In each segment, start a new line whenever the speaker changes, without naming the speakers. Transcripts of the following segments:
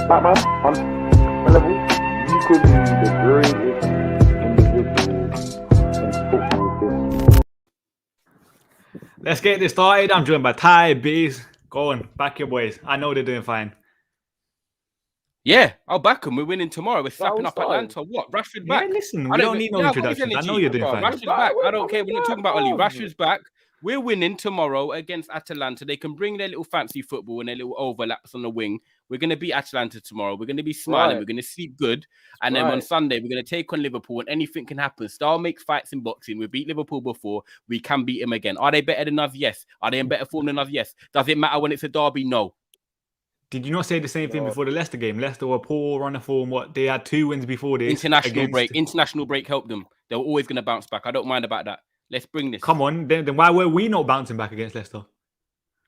Batman, on a level, you could be the greatest individual in football.
Let's get this started. I'm joined by Ty, Bees. Go on, back your boys. I know they're doing fine.
Yeah, I'll back them. We're winning tomorrow. We're slapping
all
up
starting.
Atlanta. What? Rashford back.
Yeah, listen, we don't need no introductions. I know you're doing fine.
Rashford's back. I don't care. We're not talking about Oli. Rashford's back. We're winning tomorrow against Atalanta. They can bring their little fancy football and their little overlaps on the wing. We're going to beat Atalanta tomorrow. We're going to be smiling.
Right.
We're going to sleep good. And then on Sunday, we're going to take on Liverpool and anything can happen. Style makes fights in boxing. We beat Liverpool before. We can beat them again. Are they better than us? Yes. Are they in better form than us? Yes. Does it matter when it's a derby? No.
Did you not say the same thing before the Leicester game? Leicester were poor on the form. What, they had 2 wins before this.
International break helped them. They were always going to bounce back. I don't mind about that. Let's bring this.
Come on, then why were we not bouncing back against Leicester?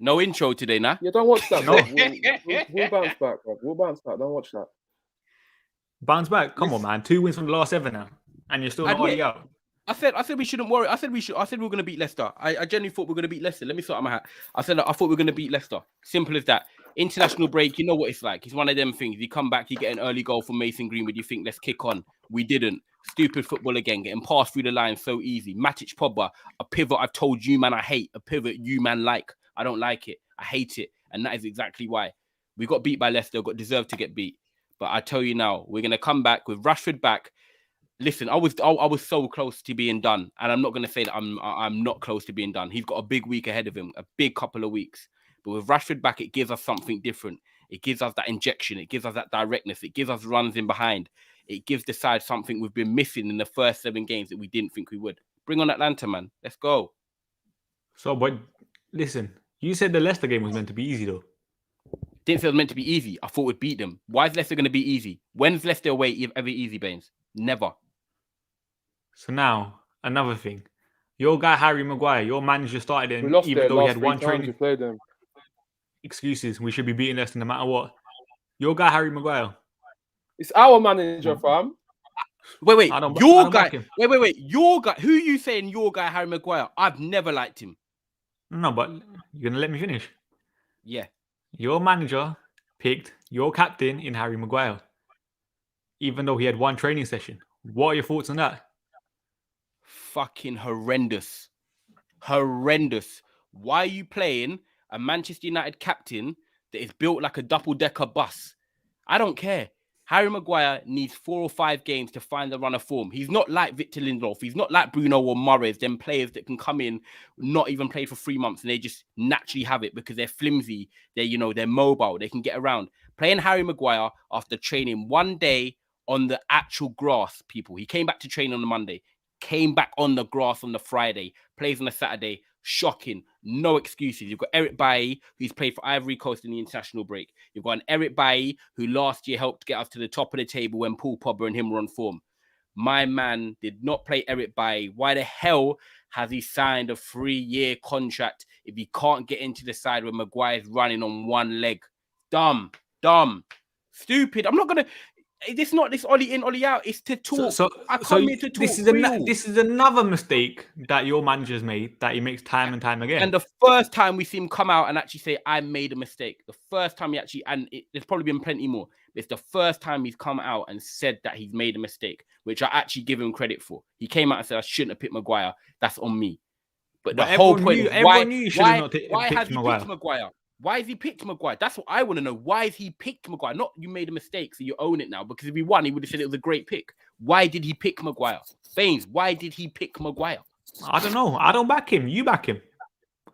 No intro today, nah?
Yeah, don't watch that.
No.
We'll bounce back, bro. We'll bounce back. Don't watch that.
Bounce back? Come on, man. 2 wins from the last 7 now. And you're still not already out.
I said we shouldn't worry. I said we were going to beat Leicester. I genuinely thought we were going to beat Leicester. Let me sort out my hat. I thought we were going to beat Leicester. Simple as that. International break, you know what it's like. It's one of them things. You come back, you get an early goal from Mason Greenwood. You think, let's kick on. We didn't. Stupid football again. Getting passed through the line so easy. Matic Pogba, a pivot I've told you, man, I hate. A pivot you, man, like. I don't like it. I hate it. And that is exactly why. We got beat by Leicester, deserved to get beat. But I tell you now, we're going to come back with Rashford back. Listen, I was so close to being done. And I'm not going to say that I'm not close to being done. He's got a big week ahead of him, a big couple of weeks. But with Rashford back, it gives us something different. It gives us that injection. It gives us that directness. It gives us runs in behind. It gives the side something we've been missing in the first 7 games that we didn't think we would. Bring on Atlanta, man. Let's go.
So, but listen, you said the Leicester game was meant to be easy, though.
Didn't say it was meant to be easy. I thought we'd beat them. Why is Leicester going to be easy? When's Leicester away ever easy, Bains? Never.
So now, another thing. Your guy, Harry Maguire, your manager started him even though he had one training. Excuses. We should be beating Leicester no matter what. Your guy, Harry Maguire.
It's our manager, fam.
Wait. Your guy. Wait. Your guy. Who are you saying your guy, Harry Maguire? I've never liked him.
No, but you're going to let me finish?
Yeah.
Your manager picked your captain in Harry Maguire, even though he had one training session. What are your thoughts on that?
Fucking horrendous. Horrendous. Why are you playing a Manchester United captain that is built like a double-decker bus? I don't care. Harry Maguire needs 4 or 5 games to find the run of form. He's not like Victor Lindelof. He's not like Bruno or Mahrez, them players that can come in, not even play for 3 months, and they just naturally have it because they're flimsy. They're mobile. They can get around. Playing Harry Maguire after training 1 day on the actual grass, people. He came back to train on the Monday, came back on the grass on the Friday, plays on the Saturday. Shocking. No excuses. You've got Eric Bailly, who's played for Ivory Coast in the international break. You've got an Eric Bailly, who last year helped get us to the top of the table when Paul Pogba and him were on form. My man did not play Eric Bailly. Why the hell has he signed a 3-year contract if he can't get into the side where Maguire's running on one leg? Dumb. Stupid. I'm not going to... It's not this Ollie in, Ollie out. It's to talk. I come here to talk.
This is another mistake that your manager's made that he makes time and time again.
And the first time we see him come out and actually say, I made a mistake. The first time he actually, there's probably been plenty more. But it's the first time he's come out and said that he's made a mistake, which I actually give him credit for. He came out and said, I shouldn't have picked Maguire. That's on me. But the whole point is, why has he picked Maguire? Why has he picked Maguire? That's what I want to know. Why has he picked Maguire? Not you made a mistake, so you own it now. Because if he won, he would have said it was a great pick. Why did he pick Maguire? Bains, why did he pick Maguire?
I don't know. I don't back him. You back him.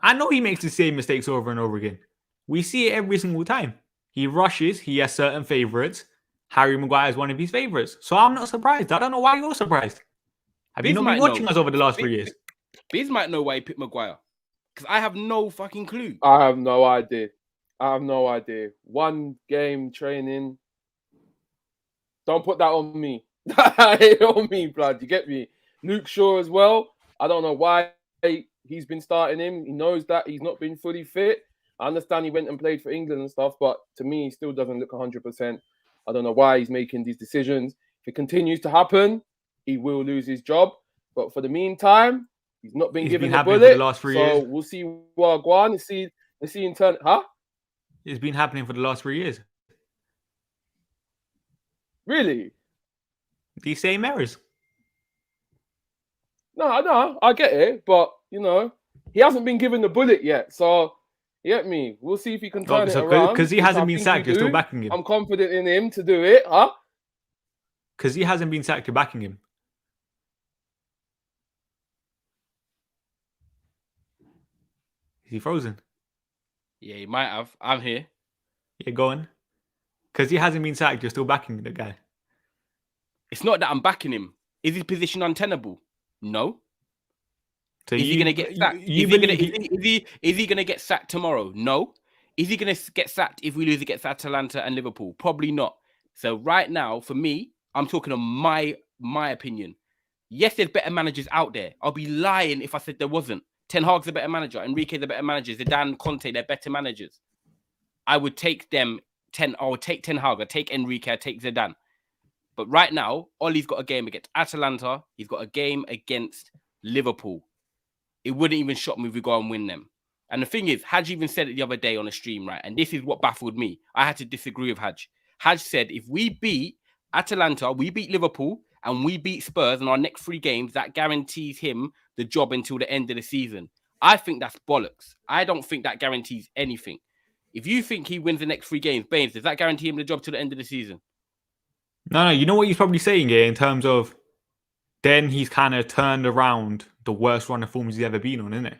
I know he makes the same mistakes over and over again. We see it every single time. He rushes. He has certain favourites. Harry Maguire is one of his favourites. So I'm not surprised. I don't know why you're surprised. Have you not been watching us over the last 3 years?
Biz might know why he picked Maguire. Because I have no fucking clue.
I have no idea. 1 game training. Don't put that on me. On me, blood. You get me? Luke Shaw as well. I don't know why he's been starting him. He knows that he's not been fully fit. I understand he went and played for England and stuff, but to me, he still doesn't look 100%. I don't know why he's making these decisions. If it continues to happen, he will lose his job. But for the meantime, he's not been given the bullet. For the last 3 years. We'll see what go on. Let's see in turn. Huh?
It's been happening for the last 3 years.
Really?
These same errors.
No, I get it, but he hasn't been given the bullet yet. So, you get me? We'll see if he can turn it around.
Because he
which
hasn't
I
been
think
sacked,
he
you're still
do.
backing him.
I'm confident in him to do it, huh?
Because he hasn't been sacked, you're backing him. Is he frozen?
Yeah, he might have. I'm here.
Yeah, go on. Because he hasn't been sacked, you're still backing the guy.
It's not that I'm backing him. Is his position untenable? No.
So
is he going to get sacked? Is he going to get sacked tomorrow? No. Is he going to get sacked if we lose against Atalanta and Liverpool? Probably not. So right now, for me, I'm talking on my opinion. Yes, there's better managers out there. I'll be lying if I said there wasn't. Ten Hag's a better manager. Enrique's a better manager. Zidane, Conte, they're better managers. I would take them. I would take Ten Hag. I'd take Enrique. I'd take Zidane. But right now, Ollie's got a game against Atalanta. He's got a game against Liverpool. It wouldn't even shock me if we go and win them. And the thing is, Hadj even said it the other day on a stream, right? And this is what baffled me. I had to disagree with Hadj. Hadj said, if we beat Atalanta, we beat Liverpool, and we beat Spurs in our next 3 games, that guarantees him the job until the end of the season. I think that's bollocks. I don't think that guarantees anything. If you think he wins the next 3 games, Bains, does that guarantee him the job till the end of the season?
No, you know what he's probably saying here in terms of then he's kind of turned around the worst run of forms he's ever been on, isn't it?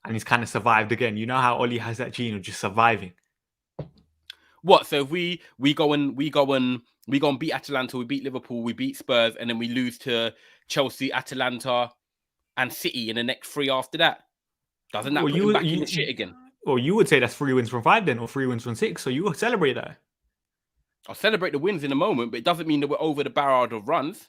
And he's kind of survived again. You know how Ollie has that gene of just surviving.
What? So if we go and beat Atalanta, we beat Liverpool, we beat Spurs, and then we lose to Chelsea, Atalanta, and City in the next 3 after that. Doesn't that put him back in the shit again?
Well, you would say that's 3 wins from 5 then, or 3 wins from 6. So you would celebrate that.
I'll celebrate the wins in a moment, but it doesn't mean that we're over the barrel of runs.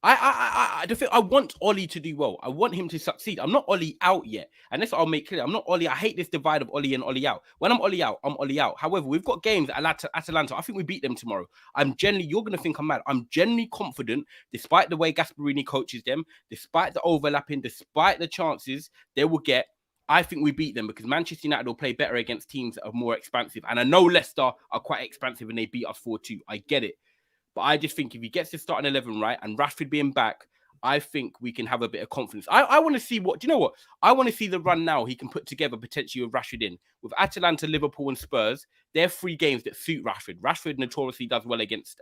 I want Ollie to do well. I want him to succeed. I'm not Ollie out yet. And that's what I'll make clear. I'm not Ollie. I hate this divide of Ollie and Ollie out. When I'm Ollie out, I'm Ollie out. However, we've got games at Atalanta. I think we beat them tomorrow. You're going to think I'm mad. I'm genuinely confident, despite the way Gasperini coaches them, despite the overlapping, despite the chances they will get. I think we beat them because Manchester United will play better against teams that are more expansive. And I know Leicester are quite expansive and they beat us 4-2. I get it. But I just think if he gets to start an 11 right and Rashford being back, I think we can have a bit of confidence. I want to see do you know what? I want to see the run now he can put together potentially with Rashford in. With Atalanta, Liverpool and Spurs, they're 3 games that suit Rashford. Rashford notoriously does well against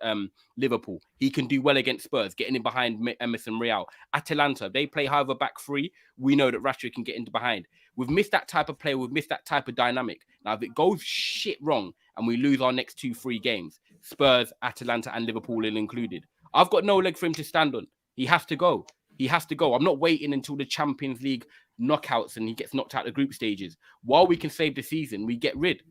Liverpool. He can do well against Spurs, getting in behind Emerson Real. Atalanta, they play however back 3. We know that Rashford can get into behind. We've missed that type of player. We've missed that type of dynamic. Now, if it goes shit wrong and we lose our next 2-3 games, Spurs, Atalanta and Liverpool included, I've got no leg for him to stand on. He has to go. He has to go. I'm not waiting until the Champions League knockouts and he gets knocked out of the group stages. While we can save the season, we get rid.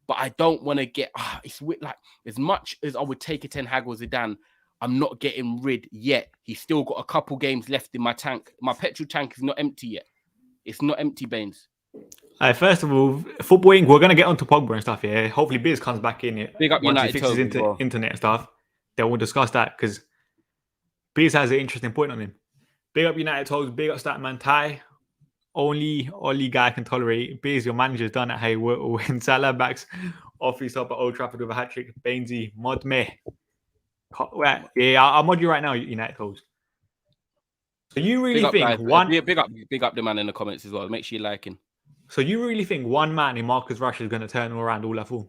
But I don't want to get... it's like, as much as I would take a Ten Hag or Zidane, I'm not getting rid yet. He's still got a couple games left in my tank. My petrol tank is not empty yet. It's not empty, Bains.
First of all, Football Inc., we're going to get onto Pogba and stuff here. Hopefully Biz comes back in here.
Big up
once
United
he fixes internet and stuff. Then we'll discuss that because Biz has an interesting point on him. Big up United Toes, big up Statman Ty. Only guy can tolerate. Biz, your manager's done at Hey when Salah backs off his top at Old Trafford with a hat-trick. Bainsy, mod me. Yeah, I'll mod you right now, United Toes. So you really think
big up the man in the comments as well. Make sure you like him.
So you really think one man in Marcus Rashford is going to turn around all that form?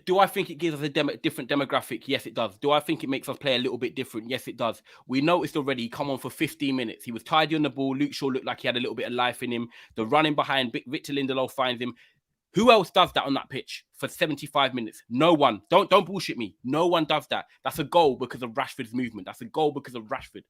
Do I think it gives us a different demographic? Yes, it does. Do I think it makes us play a little bit different? Yes, it does. We noticed already, he come on for 15 minutes. He was tidy on the ball. Luke Shaw looked like he had a little bit of life in him. The running behind, Victor Lindelof finds him. Who else does that on that pitch for 75 minutes? No one. Don't bullshit me. No one does that. That's a goal because of Rashford's movement. That's a goal because of Rashford.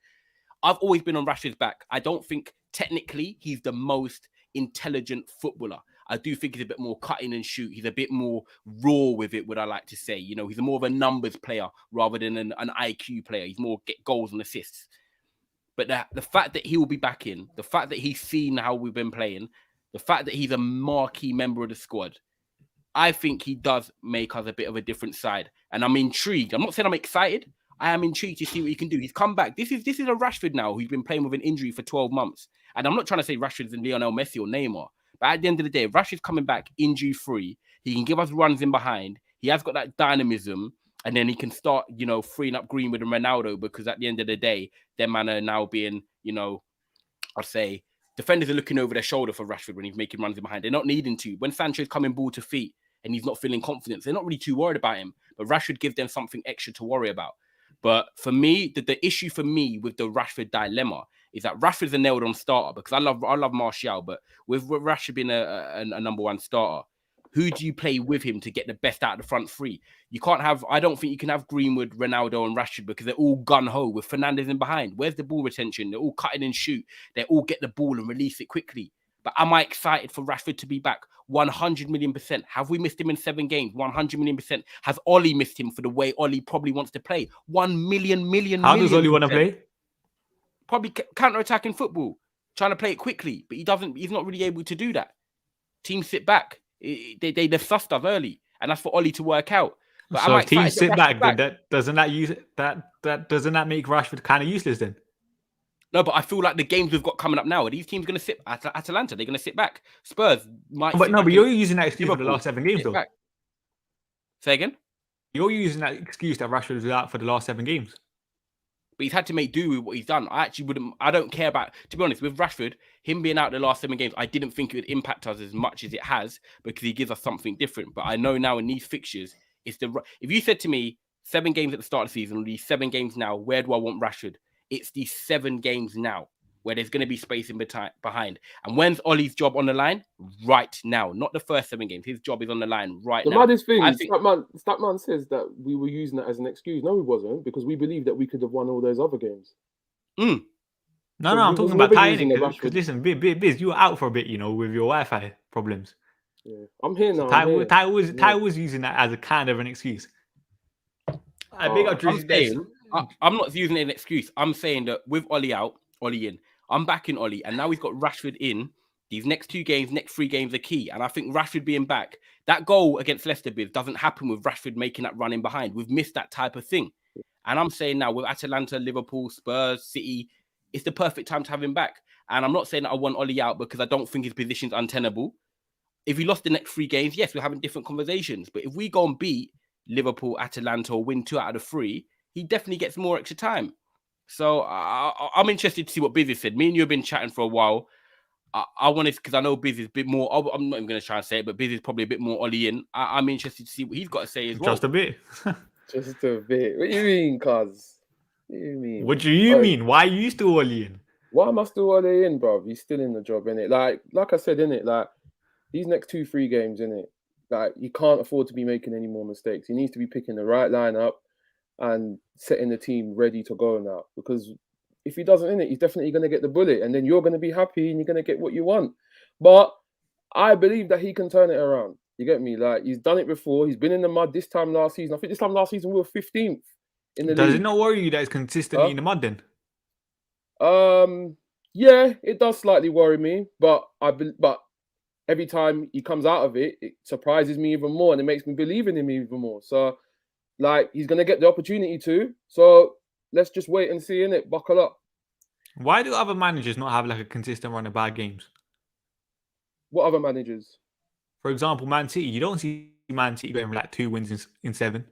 I've always been on Rashford's back. I don't think technically he's the most intelligent footballer. I do think he's a bit more cutting and shoot. He's a bit more raw with it, would I like to say. You know, he's more of a numbers player rather than an IQ player. He's more get goals and assists. But the fact that he will be back in, the fact that he's seen how we've been playing, the fact that he's a marquee member of the squad, I think he does make us a bit of a different side. And I'm intrigued. I'm not saying I'm excited. I am intrigued to see what he can do. He's come back. This is a Rashford now who's been playing with an injury for 12 months. And I'm not trying to say Rashford's in Lionel Messi or Neymar. But at the end of the day, Rashford's coming back injury-free. He can give us runs in behind. He has got that dynamism. And then he can start, freeing up Greenwood and Ronaldo, because at the end of the day, their man are now being, I'd say, defenders are looking over their shoulder for Rashford when he's making runs in behind. They're not needing to. When Sancho's coming ball to feet and he's not feeling confidence, they're not really too worried about him. But Rashford gives them something extra to worry about. But for me, the issue for me with the Rashford dilemma is that Rashford's a nailed-on starter, because I love Martial, but with Rashford being a number one starter, who do you play with him to get the best out of the front three? You can't have, I don't think you can have Greenwood, Ronaldo, and Rashford, because they're all gun-ho with Fernandes in behind. Where's the ball retention? They're all cutting and shoot. They all get the ball and release it quickly. But am I excited for Rashford to be back? 100 million %. Have we missed him in 7 games? 100 million %. Has Ollie missed him for the way Ollie probably wants to play? 1 million.
How does Ollie want to play?
Probably counter-attacking football, trying to play it quickly, but he's not really able to do that. Teams sit back. They sussed us early, and that's for Ollie to work out. But
so if teams sit back, doesn't that make Rashford kind of useless then?
No, but I feel like the games we've got coming up now, are these teams going to sit? Atalanta, they're going to sit back. Spurs might.
But you're using that excuse for the last 7 games, though.
Back. Say again.
You're using that excuse that Rashford was out for the last 7 games.
But he's had to make do with what he's done. I don't care about, to be honest, with Rashford, him being out the last 7 games, I didn't think it would impact us as much as it has, because he gives us something different. But I know now in these fixtures, if you said to me 7 games at the start of the season, or these 7 games now, where do I want Rashford? It's these 7 games now where there's going to be space in behind. And when's Ollie's job on the line? Right now. Not the first 7 games. His job is on the line right now.
The maddest thing, Statman says that we were using that as an excuse. No, we wasn't, because we believed that we could have won all those other games.
No, I'm talking about tying it. Because listen, Biz, you were out for a bit, with your Wi-Fi problems.
Yeah, I'm here now.
Ty was using that as a kind of an excuse.
I'm not using it as an excuse. I'm saying that with Ollie out, Ollie in, I'm backing Ollie, and now he's got Rashford in. These next 2 games, next 3 games are key. And I think Rashford being back, that goal against Leicester, Biz, doesn't happen with Rashford making that run in behind. We've missed that type of thing. And I'm saying now with Atalanta, Liverpool, Spurs, City, it's the perfect time to have him back. And I'm not saying that I want Ollie out because I don't think his position's untenable. If he lost the next 3 games, yes, we're having different conversations. But if we go and beat Liverpool, Atalanta, or win 2 out of the 3, he definitely gets more extra time. So I'm interested to see what Biz has said. Me and you have been chatting for a while. I wanted, because I know Biz is a bit more, I'm not even going to try and say it, but Biz is probably a bit more Ollie in. I'm interested to see what he's got to say as well.
Just a bit.
Just a bit. What do you mean, cuz? What do you mean?
What do you mean? Why are you still Ollie in?
Why am I still Ollie in, bro? He's still in the job, innit? Like I said, innit? Like, these next 2-3 games, innit? Like, he can't afford to be making any more mistakes. He needs to be picking the right lineup and setting the team ready to go now. Because if he doesn't, innit, he's definitely going to get the bullet, and then you're going to be happy and you're going to get what you want. But I believe that he can turn it around. You get me? Like, he's done it before. He's been in the mud this time last season. I think this time last season we were 15th in the league.
Does it not worry you that it's consistently in the mud then?
Yeah, it does slightly worry me, but every time he comes out of it, it surprises me even more, and it makes me believe in him even more. So, like, he's gonna get the opportunity to. So let's just wait and see, innit? Buckle up.
Why do other managers not have like a consistent run of bad games?
What other managers?
For example, Man City. You don't see Man City getting like 2 wins in 7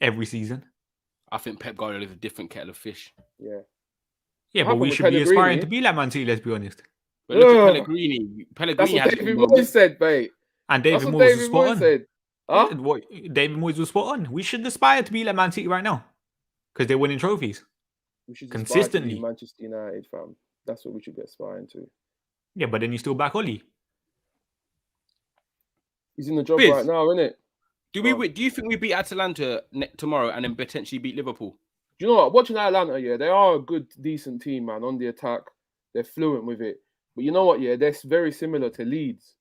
every season.
I think Pep Guardiola is a different kettle of fish.
Yeah.
Yeah, but we should be aspiring to be like Man City, let's be honest.
But look at Pellegrini.
That's what David Moyes said, mate.
And David Moyes was spot on. Huh? What David Moyes was spot on. We should aspire to be like Man City right now. Because they're winning trophies.
We should
consistently.
Be Manchester United, fam. That's what we should be aspiring to.
Yeah, but then you still back Ollie.
He's in the job right now, isn't it?
Do you think we beat Atalanta tomorrow and then potentially beat Liverpool?
Do you know what? Watching Atlanta, yeah, they are a good, decent team, man. On the attack, they're fluent with it. But you know what? Yeah, they're very similar to Leeds.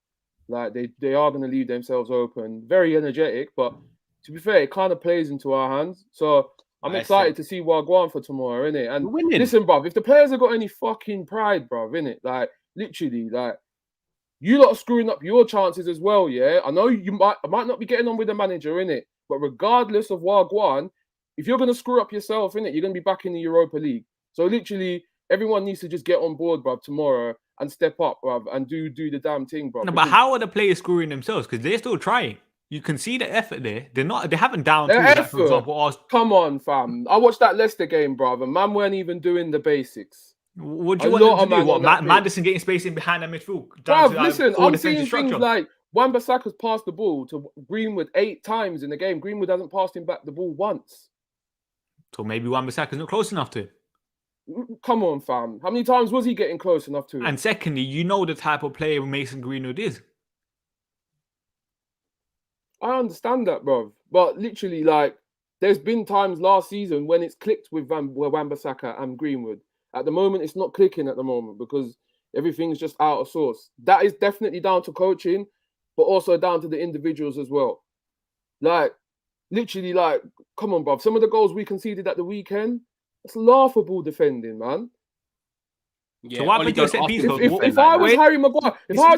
Like they are going to leave themselves open. Very energetic, but to be fair, it kind of plays into our hands. So I'm excited to see Wagwan for tomorrow, innit? And listen, bruv, if the players have got any fucking pride, bruv, innit? Like literally, like you lot are screwing up your chances as well, yeah. I know I might not be getting on with the manager, innit? But regardless of Wagwan, if you're going to screw up yourself, innit, you're going to be back in the Europa League. So literally, everyone needs to just get on board, bruv, tomorrow and step up, bruv, and do the damn thing, bruv.
No, but how are the players screwing themselves? Because they're still trying. You can see the effort there. They haven't down
Their
tools. Like, for
effort.
example, us.
Come on, fam. I watched that Leicester game, brother. Man weren't even doing the basics.
What do you
A
want
lot
them
of
to do?
man
What
on that pitch.
Madison getting space in behind that midfield? Down
Bruv,
to,
listen,
poor
I'm
defensive
seeing
structure.
things like Wan-Bissaka's passed the ball to Greenwood 8 times in the game. Greenwood hasn't passed him back the ball once.
So maybe Wan-Bissaka's not close enough to it.
Come on, fam. How many times was he getting close enough to it?
And secondly, you know the type of player Mason Greenwood is.
I understand that, bro. But literally, like, there's been times last season when it's clicked with Wan-Bissaka and Greenwood. At the moment, it's not clicking at the moment because everything's just out of sorts. That is definitely down to coaching, but also down to the individuals as well. Like, literally, like, come on, bruv. Some of the goals we conceded at the weekend, it's laughable defending, man.
Yeah,
So what
Ollie
happened to your
don't
set piece
ask
coach?
him to
If
defend
I
like
was
that.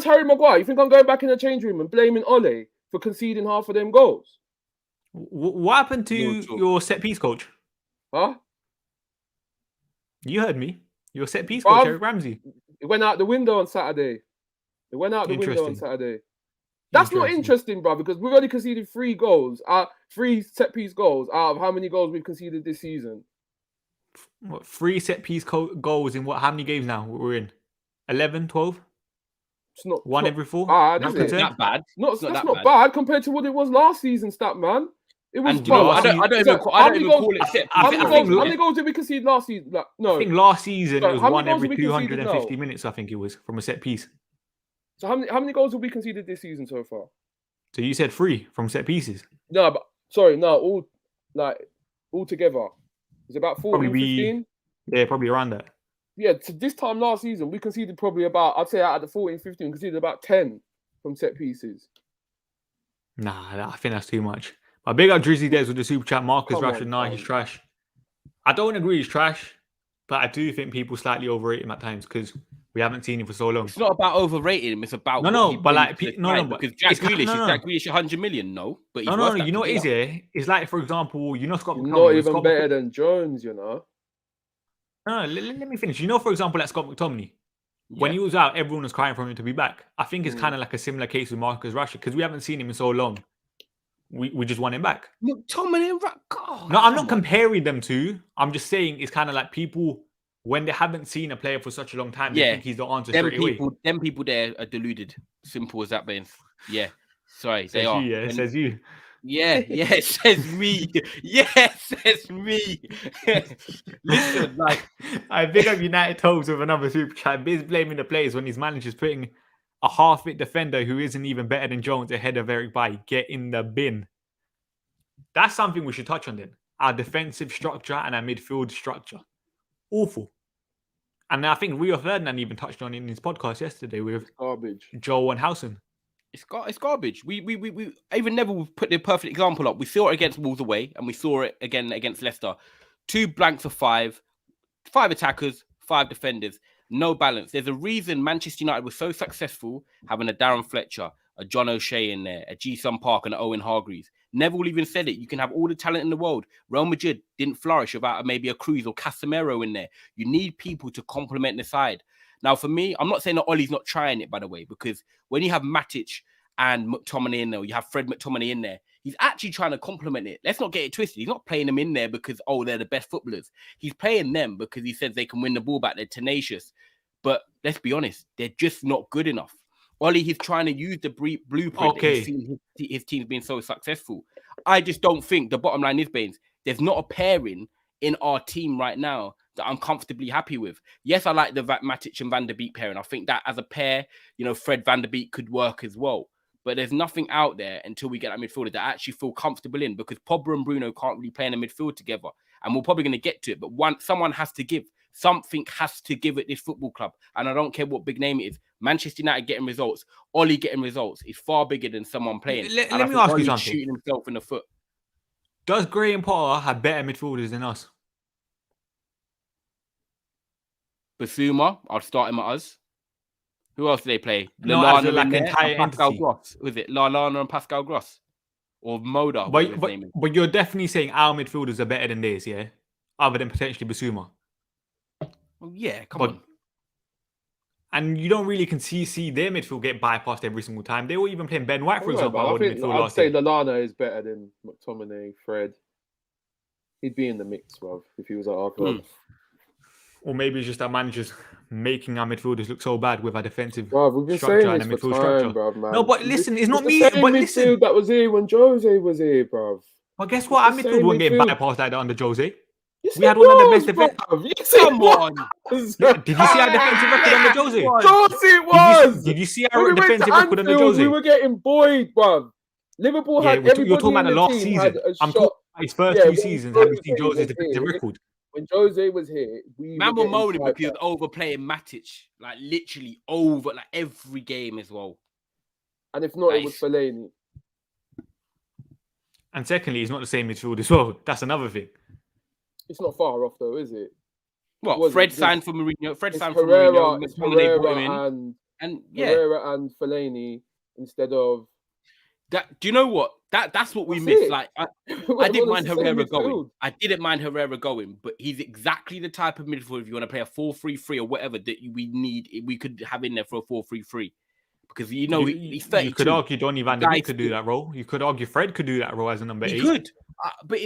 Harry Maguire, you think I'm going back in the change room and blaming Ole for conceding half of them goals?
What happened to
No, sure.
your set piece coach?
Huh?
You heard me. Your set piece coach,
Bruv,
Eric Ramsey.
It went out the window on Saturday. It went out the window on
Interesting.
Saturday. That's not interesting, bro, because we've already conceded 3 goals, 3 set piece goals out of how many goals we've conceded this season.
What, 3 set piece goals in what? How many games now we're in? 11, 12?
It's not
One
it's
every 4?
bad,
Not
is it?
concerned?
That bad.
That's
that
not bad compared to what it was last season, Statman. It was.
And you know,
last
I don't
season-
even call it set
How
piece.
many goals did we concede last season? Like, no.
I think last season
Sorry,
it was
how many
one
goals
every
have we conceded
250
now?
minutes, I think it was, from a set piece.
So how many goals have we conceded this season so far?
So you said 3 from set pieces.
No, but sorry, no, all together. It's about 14,
Probably
15.
Yeah, probably around that.
Yeah, to this time last season, we conceded probably about, I'd say out of the 14, 15, we conceded about 10 from set pieces.
Nah, I think that's too much. My big up Drizzy Des with the super chat. Marcus
Come on,
Rashford, nah, he's
fam.
trash. I don't agree he's trash, but I do think people slightly overrate him at times because we haven't seen him for so long.
It's not about overrating him. It's about
No,
what
but
he
like,
brings to the
no,
side,
but
because Jack
it's
Grealish,
no.
is Jack Grealish 100 million? No, but he's
No,
worth that
you know what it
player.
is, It's like, for example, you know Scott
You're
McTominay.
not even better than Jones, you know.
No, let me finish. You know, for example, that Scott McTominay, when he was out, everyone was crying for him to be back. I think it's kind of like a similar case with Marcus Rashford because we haven't seen him in so long. We just want him back.
McTominay,
No, I'm not comparing them to. I'm just saying it's kind of like people, when they haven't seen a player for such a long time, they think he's the answer straight away.
Them people there are deluded. Simple as that, Bains. Yeah. Sorry,
Says
they are.
you, it says you.
Yeah, it says me. Yeah, it says me. Listen, like,
I pick up United Tobes with another super chat. Biz blaming the players when his manager's putting a half-fit defender who isn't even better than Jones ahead of Eric Bailly. Get in the bin. That's something we should touch on then. Our defensive structure and our midfield structure. Awful. And I think Rio Ferdinand even touched on it in his podcast yesterday with
Garbage.
Joel and Housen.
it's garbage. We even Neville put the perfect example up. We saw it against Wolves away, and we saw it again against Leicester. 2 blanks of 5 attackers, 5 defenders, no balance. There's a reason Manchester United was so successful having a Darren Fletcher, a John O'Shea in there, a Ji-Sung Park, and an Owen Hargreaves. Neville even said it. You can have all the talent in the world. Real Madrid didn't flourish without maybe a Cruz or Casemiro in there. You need people to complement the side. Now, for me, I'm not saying that Ollie's not trying it, by the way, because when you have Matic and McTominay in there, or you have Fred McTominay in there, he's actually trying to complement it. Let's not get it twisted. He's not playing them in there because, they're the best footballers. He's playing them because he says they can win the ball back. They're tenacious. But let's be honest, they're just not good enough. Ollie, he's trying to use the blueprint that he's seen his team's been so successful. I just don't think, the bottom line is, Bains, there's not a pairing in our team right now that I'm comfortably happy with. Yes, I like the Matic and Van der Beek pairing. I think that as a pair, Fred Van der Beek could work as well. But there's nothing out there until we get that midfielder that I actually feel comfortable in, because Pogba and Bruno can't really play in the midfield together. And we're probably going to get to it. But someone has to give. Something has to give at this football club. And I don't care what big name it is. Manchester United getting results, Ollie getting results is far bigger than someone playing.
Let me ask you something.
Shooting himself in the foot.
Does Graham Potter have better midfielders than us?
Basuma, I'll start him at us. Who else do they play?
No,
Lallana
like
and
entire
Pascal
entity.
Gross. Was it Lallana and Pascal Gross? Or Moda?
But you're definitely saying our midfielders are better than theirs, yeah? Other than potentially Basuma.
Well, yeah, come on.
And you don't really see their midfield get bypassed every single time. They were even playing Ben White, for example,
I
holding
think
midfield
I'd
last
say
year.
Lallana is better than McTominay, Fred. He'd be in the mix, bruv, if he was at our club.
Or maybe it's just our managers making our midfielders look so bad with our defensive
Bruv, we've been
structure
saying
and
this
our
for
midfield
time,
structure.
bruv, man.
No, but listen, it's not
the
me.
same
But
midfield
listen,
that was here when Jose was here, bruv.
well, guess what? Our
It's the
midfield
same
won't get
midfield.
bypassed like that under Jose.
Yes,
We
it
had one of the best
was,
defense.
bruv. Yes, it
Come on.
was.
Did you see our defensive record under Jose?
Of course it was.
Did you see
When
our
we went to
defensive record under
Anfield,
Jose?
we were getting buoyed, bruv. Liverpool
Yeah,
had
you're
everybody
talking about
in
the
the
last
team
season.
had a
I'm
shot.
talking about his first
Yeah,
two
when
seasons. Have you seen
Jose
Jose's
was
defensive
here,
record?
When Jose was here, we
Man
were
were moaning
getting
because he was overplaying Matic, like literally over like every game as well.
and if not, it was
Nice.
Fellaini.
And secondly, he's not the same midfield as well. That's another thing.
It's not far off though, is it?
What?
Was
Fred
it?
signed for Mourinho. Fred
It's
signed for Mourinho.
It's
McTominay brought him
Herrera
in. And yeah,
Herrera and Fellaini instead of.
that. Do you know what? That's what we
That's
missed.
it.
Like I
Well,
didn't
it's
mind
the same
Herrera going.
midfield.
I didn't mind Herrera going, but he's exactly the type of midfield if you want to play a 4-3-3 or whatever that we need. We could have in there for a 4-3-3 because he's 32.
You could argue Donny van der
Guys
Beek could do that role. You could argue Fred could do that role as a number 8.
He could, but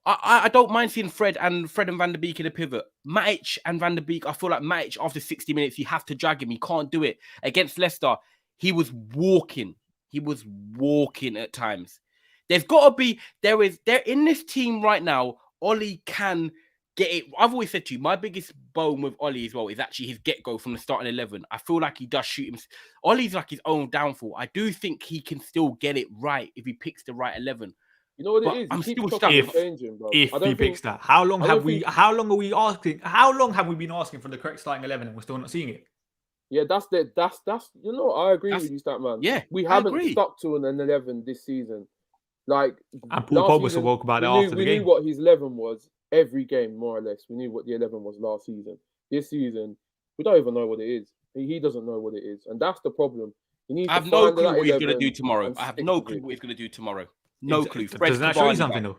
I don't mind seeing Fred and Van der Beek in a pivot. Matic and Van der Beek, I feel like Matic after 60 minutes, you have to drag him. He can't do it. Against Leicester, he was walking. He was walking at times. There's got to be, there in this team right now, Ollie can get it. I've always said to you, my biggest bone with Ollie as well is actually his get-go from the starting 11. I feel like he does shoot him. Ollie's like his own downfall. I do think he can still get it right if he picks the right 11.
You know what
But
it is?
I'm
He keeps
still
chopping
stuck.
and changing, bro.
If
I don't
he
think
picks that, how long
I
have
don't
we?
think-
How long are we asking? How long have we been asking for the correct starting 11 and we're still not seeing it?
Yeah, that's you know, I agree with you, Statman.
Yeah,
we
I
haven't
agree.
stuck to an 11 this season. Like
And Paul
last
Pogba
season,
spoke about it
we
after the
knew
game.
what his 11 was every game, more or less. We knew what the 11 was last season. This season, we don't even know what it is. He doesn't know what it is, and that's the problem. He needs
I have
to
no
find
clue
that
what he's going to
11
do tomorrow.
and
I have
stick
no
with
clue
it.
what he's going to do tomorrow. No clue. Fred
Doesn't that show you
Cavani
something
back.
though?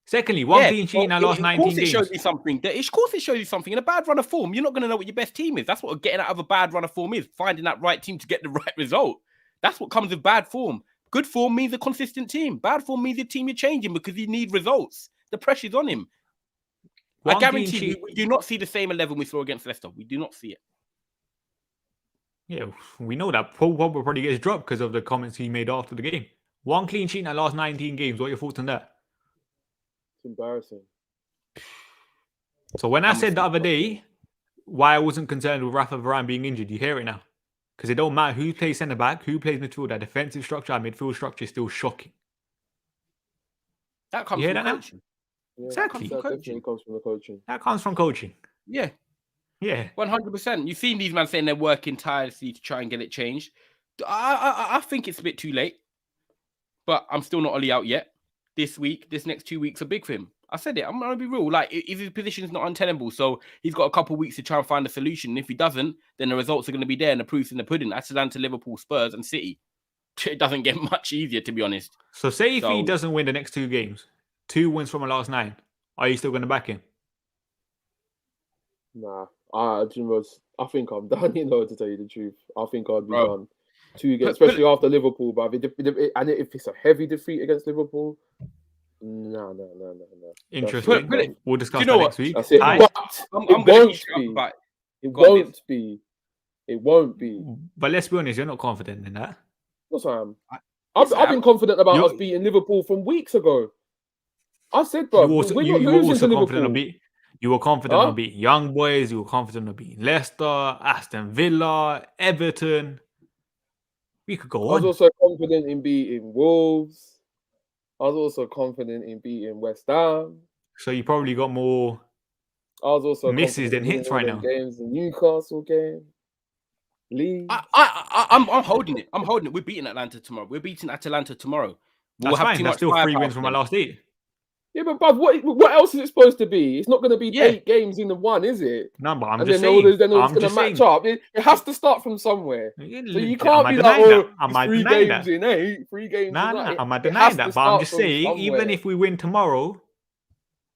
Secondly, one
Yeah,
clean sheet in our last
of
19
course it
games.
shows you something. Of course it shows you something. In a bad run of form, you're not going to know what your best team is. That's what getting out of a bad run of form is. Finding that right team to get the right result. That's what comes with bad form. Good form means a consistent team. Bad form means a team you're changing because you need results. The pressure's on him. I guarantee we do not see the same 11 we saw against Leicester. We do not see it.
Yeah, we know that. Paul Pogba probably gets dropped because of the comments he made after the game. One clean sheet in our last 19 games. What are your thoughts on that?
It's embarrassing.
So when I said the other day why I wasn't concerned with Rafa Varane being injured, you hear it now. Because it don't matter who plays centre back, who plays midfield. Our defensive structure, our midfield structure is still shocking.
That comes
You hear
from
that now?
coaching.
Yeah,
Exactly.
that definitely comes from the coaching.
That comes from coaching.
Yeah.
Yeah.
100%. You've seen these men saying they're working tirelessly to try and get it changed. I think it's a bit too late, but I'm still not Ollie out yet. This next 2 weeks are big for him. I said it. I'm going to be real. Like, if his position is not untenable, so he's got a couple of weeks to try and find a solution. And if he doesn't, then the results are going to be there and the proof's in the pudding. Atalanta, Liverpool, Spurs, and City. It doesn't get much easier, to be honest.
So say if he doesn't win the next 2 games, 2 wins from the last 9, are you still going to back him?
Nah, I think I'm done, to tell you the truth. I think I'd be done. 2 games, especially after Liverpool, but and if it's a heavy defeat against Liverpool, no.
Interesting. We'll discuss that next week.
That's it. But it won't be.
But let's be honest, you're not confident in that.
Yes, I am. I've been confident about us beating Liverpool from weeks ago. I said, bro, we're not losing to Liverpool.
You were confident on beating Young Boys. You were confident on beating Leicester, Aston Villa, Everton. We could go on.
I was also confident in beating Wolves. I was also confident in beating West Ham.
So you probably got more misses than hits right now.
Games, the Newcastle game. Leeds.
I'm holding it. I'm holding it. We're beating Atlanta tomorrow. We're beating Atalanta tomorrow.
That's fine. That's still 3 wins from our last 8.
Yeah, but bruv, what else is it supposed to be? It's not going to be 8 games in the one, is it?
No, but I'm
and
just
then
saying.
Then it's going to match up. It has to start from somewhere. So you can't be like, it's 3 games in 8, 3 games in 8.
I'm not denying that. But I'm just saying, even if we win tomorrow,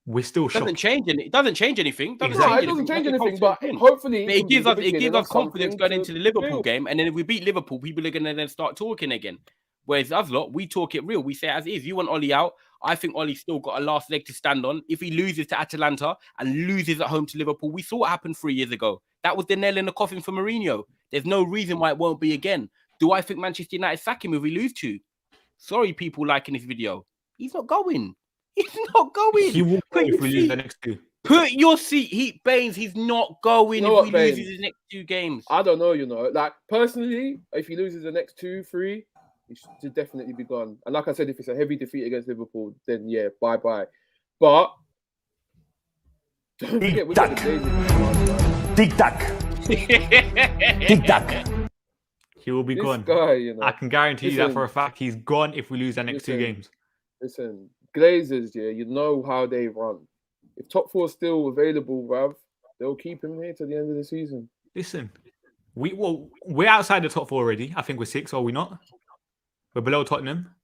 we're still
It doesn't
shocked.
change anything. It doesn't change anything.
No,
Exactly.
it doesn't change
It
anything,
comes
but
to a win.
hopefully
But it gives us confidence
something
going into the Liverpool
build.
game, and then if we beat Liverpool, people are going to then start talking again. Whereas us lot, we talk it real. We say it as is. You want Ollie out. I think Ollie's still got a last leg to stand on. If he loses to Atalanta and loses at home to Liverpool, we saw what happened 3 years ago. That was the nail in the coffin for Mourinho. There's no reason why it won't be again. Do I think Manchester United sack him if we lose to? Sorry, people liking this video. He's not going. He's not going.
He will go if we lose the next 2.
Put your seat, Bains. He's not going
You know
if
what,
we lose
Bains?
his next 2 games.
I don't know, like personally, if he loses the next 2, 3, he should definitely be gone. And like I said, if it's a heavy defeat against Liverpool, then yeah, bye. But don't forget, we got the Glazers.
Tic tac. Tic tac.
He will be
This
gone.
guy,
I can guarantee you that
Listen.
for a fact. He's gone if we lose the next 2 games.
Listen, Glazers, yeah, you know how they run. If top 4 is still available, bruv, they'll keep him here to the end of the season.
Listen, we're outside the top 4 already. I think we're 6, are we not? We're below Tottenham.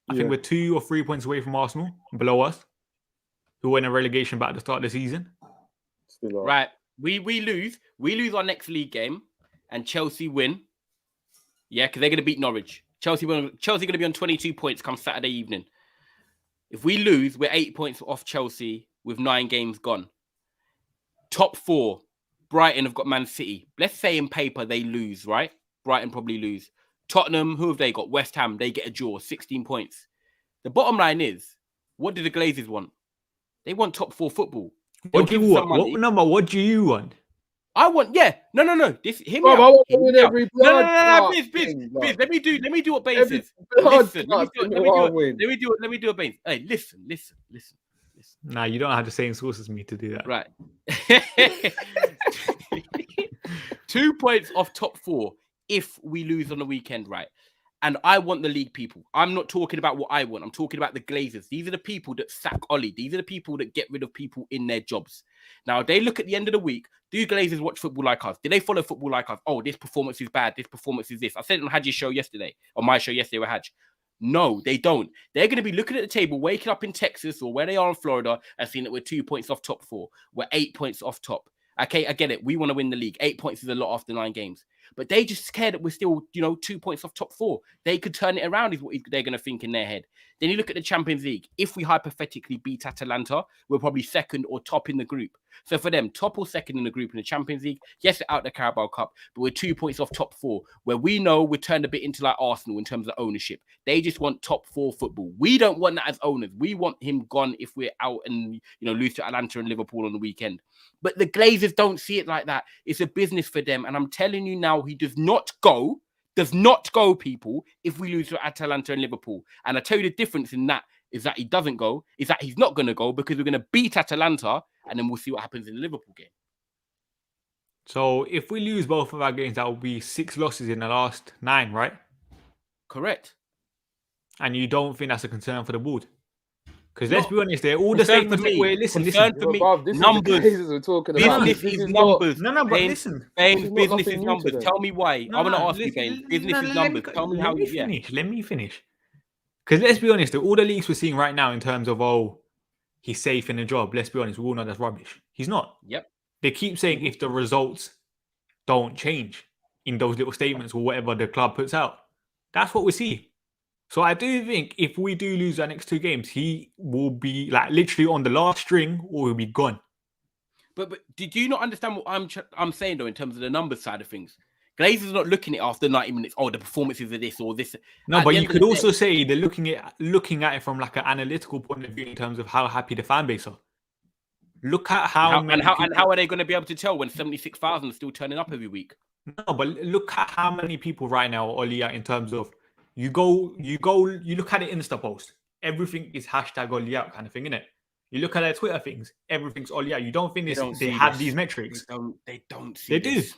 I think we're 2 or 3 points away from Arsenal, below us, who were in a relegation battle at the start of the season.
Still are.
Right. We lose. We lose our next league game, and Chelsea win. Yeah, because they're going to beat Norwich. Chelsea going to be on 22 points come Saturday evening. If we lose, we're 8 points off Chelsea with 9 games gone. Top 4, Brighton have got Man City. Let's say in paper they lose, right? Brighton probably lose. Tottenham, who have they got? West Ham, they get a draw, 16 points. The bottom line is, what do the Glazers want? They want top 4 football.
What do you want? What do you want?
I want, no. This him.
Bro, I
out.
want to win every blood.
No. Biz. Let me do what Bains says. Listen, let me do what Bains. Hey, listen.
Nah, you don't have the same source as me to do that.
Right. 2 points off top 4 if we lose on the weekend, right? And I want the league people. I'm not talking about what I want. I'm talking about the Glazers. These are the people that sack Ollie. These are the people that get rid of people in their jobs. Now, they look at the end of the week. Do Glazers watch football like us? Do they follow football like us? Oh, this performance is bad. This performance is this. I said it on Haj's show yesterday, on my show yesterday with Haj. No, they don't. They're going to be looking at the table, waking up in Texas or where they are in Florida and seeing that we're 2 points off top 4. We're 8 points off top. Okay, I get it. We want to win the league. 8 points is a lot after 9 games. But they just scared that we're still, 2 points off top 4. They could turn it around is what they're going to think in their head. Then you look at the Champions League. If we hypothetically beat Atalanta, we're probably second or top in the group. So for them, top or second in the group in the Champions League, yes, they're out the Carabao Cup, but we're 2 points off top 4, where we know we're turned a bit into like Arsenal in terms of ownership. They just want top 4 football. We don't want that as owners. We want him gone if we're out and, lose to Atalanta and Liverpool on the weekend. But the Glazers don't see it like that. It's a business for them. And I'm telling you now, he does not go, people, if we lose to Atalanta and Liverpool. And I tell you the difference in that is that he doesn't go, is that he's not going to go because we're going to beat Atalanta and then we'll see what happens in the Liverpool game.
So if we lose both of our games, that will be 6 losses in the last 9, right?
Correct.
And you don't think that's a concern for the board? Because let's be honest, they're all the statements that we're listen.
For me, numbers.
We're talking about.
Business is numbers.
No, but listen.
Bains, business is numbers. Tell me why. I want to ask you, Bains. Business is numbers. Tell me how.
Let me finish. Because let's be honest, all the leaks we're seeing right now in terms of, he's safe in the job. Let's be honest, we all know that's rubbish. He's not.
Yep.
They keep saying if the results don't change in those little statements or whatever the club puts out. That's what we see. So I do think if we do lose our next 2 games, he will be like literally on the last string or he'll be gone.
But did you not understand what I'm saying though in terms of the numbers side of things? Glazers are not looking at it after 90 minutes. Oh, the performances of this or this.
No, but you could also say they're looking at it from like an analytical point of view in terms of how happy the fan base are. Look at how
are they going to be able to tell when 76,000 are still turning up every week?
No, but look at how many people right now, Ollie, in terms of you look at it Insta post. Everything is hashtag Ollie out kind of thing, innit? You look at their Twitter things, everything's Ollie out. You don't think they have these metrics?
They don't see this.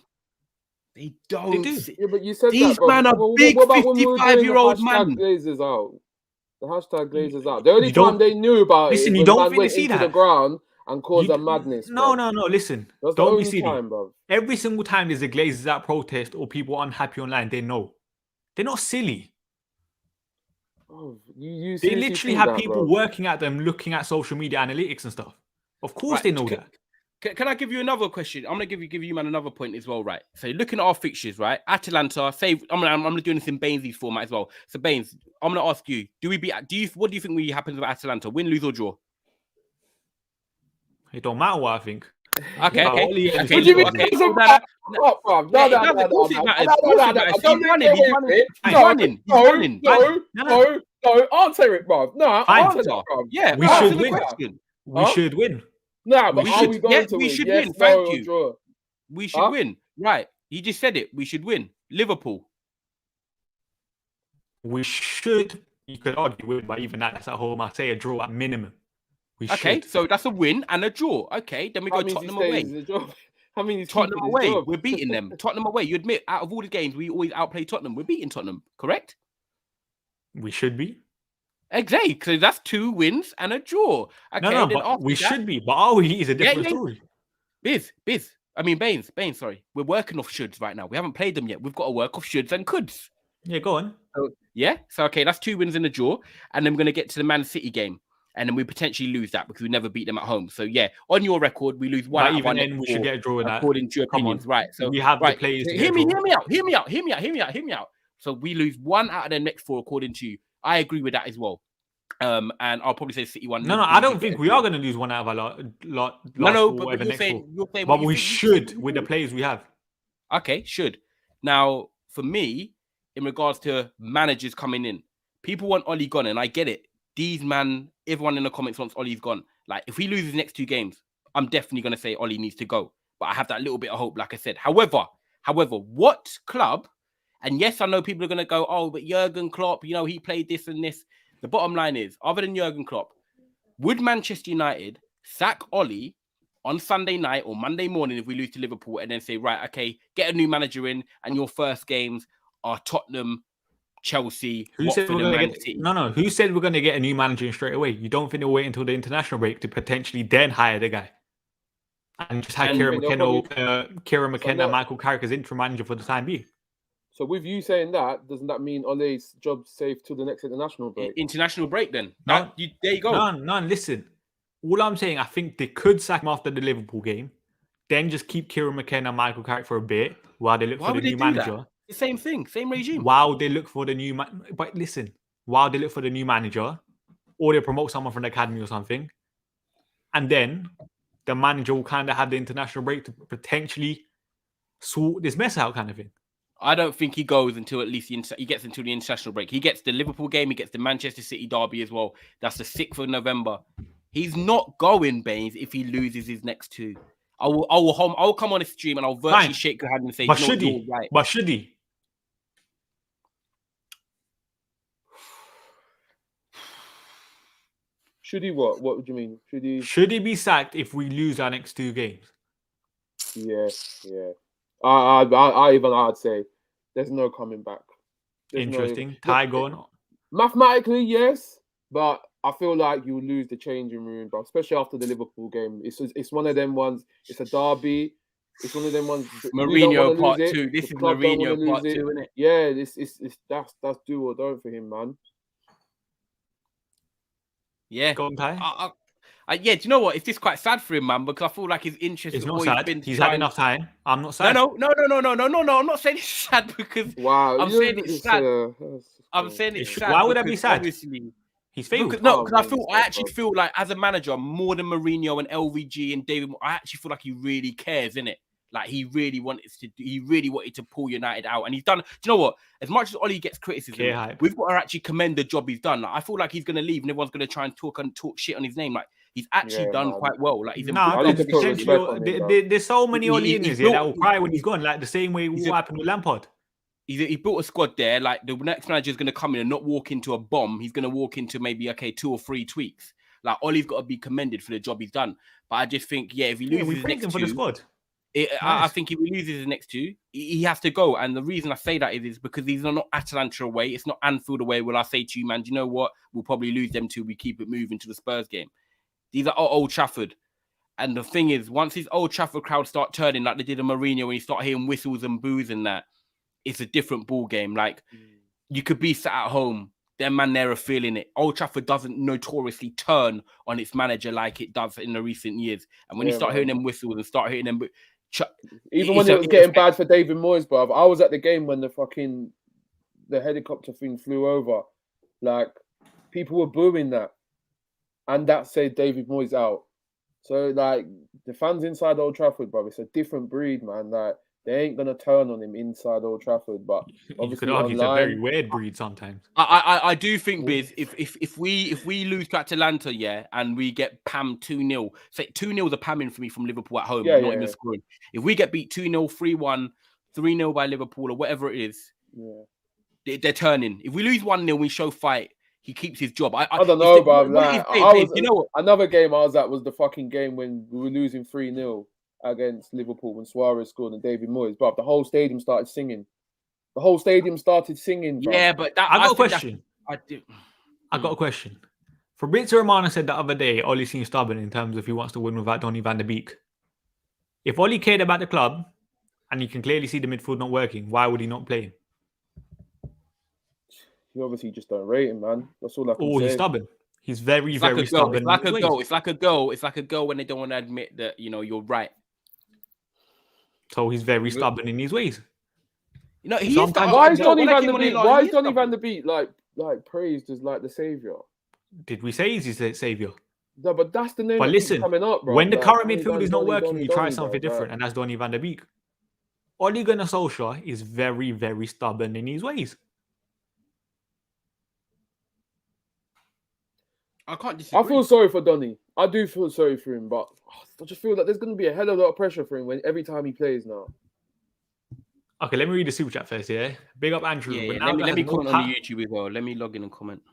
They don't.
They do. Yeah, but you said
these
that,
men are big 55-year-old man.
Glazers out. The hashtag Glazers out. The only time they knew about
listen,
it
you don't
went
see
into
that
the ground and caused a madness.
No. Listen,
that's
don't be silly. Every single time there's a Glazers out protest or people unhappy online, they know. They're not silly.
Oh, you
They
seriously
literally
think
have
that,
people
bro?
working at them, looking at social media analytics and stuff. Of course,
Right,
they know that.
Can I give you another question? I'm gonna give you man another point as well, right? So looking at our fixtures, right? Atalanta, say I'm gonna do this in Bains' format as well. So Bains, I'm gonna ask you: what do you think we happens with Atalanta? Win, lose, or draw?
It don't matter what I think.
Okay,
But
okay,
Oli and
okay,
What do you mean?
okay.
It doesn't
No,
matter?
no,
What, bruv?
yeah,
No,
it
no,
does.
no,
Of course
no,
it
no,
matters.
no,
Of course
no,
it
no,
matters.
no.
He's running. He's running. He's running. He's running.
No. Answer it, bruv. No,
Fine.
answer that, bruv.
Yeah,
We
answer
should
the
win.
question.
We
Huh?
should win.
No, but
We
are
should.
we going to
we
win?
should
Yes,
win.
no,
Thank
or
you.
draw?
We should
Huh?
win. Right. He just said it. We should win. Liverpool.
We should. You could argue win, but even that's at home. I say a draw at minimum. We
Okay,
should.
so that's a win and a draw. Okay, then we go
That means he
Tottenham
stays
away.
his job. That means he's
Tottenham
keeping his
away.
job.
We're beating them. Tottenham away. You admit, out of all the games, we always outplay Tottenham. We're beating Tottenham, correct?
We should be.
Exactly. So that's 2 wins and a draw. Okay,
No,
then
but
after
we
that,
should be. But are we? Is a different
yeah.
story.
Biz. I mean, Bains, sorry. We're working off shoulds right now. We haven't played them yet. We've got to work off shoulds and coulds.
Yeah, go on.
So, yeah. So, okay, that's 2 wins in the draw. And then we're going to get to the Man City game. And then we potentially lose that because we never beat them at home. So, yeah, on your record, we lose 1
But
out of
even
our
then,
next
we
4,
should get a draw in that.
according to your
Come on.
opinions. Right. So,
we have
right.
the players to
Hear
get
me
out.
So, we lose 1 out of the next 4, according to you. I agree with that as well. And I'll probably say City 1.
No, I don't think we are going to lose 1 out of our last
No,
four,
but you're saying
but
what you
we
think
should with the players we have.
Okay, should. Now, for me, in regards to managers coming in, people want Oli gone, and I get it. Everyone in the comments wants Oli's gone. Like, if he loses his next 2 games, I'm definitely going to say Oli needs to go. But I have that little bit of hope, like I said. However, what club, and yes, I know people are going to go, oh, but Jurgen Klopp, he played this and this. The bottom line is, other than Jurgen Klopp, would Manchester United sack Oli on Sunday night or Monday morning if we lose to Liverpool and then say, right, okay, get a new manager in and your first games are Tottenham, Chelsea,
Who said
Watford,
we're
and
going
Man
to get?
City?
No. Who said we're going to get a new manager in straight away? You don't think they'll wait until the international break to potentially then hire the guy and just have Kieran McKenna, and Michael Carrick as interim manager for the time being?
So with you saying that, doesn't that mean Ole's job's safe till the next international break?
International break then.
No.
There you go.
No, listen. All I'm saying, I think they could sack him after the Liverpool game, then just keep Kieran McKenna and Michael Carrick for a bit while they look
Why
for the
would they
new
do
manager.
that? The same thing, same regime.
While they look for the new but listen, while they look for the new manager, or they promote someone from the academy or something, and then the manager will kind of have the international break to potentially sort this mess out, kind of thing.
I don't think he goes until at least he gets until the international break. He gets the Liverpool game, he gets the Manchester City derby as well. That's the 6th of November. He's not going, Bains, if he loses his next 2. I will come on a stream and I'll virtually shake your hand and say,
but should he?
Right.
But should he?
Should he what? What would you mean?
Should he be sacked if we lose our next 2 games?
Yeah. I'd say there's no coming back.
Interesting. Ty going.
Mathematically, yes, but I feel like you will lose the changing room, but especially after the Liverpool game. It's one of them ones. It's a derby. It's one of them ones.
Mourinho part 2. This is Mourinho part 2, isn't it?
Yeah, that's do or don't for him, man.
Yeah.
Go on, Ty.
Yeah, do you know what? It's just quite sad for him, man, because I feel like his interest
is not sad. He's had enough time. I'm not sad.
No. I'm not saying it's sad because I'm saying it's sad. I'm saying it's sad.
Why would I be sad?
Obviously,
he's famous.
Because I actually feel like as a manager, more than Mourinho and LVG and David, I actually feel like he really cares, innit? Like he really wanted to pull United out, and he's done. Do you know what? As much as Oli gets criticism, we've got to actually commend the job he's done. Like, I feel like he's going to leave, and everyone's going to try and talk shit on his name. Like he's actually done quite well. Like he's
there's so many Oli-ins here that will cry when he's gone. Like the same way what happened with Lampard.
He built a squad there. Like the next manager is going to come in and not walk into a bomb. He's going to walk into maybe 2 or 3 tweaks. Like Oli's got to be commended for the job he's done. But I just think, if he loses his next 2,
for the squad.
I think if he loses his next 2, he has to go. And the reason I say that is because these are not Atalanta away. It's not Anfield away. Will I say to you, man, do you know what? We'll probably lose them till we keep it moving to the Spurs game. These are Old Trafford. And the thing is, once these Old Trafford crowds start turning like they did in Mourinho, when you start hearing whistles and boos and that, it's a different ball game. Like you could be sat at home Them man there are feeling it. Old Trafford doesn't notoriously turn on its manager like it does in the recent years. And when you start hearing them whistles and start hearing them,
even when it was getting bad for David Moyes, bruv, I was at the game when the helicopter thing flew over. Like, people were booing that, and that said David Moyes out. So, like, the fans inside Old Trafford, bruv, it's a different breed, man. Like, they ain't gonna turn on him inside Old Trafford, but
you could argue it's a very weird breed sometimes.
I do think, Biz, if we lose to Atalanta, yeah, and we get pammed 2-0, say 2-0 is a pamming for me from Liverpool at home, not even scoring. If we get beat 2-0, 3-1, 3-0 by Liverpool or whatever it is, they're turning. If we lose 1-0, we show fight. He keeps his job. I don't know,
bro. Like, you know what? Another game I was at was the fucking game when we were losing 3-0 against Liverpool when Suarez scored and David Moyes. But the whole stadium started singing. Bro.
Yeah, but
I got a question. I got a question. Fabrizio Romano said the other day, Oli seems stubborn in terms of he wants to win without Donny van der Beek. If Oli cared about the club and you can clearly see the midfield not working, why would he not play him?
You obviously just don't rate him, man. That's all I can say.
Oh, he's stubborn. He's very stubborn.
It's like a girl when they don't want to admit that, you know, you're right.
So he's very stubborn in his ways.
You know,
why is Donny van der Beek like praised as like the savior?
Did we say he's the savior?
No, but that's the name.
But listen,
coming up, bro.
When the current midfield is not working, you try something different, and that's Donny van der Beek. Ole Gunnar Solskjaer is very stubborn in his ways.
I can't disagree.
I feel sorry for Donny. I do feel sorry for him, but I just feel like there's going to be a hell of a lot of pressure for him every time he plays now.
Okay, let me read the super chat first, yeah? Big up Andrew.
Yeah, let me comment on the YouTube as well. Let me log in and comment.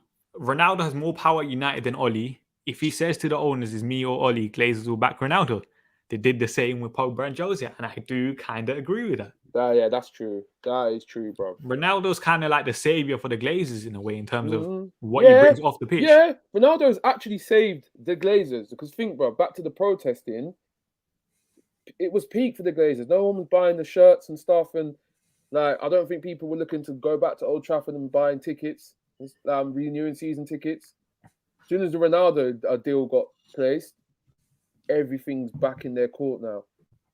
Ronaldo has more power at United than Oli. If he says to the owners, it's me or Oli, Glazers will back Ronaldo. They did the same with Pogba and Jose, and I do kind of agree with that.
Yeah, that's true. That is true, bro.
Ronaldo's kind of like the savior for the Glazers in a way in terms of what he brings off the pitch.
Yeah, Ronaldo's actually saved the Glazers because think, bro, back to the protesting, it was peak for the Glazers. No one was buying the shirts and stuff, and like I don't think people were looking to go back to Old Trafford and buying tickets, renewing season tickets. As soon as the Ronaldo deal got placed, everything's back in their court now.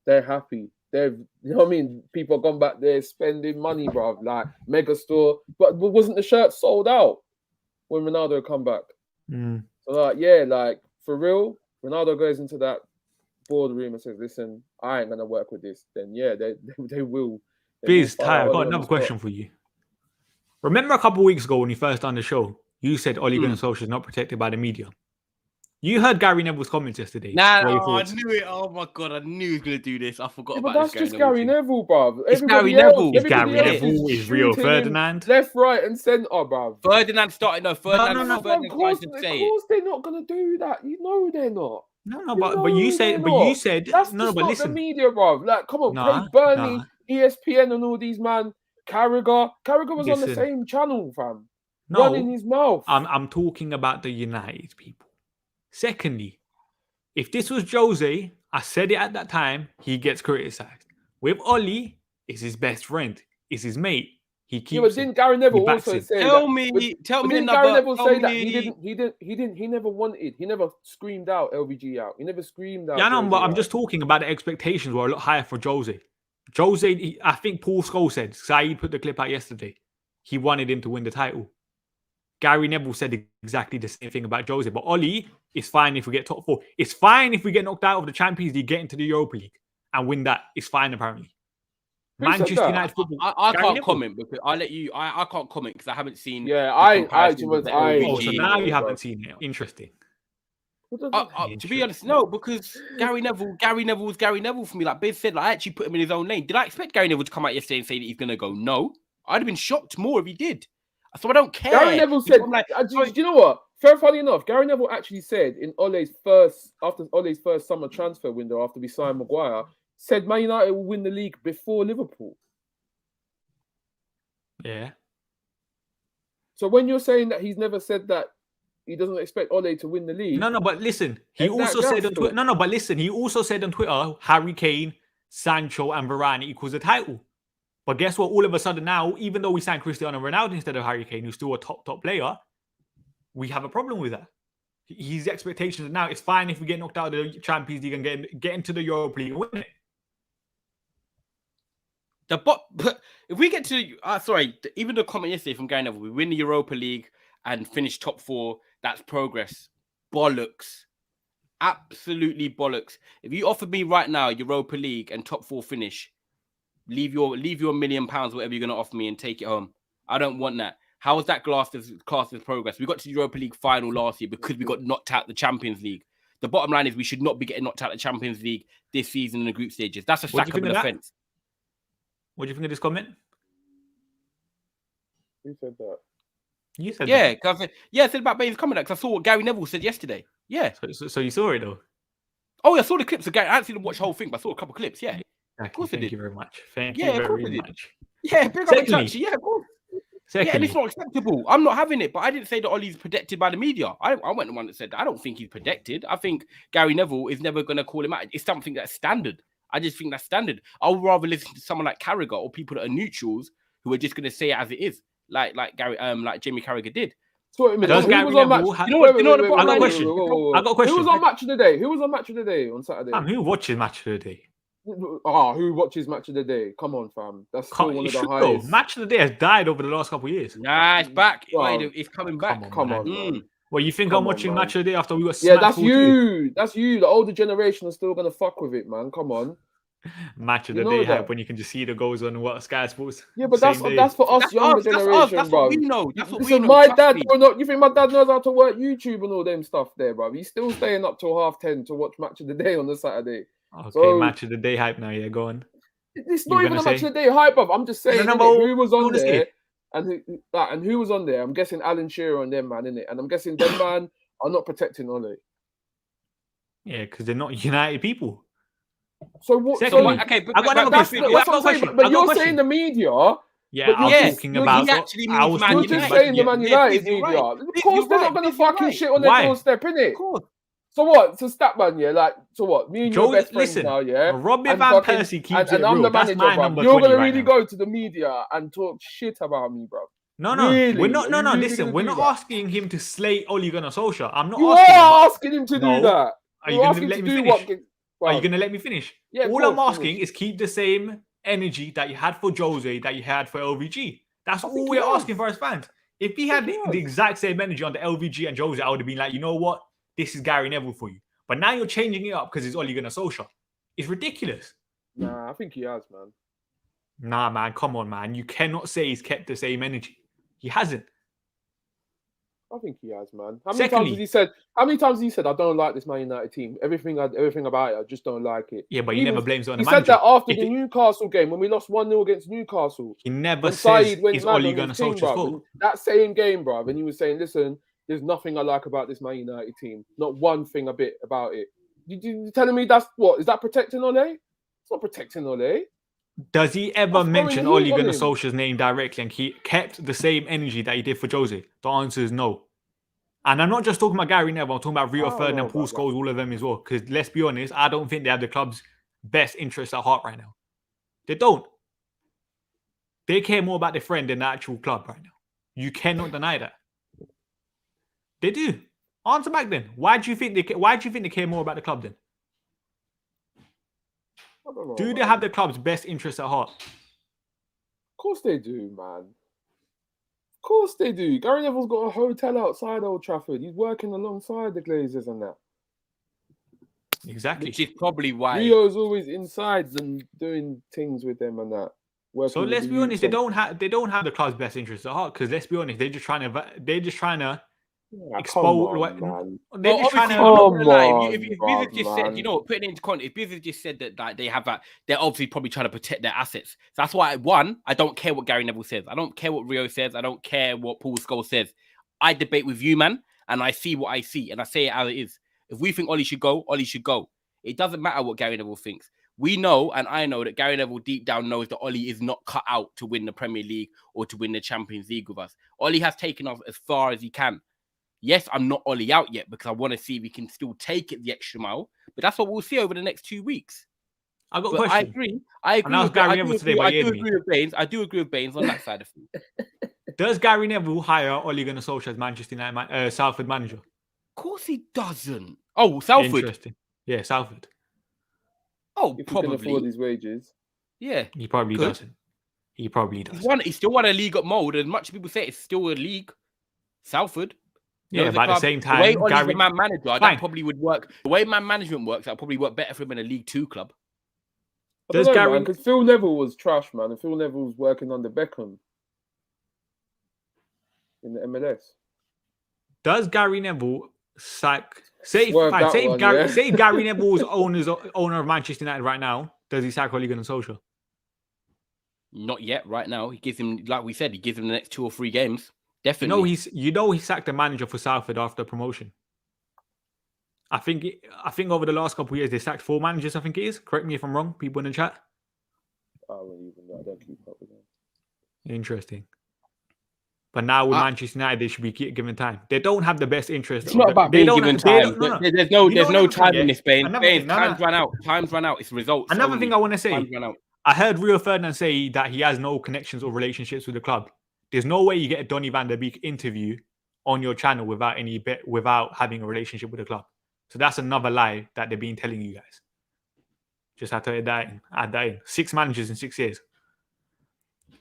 They're happy. You know what I mean? People have gone back there spending money, bro. Like mega store, but wasn't the shirt sold out when Ronaldo come back? So like for real, Ronaldo goes into that boardroom and says, "Listen, I ain't gonna work with this." Then they will.
Biz, Ty, I've got another question for you. Remember a couple of weeks ago when you first done the show, you said Ole Gunnar Solskjaer is not protected by the media. You heard Gary Neville's comments yesterday.
I knew it. Oh my god, I knew he was gonna do this. I forgot about
this. But that's just Gary Neville, bruv.
It's Gary Neville.
It's Gary Neville. Is Rio Ferdinand.
Left, right, and centre, bruv.
Ferdinand started. No, Ferdinand.
No. Of course they're not gonna do that. You know they're not.
No, but you said.
That's
no, but listen.
The media, bruv. Like, come on, Bernie, ESPN, and all these man. Carragher was on the same channel, fam. Running his mouth.
I'm talking about the United people. Secondly, if this was Jose, I said it at that time, he gets criticised. With Oli, it's his best friend, it's his mate. He keeps.
Yeah, but didn't Gary Neville also say
tell me
didn't Gary Neville say that he never wanted, he never screamed out LVG out. He never screamed out.
Yeah, no, but I'm just talking about the expectations were a lot higher for Jose. I think Paul Scholes said, Saeed put the clip out yesterday, he wanted him to win the title. Gary Neville said exactly the same thing about Jose. But Oli, it's fine if we get top 4. It's fine if we get knocked out of the Champions League, get into the Europa League and win that. It's fine, apparently. Manchester United football.
I can't comment because I'll let you. I can't comment because I haven't seen.
So now you haven't seen it. Interesting.
To be honest, no, because Gary Neville was Gary Neville for me. Like Biz said, like, I actually put him in his own lane. Did I expect Gary Neville to come out yesterday and say that he's going to go? No. I'd have been shocked more if he did. So I don't care.
Gary Neville said, do you know what? Funny enough, Gary Neville actually said after Ole's first summer transfer window, after we signed Maguire, said Man United will win the league before Liverpool.
Yeah.
So when you're saying that he's never said that he doesn't expect Ole to win the league.
No, but listen, he also said on Twitter, he also said on Twitter, Harry Kane, Sancho, and Varane equals a title. But guess what? All of a sudden now, even though we signed Cristiano Ronaldo instead of Harry Kane, who's still a top player, we have a problem with that. His expectations now, it's fine if we get knocked out of the Champions League and get into the Europa League and win it.
But if we get to even the comment yesterday from Gary Neville, we win the Europa League and finish top 4, that's progress. Bollocks. Absolutely bollocks. If you offered me right now Europa League and top 4 finish, leave your £1 million, whatever you're going to offer me, and take it home. I don't want that. How is that classed as progress? We got to the Europa League final last year because we got knocked out the Champions League. The bottom line is we should not be getting knocked out the Champions League this season in the group stages. That's a sackable offence.
What do you think of this comment?
Who said that?
You said
that. I said about Baines' comment because I saw what Gary Neville said yesterday. Yeah.
So you saw it though?
Oh, yeah, I saw the clips of Gary. I didn't watch the whole thing, but I saw a couple of clips. Yeah.
Of course Thank you very much. Thank you very much.
Yeah, big up touch. Yeah, of course.
Secondly,
yeah, and it's not acceptable. I'm not having it, but I didn't say that Ollie's protected by the media. I went the one that said that. I don't think he's protected. I think Gary Neville is never going to call him out. It's something that's standard. I just think that's standard. I would rather listen to someone like Carragher or people that are neutrals who are just going to say it as it is, like Jamie Carragher did.
So wait a minute. Who was on match? I got a question.
I got a question.
Who was on Match of the Day? Who was on Match of the Day on Saturday?
Who watches Match of the Day?
Who watches Match of the Day? Come on, fam. That's still one of the highest.
Match of the Day has died over the last couple of years.
Nah, it's back. It's coming back.
Come on.
Well, you think I'm watching Match of the Day after we got
smacked? Yeah, that's you. That's you. The older generation is still gonna fuck with it, man. Come on.
Match of the Day hype when you can just see the goals on what Sky Sports.
Yeah, but that's for us younger generation,
that's
bro.
What we know. That's what
Listen,
we know.
My dad, you think my dad knows how to work YouTube and all them stuff there, bro? He's still staying up till 10:30 to watch Match of the Day on the Saturday.
Okay, so, Match of the Day hype now. Yeah, go on.
It's not even a Match of the Day hype, bro. I'm just saying who was on there and who was on there. I'm guessing Alan Shearer and them, man, innit? And I'm guessing them, man, are not protecting Ole.
Yeah, because they're not United people.
So what?
Secondly,
I got another
question. But you're saying the media.
Yeah, I was talking about.
You're just saying the Man United media. Of course, they're not going to fucking shit on their doorstep, innit? Of course. So what? So Statman, yeah, so what? Me and your best friends now, yeah.
Robbie Van Persie keeps it real.
I'm the manager, bro. You're going to really go to the media and talk shit about me, bro.
No, we're not. No, listen, we're not asking him to slay Ole Gunnar Solskjaer. I'm not.
You are asking him to do that.
Are you going to let me finish? Are you going to let me finish?
Yeah,
all I'm asking is keep the same energy that you had for Jose, that you had for LVG. That's all we're asking for as fans. If he had the exact same energy on the LVG and Jose, I would have been like, you know what? This is Gary Neville for you. But now you're changing it up because it's Ole Gunnar Solskjaer. It's ridiculous.
Nah, I think he has, man.
Nah, man. Come on, man. You cannot say he's kept the same energy. He hasn't.
I think he has, man. How many times has he said, I don't like this Man United team. Everything about it, I just don't like it.
Yeah, but he never blames it on the
manager. He said that after the Newcastle game, when we lost 1-0 against Newcastle.
He never says it's Ole Gunnar Solskjaer's fault.
That same game, bro, and he was saying, listen, there's nothing I like about this Man United team. Not one thing a bit about it. You telling me that's what? Is that protecting Ole? It's not protecting Ole.
Does he ever mention Ole Gunnar Solskjaer's name directly and he kept the same energy that he did for Jose? The answer is no. And I'm not just talking about Gary Neville, I'm talking about Rio Ferdinand, Paul Scholes, all of them as well. Because let's be honest, I don't think they have the club's best interests at heart right now. They don't. They care more about their friend than the actual club right now. You cannot deny that. They do. Answer back then. Why do you think they care more about the club then? Do they have the club's best interests at heart?
Of course they do, man. Of course they do. Gary Neville's got a hotel outside Old Trafford. He's working alongside the Glazers and that.
Exactly.
Which is probably why
Rio's always inside and doing things with them and that.
So let's be honest, they don't have the club's best interests at heart. Because let's be honest, they're just trying to expose. They're just trying to.
If Business just said, you know, putting it into context, if Business just said that they have that, they're obviously probably trying to protect their assets. So that's why, I don't care what Gary Neville says. I don't care what Rio says. I don't care what Paul Scholes says. I debate with you, man, and I see what I see, and I say it as it is. If we think Ole should go, Ole should go. It doesn't matter what Gary Neville thinks. We know, and I know, that Gary Neville deep down knows that Ole is not cut out to win the Premier League or to win the Champions League with us. Ole has taken us as far as he can. Yes, I'm not Ole out yet because I want to see if he can still take it the extra mile. But that's what we'll see over the next 2 weeks.
I got a
But
question.
I agree.
asked
With,
Gary
I
Neville
do
today,
agree,
but
I
he
do
heard me.
agree with Bains. I do agree with Bains on that side of things.
Does Gary Neville hire Ole Gunnar Solskjaer as Manchester United Salford manager?
Of course he doesn't. Oh, Salford.
Interesting. Yeah, Salford.
Oh,
If he can afford
probably.
his wages.
Yeah.
He probably
Good.
doesn't. He probably does.
He still won a league at mold. As much as people say it's still a league. Salford.
Yeah, but at the same
the way
time,
Ole's
Gary...
the man manager,
Fine.
that probably would work. The way man management works, that probably work better for him in a League 2 club.
I don't know, man, because Phil Neville was trash, man, and Phil Neville was working under Beckham in the MLS.
Does Gary Neville sack...
Say
Gary Neville's owner of Manchester United right now, does he sack Ole Gunnar Solskjaer?
Not yet, right now. He gives him, like we said, he gives him the next 2 or 3 games. Definitely.
He sacked the manager for Salford after promotion. I think over the last couple of years they sacked 4 managers. I think it is. Correct me if I'm wrong. People in the chat.
I don't keep up with them.
Interesting. But now with Manchester United, they should be given time. They don't have the best interest.
It's not about being given time. There's no time in this, Bain. Time's run out. Time's run out. It's results.
Another thing I want to say. I heard Rio Ferdinand say that he has no connections or relationships with the club. There's no way you get a Donny van der Beek interview on your channel without having a relationship with the club. So that's another lie that they've been telling you guys. Just have to add that in. 6 managers in 6 years.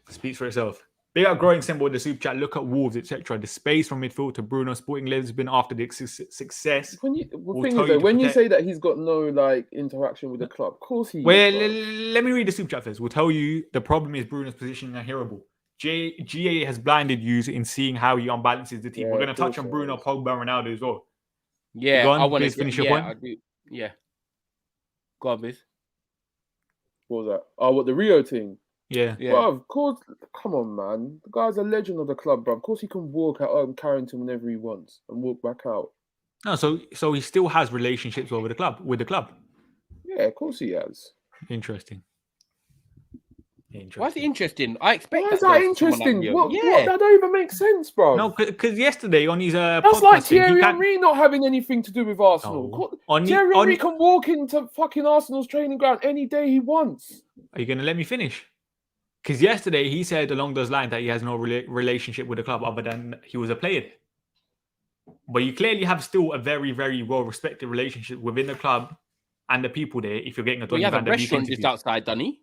Speaks for itself. Big up growing symbol with the super chat. Look at Wolves, etc. The space from midfield to Bruno. Sporting Lisbon after the success.
When you say that he's got no interaction with the club, of course he.
Well, let me read the super chat first. We'll tell you the problem is Bruno's position is unhearable. GA has blinded you in seeing how he unbalances the team. We're going to touch on Bruno, Pogba, and Ronaldo as well.
Yeah,
I want to finish your point.
I do. Yeah. Go on, Biz.
What was that? Oh, what the Rio thing?
Yeah.
Well, of course. Come on, man. The guy's a legend of the club, bro. Of course, he can walk out Carrington whenever he wants and walk back out.
No, so he still has relationships with the club.
Yeah, of course he has.
Interesting.
Why is it interesting? I expect.
Why is that interesting? What? That don't even make sense, bro.
No, because yesterday on his
that's podcast, like Thierry Henry not having anything to do with Arsenal. No. Thierry Henry can walk into fucking Arsenal's training ground any day he wants.
Are you gonna let me finish? Because yesterday he said along those lines that he has no relationship with the club other than he was a player. But you clearly have still a very, very well-respected relationship within the club and the people there. If you're getting a
Donny van der Beek restaurant just outside, Donny.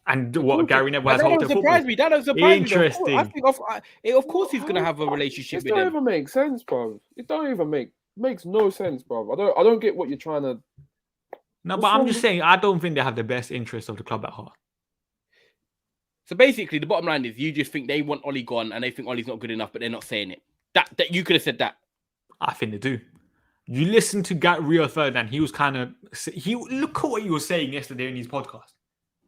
And what Gary Neville has
That don't surprise me. That don't surprise me.
Interesting.
I think of course he's gonna have a relationship with them.
It don't even make sense, bro. It don't even makes no sense, bro. I don't get what you're trying to.
No, but I'm just saying I don't think they have the best interest of the club at heart.
So basically, the bottom line is you just think they want Ole gone and they think Ole's not good enough, but they're not saying it. That you could have said that.
I think they do. You listen to Rio Ferdinand. He was kind of look at what he was saying yesterday in his podcast.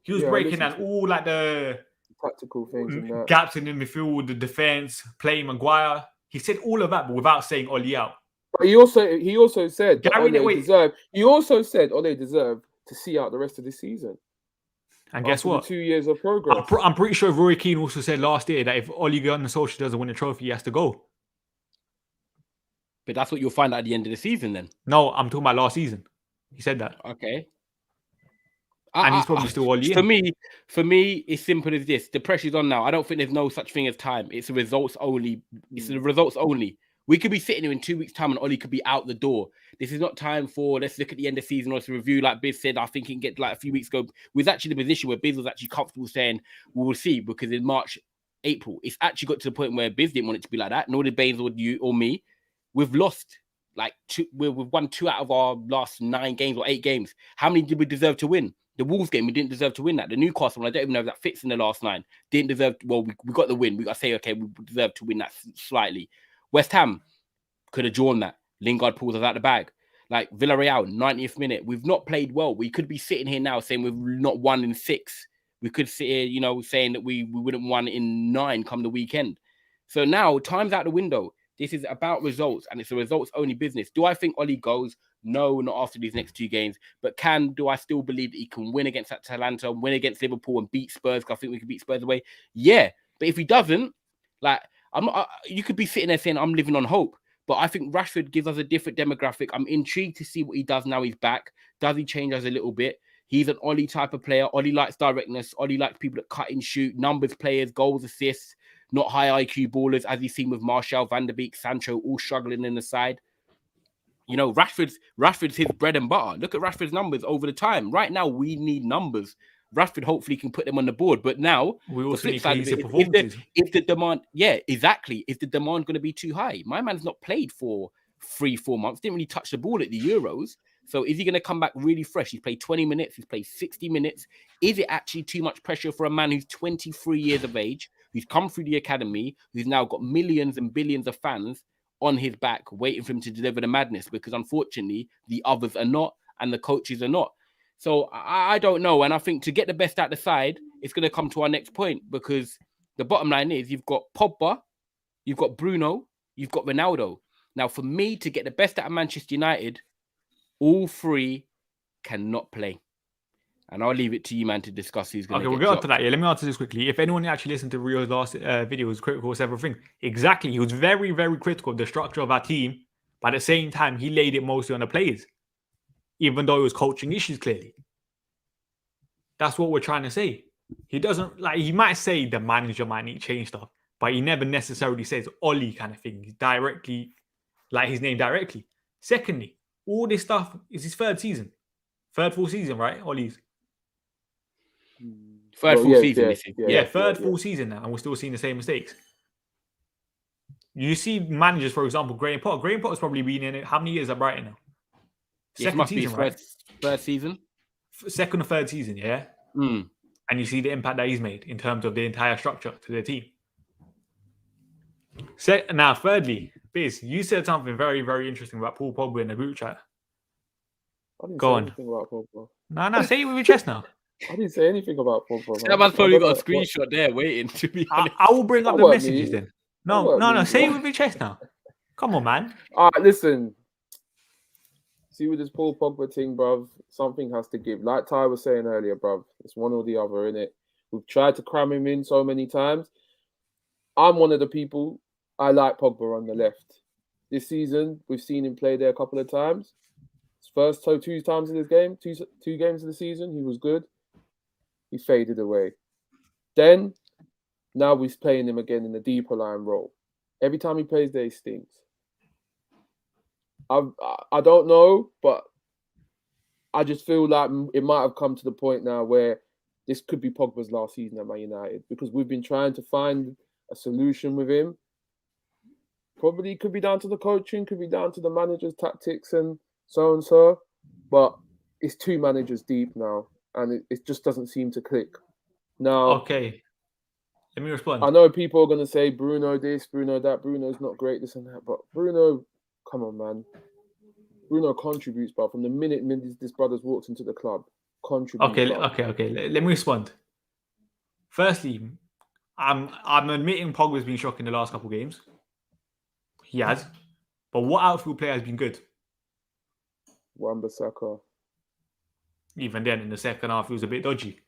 He was breaking down all like the
practical things and that.
Gaps in the midfield, the defense, playing Maguire. He said all of that, but without saying Ole out.
But he also said Ole deserved to see out the rest of the season.
And guess what?
2 years of progress.
I'm pretty sure Roy Keane also said last year that if Ole Gunnar Solskjaer doesn't win a trophy, he has to go.
But that's what you'll find out at the end of the season, then.
No, I'm talking about last season. He said that.
Okay.
And he's probably still Ole.
For me, it's simple as this: the pressure's on now. I don't think there's no such thing as time. It's a results only. It's the results only. We could be sitting here in 2 weeks' time, and Ole could be out the door. This is not time for let's look at the end of the season or to review. Like Biz said, I think it can get like a few weeks ago. We was actually in a position where Biz was actually comfortable saying we will see because in March, April, it's actually got to the point where Biz didn't want it to be like that. Nor did Bains or you or me. We've lost we've won 2 out of our last 9 games or 8 games. How many did we deserve to win? The Wolves game, we didn't deserve to win that. The Newcastle one, I don't even know if that fits in the last 9. Didn't deserve. Well, we got the win. We got to say, okay, we deserve to win that slightly. West Ham could have drawn that. Lingard pulls us out the bag. Like Villarreal, 90th minute. We've not played well. We could be sitting here now saying we've not won in 6. We could sit here, saying that we wouldn't won in 9 come the weekend. So now, time's out the window. This is about results, and it's a results-only business. Do I think Ole goes? No, not after these next 2 games. But do I still believe that he can win against Atalanta, win against Liverpool, and beat Spurs? Because I think we can beat Spurs away. Yeah, but if he doesn't, I'm not. You could be sitting there saying I'm living on hope. But I think Rashford gives us a different demographic. I'm intrigued to see what he does now he's back. Does he change us a little bit? He's an Ollie type of player. Ollie likes directness. Ollie likes people that cut and shoot, numbers players, goals, assists, not high IQ ballers, as you've seen with Martial, Van der Beek, Sancho, all struggling in the side. You know, Rashford's his bread and butter. Look at Rashford's numbers over the time. Right now, we need numbers. Rashford hopefully can put them on the board. But now,
we also need
performances. If the demand, yeah, exactly. Is the demand going to be too high? My man's not played for 3-4 months. Didn't really touch the ball at the Euros. So is he going to come back really fresh? He's played 20 minutes. He's played 60 minutes. Is it actually too much pressure for a man who's 23 years of age, who's come through the academy, who's now got millions and billions of fans on his back, waiting for him to deliver the madness? Because unfortunately, the others are not, and the coaches are not. So I don't know. And I think to get the best out the side, it's going to come to our next point, because the bottom line is you've got Pogba, you've got Bruno, you've got Ronaldo. Now, for me to get the best out of Manchester United, all three cannot play. And I'll leave it to you, man, to discuss who's going to
we'll get on to that. Yeah, let me answer this quickly. If anyone actually listened to Rio's last video, was critical of several things. Exactly. He was very, very critical of the structure of our team. But at the same time, he laid it mostly on the players, even though it was coaching issues, clearly. That's what we're trying to say. He doesn't, like, he might say the manager might need to change stuff, but he never necessarily says Ollie kind of thing. He's directly, like his name directly. Secondly, all this stuff is his third full season, right? Ollie's.
Third full season.
Third full season now, and we're still seeing the same mistakes. You see managers, for example, Graham Potter. Graham Potter's probably been in it. How many years at Brighton now? Second season, right?
Third season?
Second or third season, yeah?
Mm.
And you see the impact that he's made in terms of the entire structure to their team. Now, thirdly, Biz, you said something very, very interesting about Paul Pogba in the group chat.
I didn't
Go
say
on.
anything about Pogba.
No, say it with your chest now.
I didn't say anything about Pogba.
That man's probably got a screenshot there waiting, to be honest.
I will bring up the messages then. No, say it with your chest now. Come on, man.
All right, listen. See, with this Paul Pogba thing, bruv, something has to give. Like Ty was saying earlier, bruv, it's one or the other, innit? We've tried to cram him in so many times. I'm one of the people, I like Pogba on the left. This season, we've seen him play there a couple of times. His first two times in this game, two games of the season, he was good. He faded away. Then, now we're playing him again in the deeper line role. Every time he plays there, he stinks. I don't know, but I just feel like it might have come to the point now where this could be Pogba's last season at Man United, because we've been trying to find a solution with him. Probably could be down to the coaching, could be down to the manager's tactics and so, but it's two managers deep now, and it just doesn't seem to click. Now,
okay, let me respond.
I know people are going to say Bruno this, Bruno that, Bruno's not great, this and that, but Bruno, come on, man. Bruno contributes, but from the minute this brother's walked into the club, contributes.
Okay. Let me respond. Firstly, I'm admitting Pogba's been shocking the last couple of games. He has. But what outfield player has been good?
Wan-Bissaka.
Even then, in the second half, it was a bit dodgy.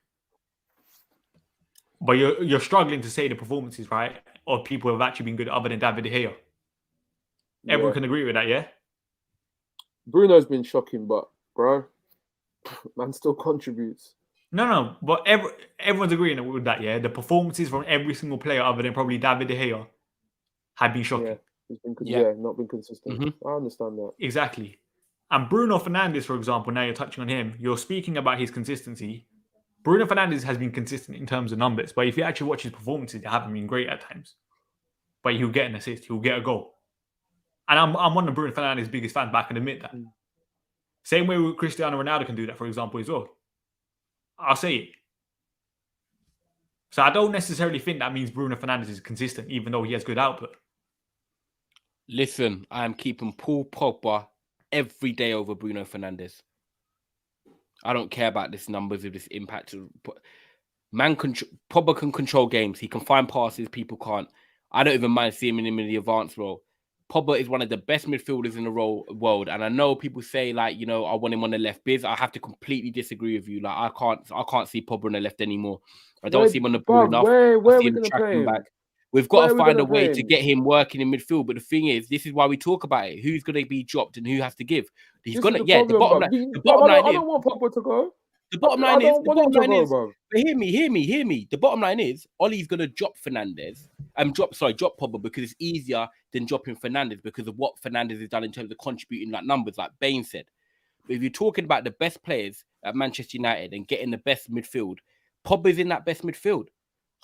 But you're struggling to say the performances, right, of people who have actually been good other than David De Gea. Everyone can agree with that, yeah?
Bruno's been shocking, but, bro, man still contributes.
No, but everyone's agreeing with that, yeah? The performances from every single player other than probably David De Gea have been shocking.
Yeah, not been consistent.
Mm-hmm.
I understand that.
Exactly. And Bruno Fernandes, for example, now you're touching on him, you're speaking about his consistency. Bruno Fernandes has been consistent in terms of numbers, but if you actually watch his performances, they haven't been great at times. But he'll get an assist, he'll get a goal. And I'm one of Bruno Fernandes' biggest fans, but I can admit that. Same way with Cristiano Ronaldo can do that, for example, as well. I'll say it. So I don't necessarily think that means Bruno Fernandes is consistent, even though he has good output.
Listen, I am keeping Paul Pogba every day over Bruno Fernandes. I don't care about this numbers of this impact. Pogba can control games. He can find passes people can't. I don't even mind seeing him in the advanced role. Pogba is one of the best midfielders in the world, and I know people say I want him on the left. Biz, I have to completely disagree with you. Like I can't see Pogba on the left anymore. I don't see him on the ball enough.
Where are we going to play him?
Back. We've got to find a way to get him working in midfield. But the thing is, this is why we talk about it. Who's going to be dropped and who has to give? He's going to. Yeah, the bottom line.
I don't want Pogba to go.
The bottom
I
line is,
don't want him to go, bro.
but hear me. The bottom line is, Ollie's gonna drop Fernandes. Drop Pogba because it's easier than dropping Fernandes because of what Fernandes has done in terms of contributing like numbers, like Bain said. But if you're talking about the best players at Manchester United and getting the best midfield, Pogba's in that best midfield.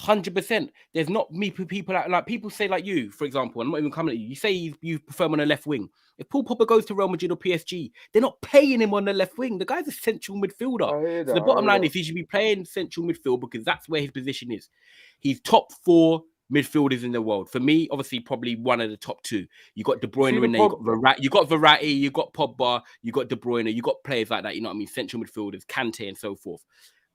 100%. There's not me people like people say like you, for example. I'm not even coming at you. You say you prefer him on the left wing. If Paul Pogba goes to Real Madrid or PSG, they're not paying him on the left wing. The guy's a central midfielder. So the bottom line is he should be playing central midfield because that's where his position is. He's top 4 midfielders in the world. For me, obviously, probably one of the top 2. You got De Bruyne in there. You got Verratti. You got Pogba. You got De Bruyne. You got players like that. You know what I mean? Central midfielders, Conte, and so forth.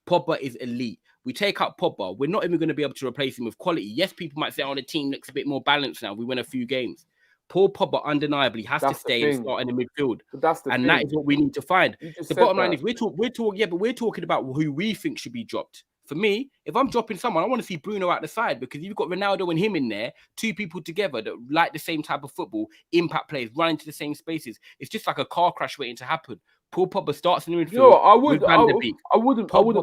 Pogba is elite. We take out Pogba, we're not even going to be able to replace him with quality. Yes, people might say, oh, the team looks a bit more balanced now. We win a few games. Paul Pogba undeniably has to stay and start in the midfield. That is what we need to find. The bottom line is we're talking about who we think should be dropped. For me, if I'm dropping someone, I want to see Bruno out the side because you've got Ronaldo and him in there, 2 people together that like the same type of football, impact players, run into the same spaces. It's just like a car crash waiting to happen. Paul Pogba starts in the midfield.
You know, I wouldn't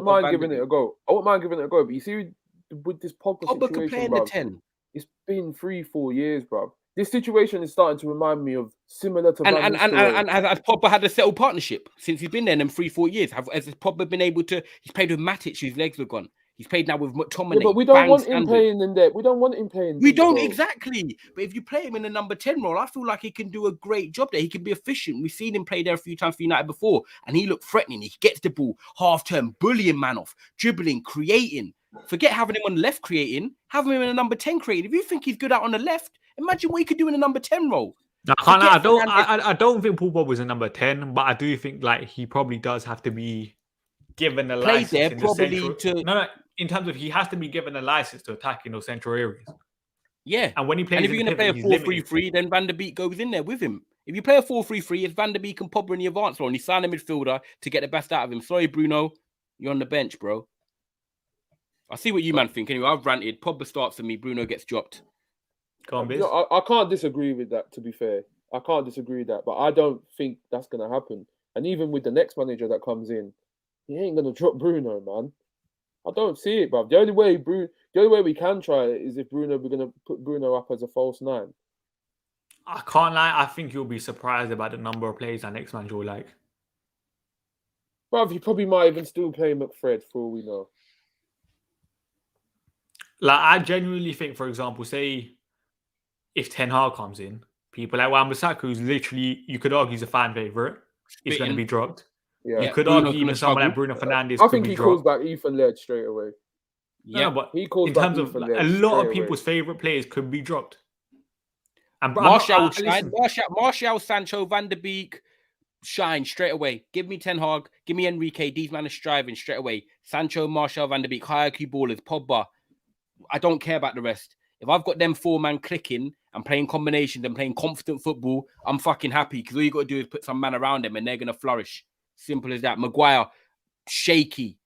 mind giving it a go. I wouldn't mind giving it a go. But you see, with this Pogba situation,
could play in the 10.
It's been 3-4 years, bro. This situation is starting to remind me of similar to
and has Pogba had a settled partnership since he's been there in 3-4 years? Has Pogba been able to? He's played with Matic, whose legs were gone. He's played now with McTominay.
Yeah, but we don't want him playing in there. We don't want him playing.
We don't exactly. But if you play him in the number 10 role, I feel like he can do a great job there. He can be efficient. We've seen him play there a few times for United before, and he looked threatening. He gets the ball, half turn, bullying man off, dribbling, creating. Forget having him on the left creating. Have him in the number 10 creating. If you think he's good out on the left, imagine what he could do in the number 10 role.
I don't think Paul Pogba was a number 10, but I do think like he probably does have to be given a license
there
in
probably
the central... No, in terms of he has to be given a license to attack in those central areas.
Yeah.
And when he plays,
and if you're going to play a 4-3-3, then Van der Beek goes in there with him. If you play a 4-3-3, it's Van der Beek and Pogba in the advance role, and you sign a midfielder to get the best out of him. Sorry, Bruno, you're on the bench, bro. I see what you man think. Anyway, I've ranted. Pogba starts for me. Bruno gets dropped.
Go on, Biz.
I can't disagree with that, to be fair. I can't disagree with that, but I don't think that's going to happen. And even with the next manager that comes in, he ain't going to drop Bruno, man. I don't see it, bro. The only way we can try it is if we're going to put Bruno up as a false 9.
I can't lie. I think you'll be surprised about the number of plays our next manager will like.
Bro, he probably might even still play McFred for all we know.
Like, I genuinely think, for example, say if Ten Hag comes in, people like Wan-Bissaka, who's literally, you could argue, he's a fan favourite, is going to be dropped.
Yeah.
You could argue even someone like Bruno Fernandes.
I think he calls back Ethan Laird straight away.
Yeah, but he calls in terms of a lot of people's favourite players could be dropped. And
Martial, Sancho, Van der Beek, shine straight away. Give me Ten Hag, give me Enrique. These men are striving straight away. Sancho, Martial, Van der Beek, high IQ ballers, Pogba. I don't care about the rest. If I've got them 4 man clicking and playing combinations and playing confident football, I'm fucking happy because all you got to do is put some man around them and they're going to flourish. Simple as that. Maguire, shaky.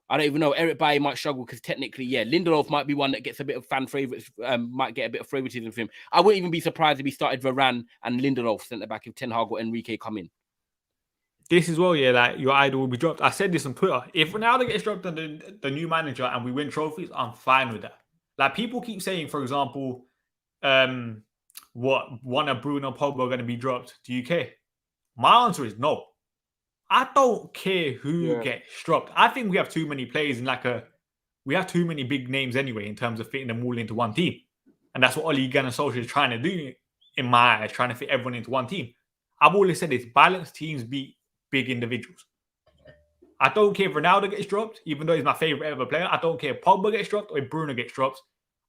I don't even know. Eric Bailly might struggle because technically, yeah, Lindelof might be one that gets a bit of fan favourites, might get a bit of favouritism for him. I wouldn't even be surprised if he started Varane and Lindelof centre back if Ten Hag or Enrique come in.
This as well, yeah, like your idol will be dropped. I said this on Twitter. If Ronaldo gets dropped on the new manager and we win trophies, I'm fine with that. Like people keep saying, for example, one of Bruno Pogba going to be dropped. Do you care? My answer is no. I don't care who gets dropped. I think we have too many players in we have too many big names anyway in terms of fitting them all into one team. And that's what Ole Gunnar Solskjaer is trying to do in my eyes, trying to fit everyone into one team. I've always said this, balanced teams beat big individuals. I don't care if Ronaldo gets dropped, even though he's my favourite ever player. I don't care if Pogba gets dropped or if Bruno gets dropped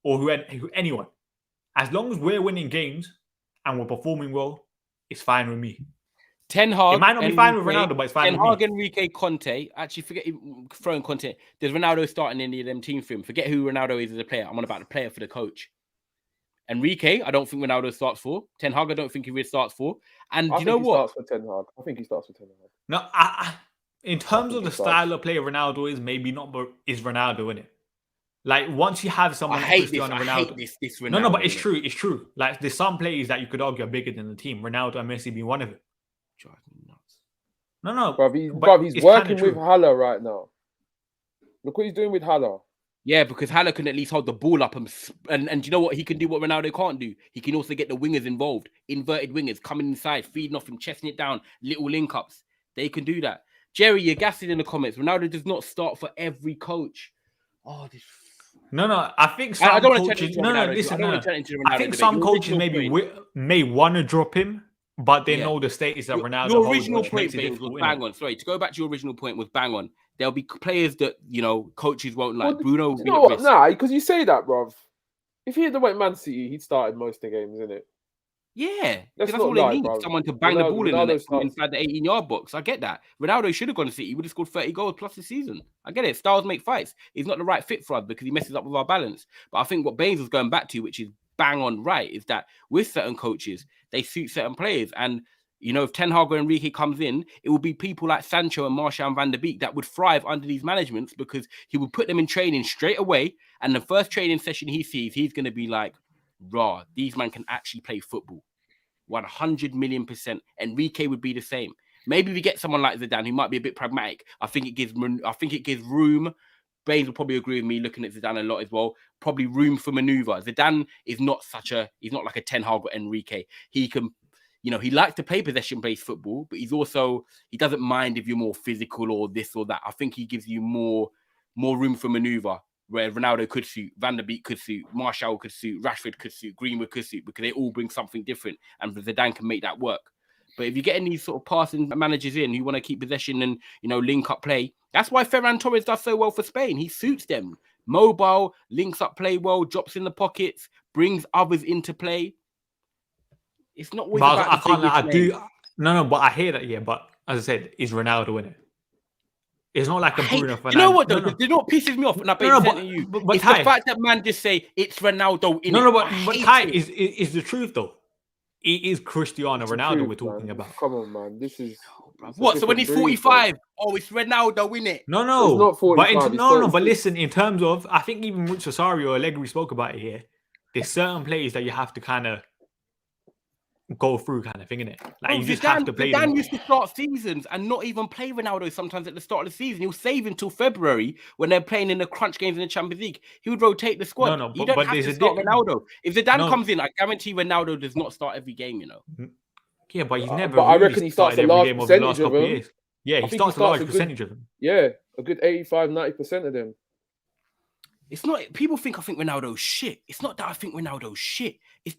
or anyone. As long as we're winning games and we're performing well, it's fine with me.
Ten Hag.
It might not be fine with Ronaldo, but it's fine with me.
Ten Hag, Enrique, Conte. Actually, forget throwing Conte. There's Ronaldo starting any of them teams for him. Forget who Ronaldo is as a player. I'm on about the player for the coach. Enrique, I don't think Ronaldo starts for. Ten Hag, I don't think he really starts for. And you know what?
I think he starts for Ten Hag.
No, in terms of the style of player Ronaldo is, maybe not, but is Ronaldo in it? Like once you have someone like Cristiano Ronaldo.
I hate this Ronaldo.
No, but it's true. It's true. Like there's some players that you could argue are bigger than the team. Ronaldo and Messi being one of them.
Drives me nuts.
No.
Bruv, he's working with Haller right now. Look what he's doing with Haller.
Yeah, because Haller can at least hold the ball up and do you know what he can do? What Ronaldo can't do. He can also get the wingers involved, inverted wingers coming inside, feeding off him, chesting it down, little link ups. They can do that. Jerry, you're gassing in the comments. Ronaldo does not start for every coach. Oh, this.
No. I think some coaches. I think some coaches may want to drop him, but they know the status that Ronaldo holds.
Your original point, Bains, was bang on. Sorry, to go back to your original point was bang on. There'll be players that, coaches won't like. Bruno will be at risk.
Nah, because you say that, bruv. If he had went Man City, he'd started most of the games, isn't it?
Yeah, that's all they need. Someone to bang the ball inside the 18-yard box. I get that. Ronaldo should have gone to City. He would have scored 30 goals plus the season. I get it. Styles make fights. He's not the right fit for us because he messes up with our balance. But I think what Bains was going back to, which is bang on right, is that with certain coaches, they suit certain players. And, if Ten Hag or Enrique comes in, it will be people like Sancho and Martial and Van der Beek that would thrive under these managements because he would put them in training straight away. And the first training session he sees, he's going to be like, raw, these men can actually play football. 100 million %. Enrique would be the same. Maybe we get someone like Zidane who might be a bit pragmatic. I think it gives room. Bains will probably agree with me looking at Zidane a lot as well. Probably room for maneuver. Zidane is not like a Ten Hag or Enrique. He can, he likes to play possession-based football, but he doesn't mind if you're more physical or this or that. I think he gives you more room for maneuver. Where Ronaldo could suit, Van der Beek could suit, Martial could suit, Rashford could suit, Greenwood could suit, because they all bring something different, and Zidane can make that work. But if you're getting these sort of passing managers in who want to keep possession and link up play, that's why Ferran Torres does so well for Spain. He suits them. Mobile, links up play well, drops in the pockets, brings others into play. It's not always about
but I hear that. Yeah, but as I said, is Ronaldo in it? It's not like a Bruno Fernandes.
You know what, though? No. You know what pisses me off? And but it's the fact that man just say it's Ronaldo in it.
But Ty is the truth, though. It is Cristiano Ronaldo we're talking about.
Come on, man. This is...
What? So when he's 45, it's Ronaldo in it?
No.
He's not 45,
But listen, in terms of... I think even with Cesario or Allegri spoke about it here. There's certain players that you have to kind of go through kind of thing, innit? Like you just have to play them.
Zidane used to start seasons and not even play Ronaldo sometimes at the start of the season. He'll save until February when they're playing in the crunch games in the Champions League. He would rotate the squad. You don't have to start Ronaldo. If Zidane comes in, I guarantee Ronaldo does not start every game,
Yeah, but he's never
I reckon he starts a large percentage of them.
Years. Yeah, he starts a large percentage of them.
Yeah, a good 85-90% of them.
It's not. People think I think Ronaldo's shit. It's not that I think Ronaldo's shit. It's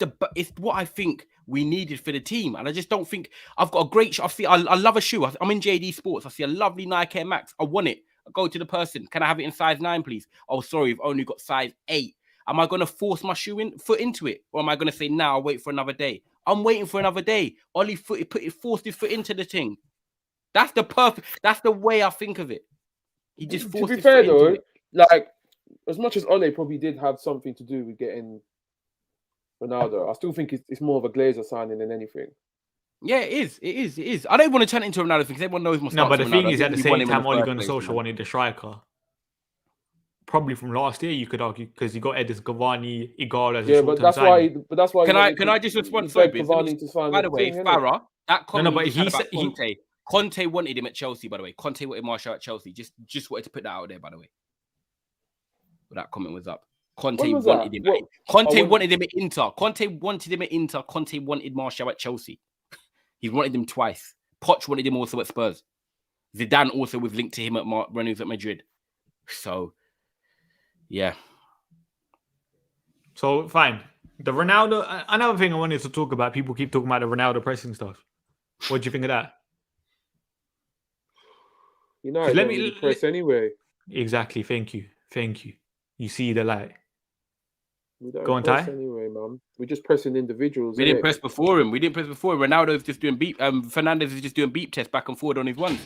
what I think we needed for the team, and I just don't think I've got a great. I love a shoe. I'm in JD Sports. I see a lovely Nike Air Max. I want it. I go to the person. Can I have it in size 9, please? Oh, sorry, I've only got size 8. Am I going to force my foot into it, or am I going to say I'll wait for another day? I'm waiting for another day. Ollie forced his foot into the thing. That's the way I think of it. He just forced his foot into it.
Like. As much as Ole probably did have something to do with getting Ronaldo, I still think it's more of a Glazer signing than anything.
Yeah, it is. I don't want to turn it into a Ronaldo thing because everyone knows my stance.
No, but the thing is, at the same time, Ole Gunnar Solskjaer wanted the striker. Probably from last year, you could argue, because you got Edis Cavani, Igalo as a short-term signing.
But that's why.
Can I just respond? Sorry, by the way, Farah, that comment about Conte. Conte wanted him at Chelsea. By the way, Conte wanted Martial at Chelsea. Just wanted to put that out there. By the way. That comment was up. Conte wanted him. Conte wanted him at Inter. Conte wanted him at Inter. Conte wanted Martial at Chelsea. He wanted him twice. Poch wanted him also at Spurs. Zidane also was linked to him at when he was at Madrid. So, yeah.
So, fine. The Ronaldo... Another thing I wanted to talk about, people keep talking about the Ronaldo pressing stuff. What do you think of that?
Let me press anyway.
Exactly. Thank you. You see the light.
We don't
Go on,
press
Ty.
Anyway, man. We're just pressing individuals.
We didn't press before him. Ronaldo's just doing beep. Fernandes is just doing beep tests back and forward on his ones.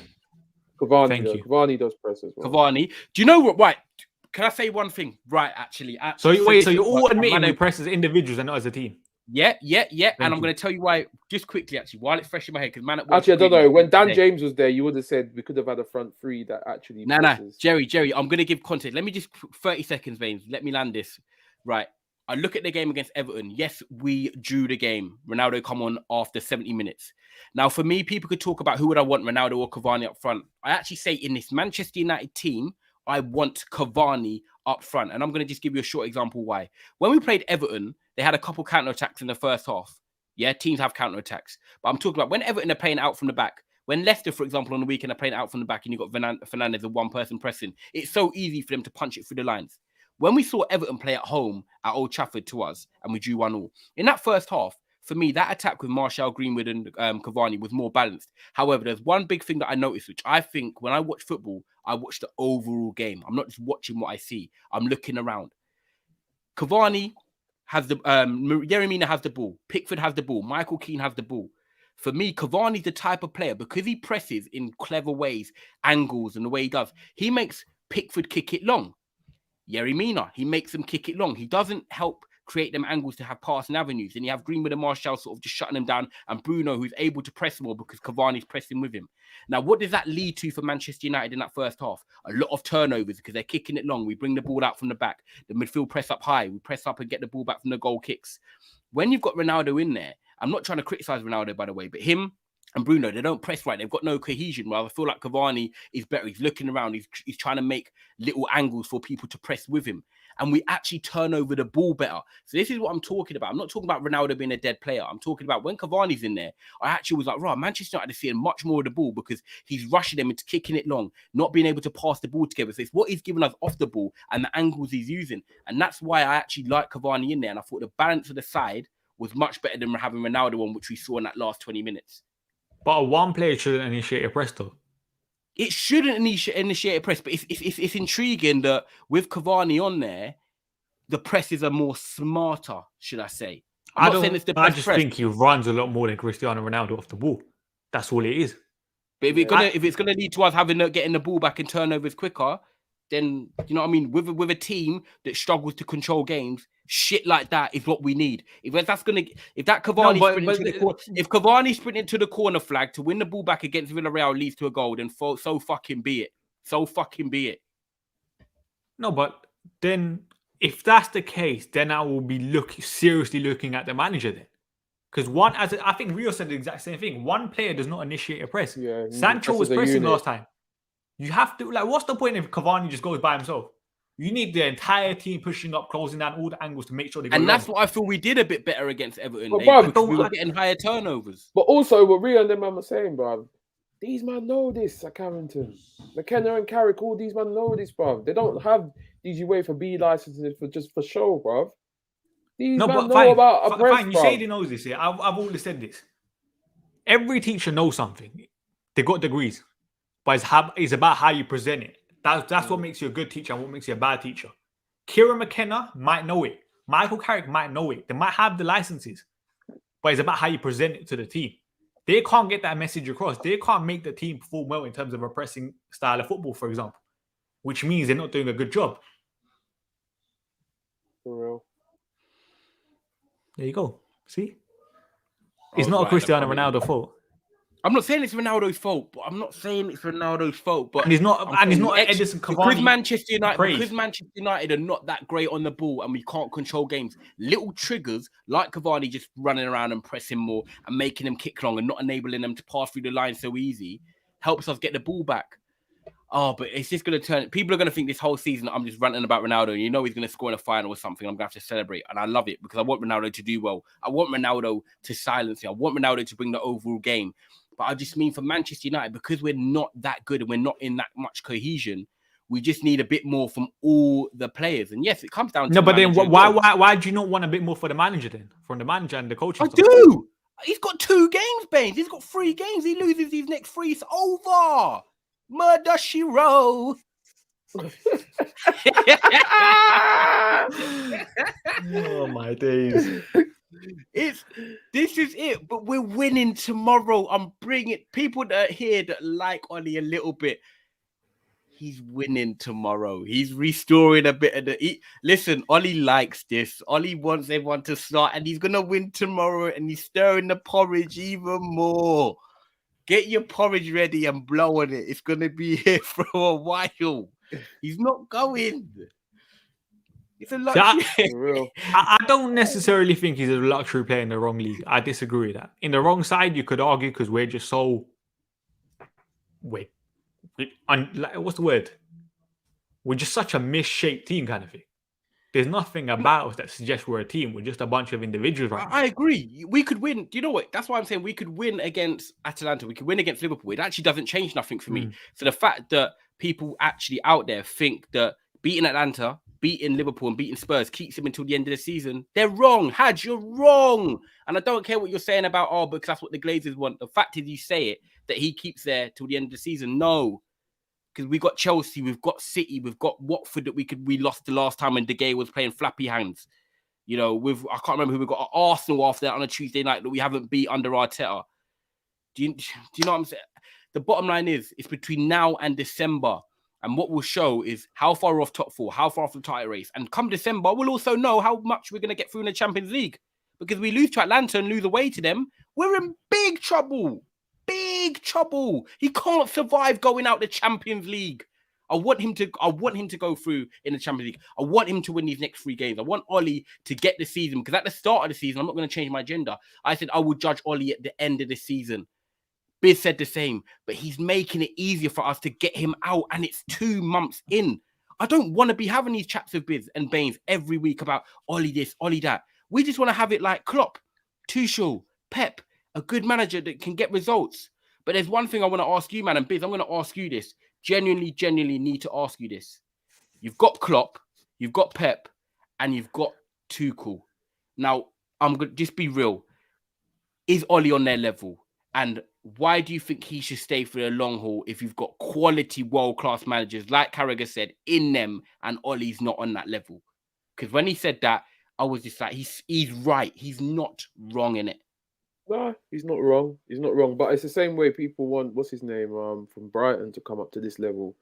Cavani does press as well.
Cavani. Do you know what? Right. Can I say one thing? Right, actually.
So you're all admitting we press as individuals and not as a team?
Yeah. And I'm going to tell you why, just quickly, actually, while it's fresh in my head. Because
actually, I don't know. When Dan James was there, you would have said we could have had a front three that actually.
No. Jerry, I'm going to give context. Let me just 30 seconds, Bains. Let me land this. Right. I look at the game against Everton. Yes, we drew the game. Ronaldo come on after 70 minutes. Now, for me, people could talk about who would I want, Ronaldo or Cavani up front. I actually say in this Manchester United team, I want Cavani up front. And I'm going to just give you a short example why. When we played Everton, they had a couple counter-attacks in the first half. Yeah, teams have counter-attacks. But I'm talking about when Everton are playing out from the back. When Leicester, for example, on the weekend are playing out from the back and you've got Fernandes and one person pressing, it's so easy for them to punch it through the lines. When we saw Everton play at home at Old Trafford to us and we drew 1-1, in that first half, for me, that attack with Martial, Greenwood and Cavani was more balanced. However, there's one big thing that I noticed, which I think when I watch football, I watch the overall game. I'm not just watching what I see. I'm looking around. Cavani has the... Yerry Mina has the ball. Pickford has the ball. Michael Keane has the ball. For me, Cavani's the type of player, because he presses in clever ways, angles, and the way he does, he makes Pickford kick it long. Yerry Mina, he makes them kick it long. He doesn't help create them angles to have passing avenues. And you have Greenwood and Martial sort of just shutting them down, and Bruno, who's able to press more because Cavani's pressing with him. Now, what does that lead to for Manchester United in that first half? A lot of turnovers because they're kicking it long. We bring the ball out from the back. The midfield press up high. We press up and get the ball back from the goal kicks. When you've got Ronaldo in there, I'm not trying to criticize Ronaldo, by the way, but him and Bruno, they don't press right. They've got no cohesion. Well, I feel like Cavani is better. He's looking around. He's trying to make little angles for people to press with him. And we actually turn over the ball better. So this is what I'm talking about. I'm not talking about Ronaldo being a dead player. I'm talking about when Cavani's in there, I actually was like, right, Manchester United is seeing much more of the ball because he's rushing them into kicking it long, not being able to pass the ball together. So it's what he's giving us off the ball and the angles he's using. And that's why I actually like Cavani in there. And I thought the balance of the side was much better than having Ronaldo on, which we saw in that last 20 minutes.
But one player shouldn't initiate a press, though.
It shouldn't initiate a press, but it's intriguing that with Cavani on there, the presses are more smarter, should I say.
I just think he runs a lot more than Cristiano Ronaldo off the ball. That's all it is.
But if it's gonna lead to us getting the ball back and turnovers quicker, then you know what I mean. With a team that struggles to control games, shit like that is what we need. If Cavani sprinting to the corner flag to win the ball back against Villarreal leads to a goal, then so fucking be it. So fucking be it.
No, but then if that's the case, then I will be seriously looking at the manager then. Because I think Rio said the exact same thing. One player does not initiate a press.
Yeah,
Sancho was pressing last time. You have to, what's the point if Cavani just goes by himself? You need the entire team pushing up, closing down all the angles to make sure they go.
And that's what I feel we did a bit better against Everton.
But
we were getting higher turnovers.
But also, what Rio and them man were saying, bro, these man know this at Carrington. McKenna and Carrick, all these man know this, bro. They don't have these UEFA B licenses for show, bro. These man know about a press,
fine. You say they know this here. I've always said this. Every teacher knows something. They got degrees. But it's about how you present it. That's what makes you a good teacher and what makes you a bad teacher. Kieran McKenna might know it. Michael Carrick might know it. They might have the licenses. But it's about how you present it to the team. They can't get that message across. They can't make the team perform well in terms of a pressing style of football, for example. Which means they're not doing a good job.
For real.
There you go. See? It's not a Cristiano Ronaldo fault.
I'm not saying it's Ronaldo's fault, but
and he's not Edison Cavani.
Because Manchester United are not that great on the ball and we can't control games. Little triggers like Cavani just running around and pressing more and making them kick long and not enabling them to pass through the line so easy helps us get the ball back. Oh, but it's just going to turn... People are going to think this whole season I'm just ranting about Ronaldo and you know he's going to score in a final or something. I'm going to have to celebrate. And I love it because I want Ronaldo to do well. I want Ronaldo to silence him. I want Ronaldo to bring the overall game. But I just mean for Manchester United, because we're not that good and we're not in that much cohesion, we just need a bit more from all the players. And yes, it comes down to...
No, but then why do you not want a bit more for the manager then? From the manager and the coaching
staff? I do! He's got 2 games, Bains. He's got 3 games. He loses these next 3. It's over! Murder, she wrote.
Oh, my days.
This is it, but we're winning tomorrow. I'm bringing people that are here that like Ollie a little bit. He's winning tomorrow. He's restoring a bit of the... Listen, Ollie likes this. Ollie wants everyone to start, and he's going to win tomorrow, and he's stirring the porridge even more. Get your porridge ready and blow on it. It's going to be here for a while. He's not going. It's a luxury.
For real.
I don't necessarily think he's a luxury player in the wrong league. I disagree with that. In the wrong side, you could argue because we're just so... what's the word? We're just such a misshaped team kind of thing. There's nothing about us that suggests we're a team. We're just a bunch of individuals right now.
I agree. We could win. Do you know what? That's why I'm saying we could win against Atalanta. We could win against Liverpool. It actually doesn't change nothing for me. So the fact that people actually out there think that beating Atlanta, beating Liverpool and beating Spurs keeps him until the end of the season, they're wrong. Hadj, you're wrong. And I don't care what you're saying about, because that's what the Glazers want. The fact is you say it, that he keeps there till the end of the season. No. Because we got Chelsea, we've got City, we've got Watford that we lost the last time when De Gea was playing flappy hands. You know, I can't remember who we got. Arsenal after that on a Tuesday night that we haven't beat under Arteta. Do you know what I'm saying? The bottom line is, it's between now and December. And what we'll show is how far off top four, how far off the title race. And come December, we'll also know how much we're going to get through in the Champions League. Because we lose to Atlanta and lose away to them, we're in big trouble. Big trouble. He can't survive going out the Champions League. I want him to go through in the Champions League. I want him to win these next 3 games. I want Ollie to get the season, because at the start of the season, I'm not going to change my agenda. I said I would judge Ollie at the end of the season. Biz said the same, but he's making it easier for us to get him out, and it's 2 months in. I don't want to be having these chats with Biz and Bains every week about Ollie this, Ollie that. We just want to have it like Klopp, Tuchel, Pep, a good manager that can get results. But there's one thing I want to ask you, man, and Biz, I'm going to ask you this. Genuinely need to ask you this. You've got Klopp, you've got Pep, and you've got Tuchel. Now, I'm going to just be real. Is Ollie on their level? And why do you think he should stay for the long haul if you've got quality world-class managers, like Carragher said, in them, and Ollie's not on that level? Because when he said that, I was just like, he's right. He's not wrong in it.
No, he's not wrong. He's not wrong. But it's the same way people want, what's his name, from Brighton to come up to this level.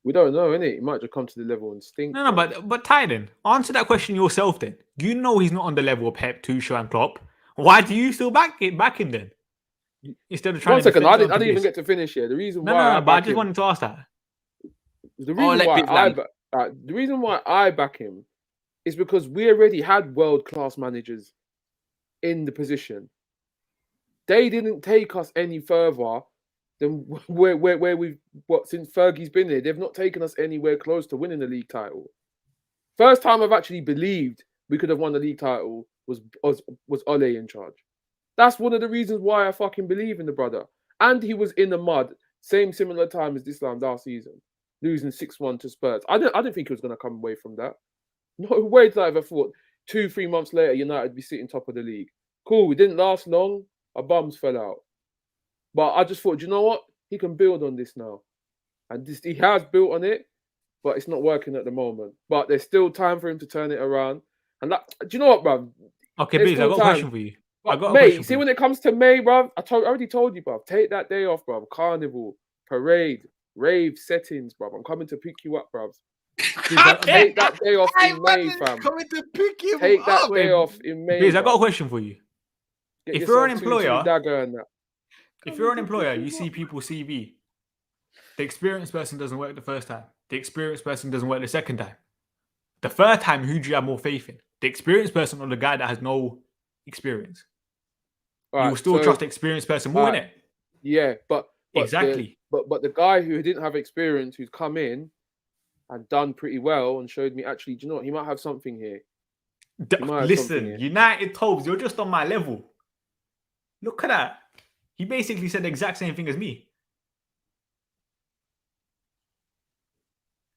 We don't know, innit? He might just come to the level and stink.
No, but Tyden, answer that question yourself then. You know he's not on the level of Pep, Tuchel and Klopp. Why do you still back him then? Instead of trying
One
to...
second, I didn't even get to finish here. The reason why...
No, but I just wanted to ask that.
The reason why I back him is because we already had world-class managers in the position. They didn't take us any further than where we've since Fergie's been here. They've not taken us anywhere close to winning the league title. First time I've actually believed we could have won the league title was Ole in charge. That's one of the reasons why I fucking believe in the brother. And he was in the mud, similar time as this last season, losing 6-1 to Spurs. I didn't think he was going to come away from that. No way did I ever thought 2-3 months later United would be sitting top of the league. Cool, we didn't last long. Our bums fell out. But I just thought, you know what? He can build on this now. And he has built on it, but it's not working at the moment. But there's still time for him to turn it around. And that, do you know what, bruv?
Okay, Biz, I've got a question for you.
Mate, see, when it comes to May, bruv, I already told you, bruv, take that day off, bruv. Carnival, parade, rave settings, bruv. I'm coming to pick you up, bruv. Take that day off in May, fam.
Coming to pick you
Take that day off in May.
Biz, I've got a question for you. If you're an employer, you see people's CV. The experienced person doesn't work the first time. The experienced person doesn't work the second time. The third time, who do you have more faith in? The experienced person or the guy that has no experience? Right, you will still trust the experienced person more, innit?
Yeah, but
exactly.
But the guy who didn't have experience, who's come in and done pretty well and showed me, actually, do you know what? He might have something here.
Listen, United Tobes, you're just on my level. Look at that. He basically said the exact same thing as me.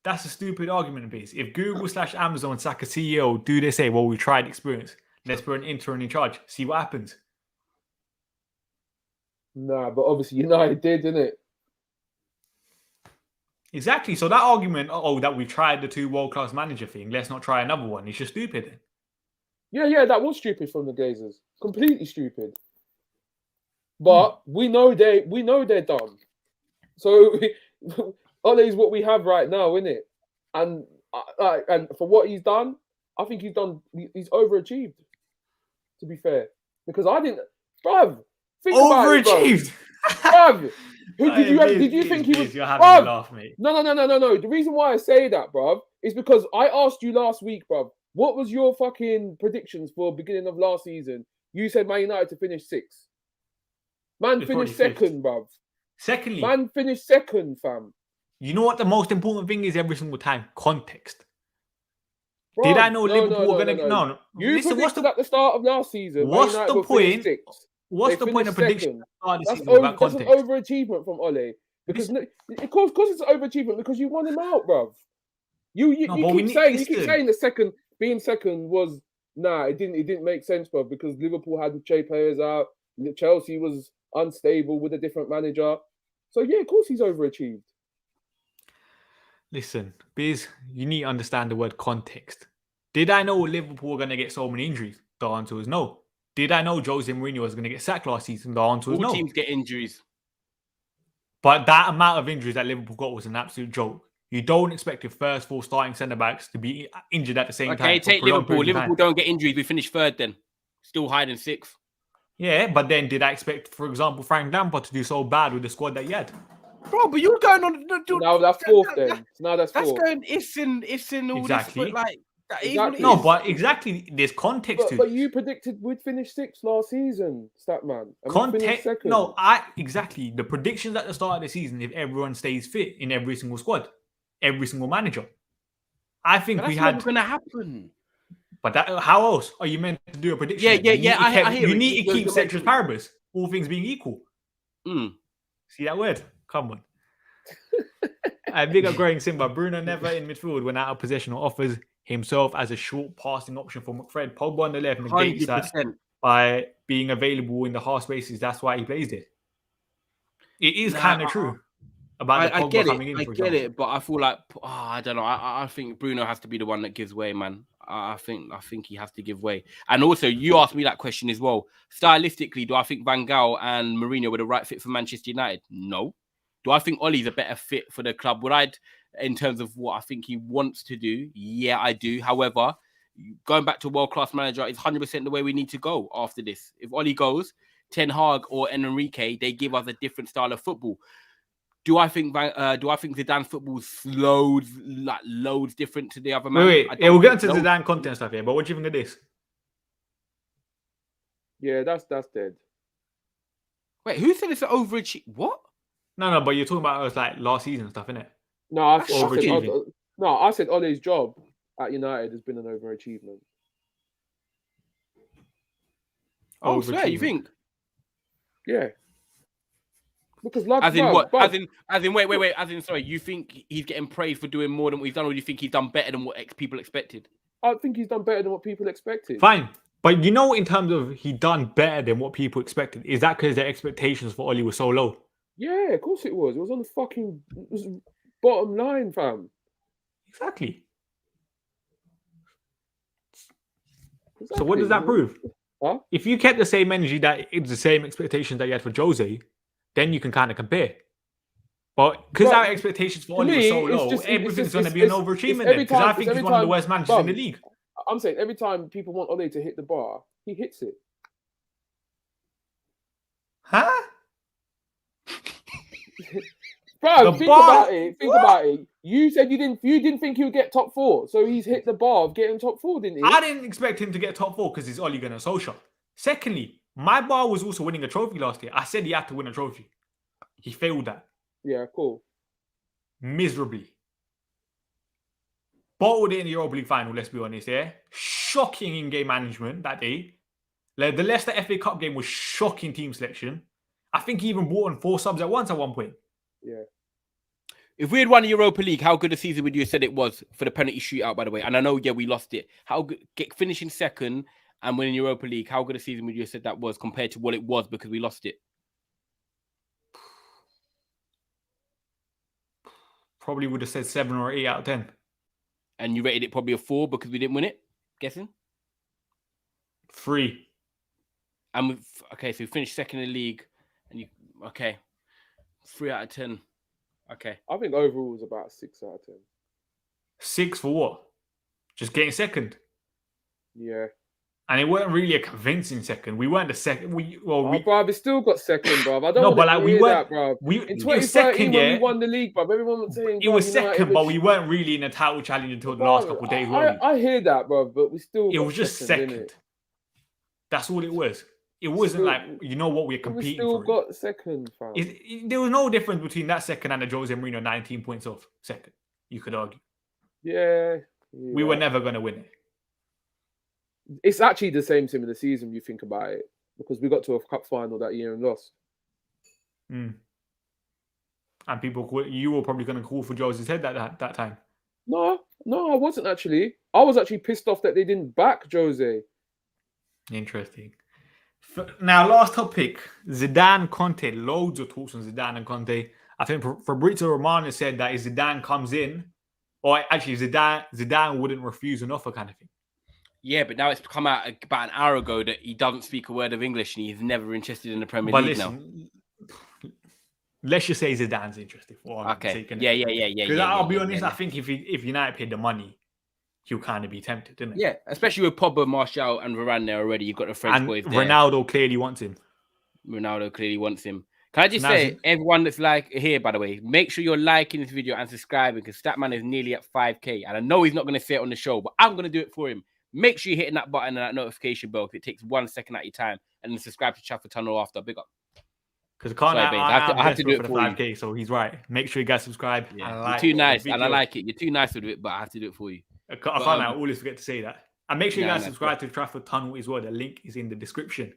That's a stupid argument base. If Google/Amazon sack a CEO, do they say, well, we tried experience. Let's put an intern in charge. See what happens.
Nah, but obviously United did, didn't it?
Exactly. So that argument, that we tried the 2 world-class manager thing, let's not try another one. It's just stupid then.
Yeah, that was stupid from the Glazers. Completely stupid. But we know they're dumb. So Ole's what we have right now, isn't it? And for what he's done, I think he's overachieved. To be fair, because I didn't, bruv. Think
overachieved,
bruv. Did you think he was?
You're having a laugh, mate.
No. The reason why I say that, bruv, is because I asked you last week, bruv, what was your fucking predictions for beginning of last season? You said Man United to finish 6th. Man
It's
finished
probably 5th.
second, bruv.
Secondly,
Man finished second, fam.
you know what the most important thing is every single time? Context.
Bruv,
Did I know
no,
Liverpool were
no,
going to... No.
You
Listen,
predicted at the start of last season, Man
what's
United
the
will finish
point?
6th.
What's
They
the point of
finished
prediction
second.
at the start of the
That's,
season without
that's an
context?
overachievement from Ole. Because of course it's an overachievement because you won him out, bruv. You keep saying the being second was it didn't make sense, bruv, because Liverpool had Che players out, Chelsea was unstable with a different manager. So yeah, of course he's overachieved.
Listen, Biz, you need to understand the word context. Did I know Liverpool were going to get so many injuries? The answer was no. Did I know Jose Mourinho was going to get sacked last season? The answer was no.
All teams get injuries.
But that amount of injuries that Liverpool got was an absolute joke. You don't expect your first 4 starting centre-backs to be injured at the same time.
Okay, take Liverpool. Liverpool don't get injuries. We finish 3rd then. Still hiding 6th.
Yeah, but then did I expect, for example, Frank Lampard to do so bad with the squad that he had?
Bro, but you're going on...
Now that's 4th then. Now that's 4th.
That's going ifs and all
Exactly.
this, but like... That is
Exactly.
what it
No,
is.
but exactly, there's context to
But
it.
you predicted we'd finish 6th last season, Statman. And we finished
Context.
second.
No, exactly. The predictions at the start of the season, if everyone stays fit in every single squad, every single manager. I think
But
we
that's
had...
never going to happen.
But how else are you meant to do a prediction?
Yeah, I hear
You
it.
need to keep
You're
ceteris paribus, all things being equal. See that word? Come on. A big up growing Simba. Bruno never in midfield when out of possession or offers himself as a short passing option for McFred. Pogba on the left negates that
100%.
by being available in the half spaces. That's why he plays it. It is kind of true about the Pogba coming in, for example.
I get it, but I feel like I don't know. I think Bruno has to be the one that gives way, man. I think he has to give way. And also, you asked me that question as well. Stylistically, do I think Van Gaal and Mourinho were the right fit for Manchester United? No. Do I think Ollie's a better fit for the club? In terms of what I think he wants to do? Yeah, I do. However, going back to world-class manager is 100% the way we need to go after this. If Ollie goes, Ten Hag or Enrique, they give us a different style of football. Do I think Zidane's football's loads different to the other man?
Wait. Yeah, we'll get into Zidane content stuff here, but what do you think of this?
Yeah, that's dead.
Wait, who said it's an overachievement? What?
No, but you're talking about us like last season stuff, innit?
No, I said Ole's job at United has been an overachievement.
Oh, swear, you think?
Yeah. Because like,
as in what? As in wait. As in, sorry, you think he's getting praised for doing more than what he's done, or do you think he's done better than what people expected?
I think he's done better than what people expected.
Fine. But you know, in terms of he done better than what people expected, is that because their expectations for Ollie were so low?
Yeah, of course it was. It was on the fucking bottom line, fam.
Exactly. So what does that prove?
Huh?
If you kept the same energy, that it's the same expectations that you had for Jose, then you can kind of compare. But because our expectations for Ollie were so low, everything's going to be an overachievement then. Because I think he's one of the worst managers in the league.
I'm saying every time people want Ollie to hit the bar, he hits it.
Huh?
Bro, think about it. You said you didn't think he would get top 4, so he's hit the bar of getting top 4, didn't he?
I didn't expect him to get top 4 because he's Ole Gunnar Solskjaer. Secondly, my bar was also winning a trophy last year. I said he had to win a trophy. He failed that.
Yeah, cool.
Miserably. Bottled it in the Europa League final, let's be honest, yeah? Shocking in-game management that day. Like, the Leicester FA Cup game was shocking team selection. I think he even brought on 4 subs at once at one point.
Yeah.
If we had won the Europa League, how good a season would you have said it was for the penalty shootout, by the way? And I know, yeah, we lost it. How good, finishing second and winning Europa League, how good a season would you have said that was compared to what it was because we lost it?
Probably would have said 7 or 8 out of 10.
And you rated it probably a 4 because we didn't win it? Guessing?
3.
And so we finished second in the league. And 3 out of 10. Okay.
I think overall was about 6 out of 10.
6 for what? Just getting second?
Yeah.
And it weren't really a convincing second. We weren't the second.
Bruv, we still got second, bruv. I don't
No,
want
but
to
like we
hear
weren't.
that, bruv.
We
In
it was second,
2013, when we
yeah.
won the league, bruv, everyone was saying,
It was
bruv, United
second, but
was
we weren't really in a title challenge until the last couple of days, were we?
I hear that, bruv, but we still
It
got
was just
second,
second.
innit?
That's all it was. It wasn't
Still-
like, you know what, we're
We
competing
still
for.
got second, fam.
There was no difference between that second and the Jose Mourinho 19 points off second, you could argue.
Yeah.
We were never going to win it.
It's actually the same similar season, you think about it, because we got to a cup final that year and lost.
And you were probably going to call for Jose's head that time.
No, I wasn't actually. I was actually pissed off that they didn't back Jose.
Interesting. Now, last topic, Zidane, Conte. Loads of talks on Zidane and Conte. I think Fabrizio Romano said that if Zidane comes in, or actually Zidane wouldn't refuse an offer kind of thing.
Yeah, but now it's come out about an hour ago that he doesn't speak a word of English and he's never interested in the Premier League now.
Let's just say Zidane's interested.
Okay. Yeah.
Because I'll be honest, I think if United paid the money, he'll kind of be tempted, didn't it?
Yeah, especially with Pogba, Martial, and Varane there already. You've got the French boys there.
Ronaldo clearly wants him.
Can I just say, everyone that's like here, by the way, make sure you're liking this video and subscribing because Statman is nearly at 5K. And I know he's not going to say it on the show, but I'm going to do it for him. Make sure you're hitting that button and that notification bell because it takes 1 second at your time. And then subscribe to Trafford Tunnel after. Big up.
Because I have to do it for the 5K, so he's right. Make sure you guys subscribe.
Yeah. You're too nice, and I like it. You're too nice with it, but I have to do it for you.
I can't always forget to say that. And make sure you guys subscribe to Trafford Tunnel as well. The link is in the description.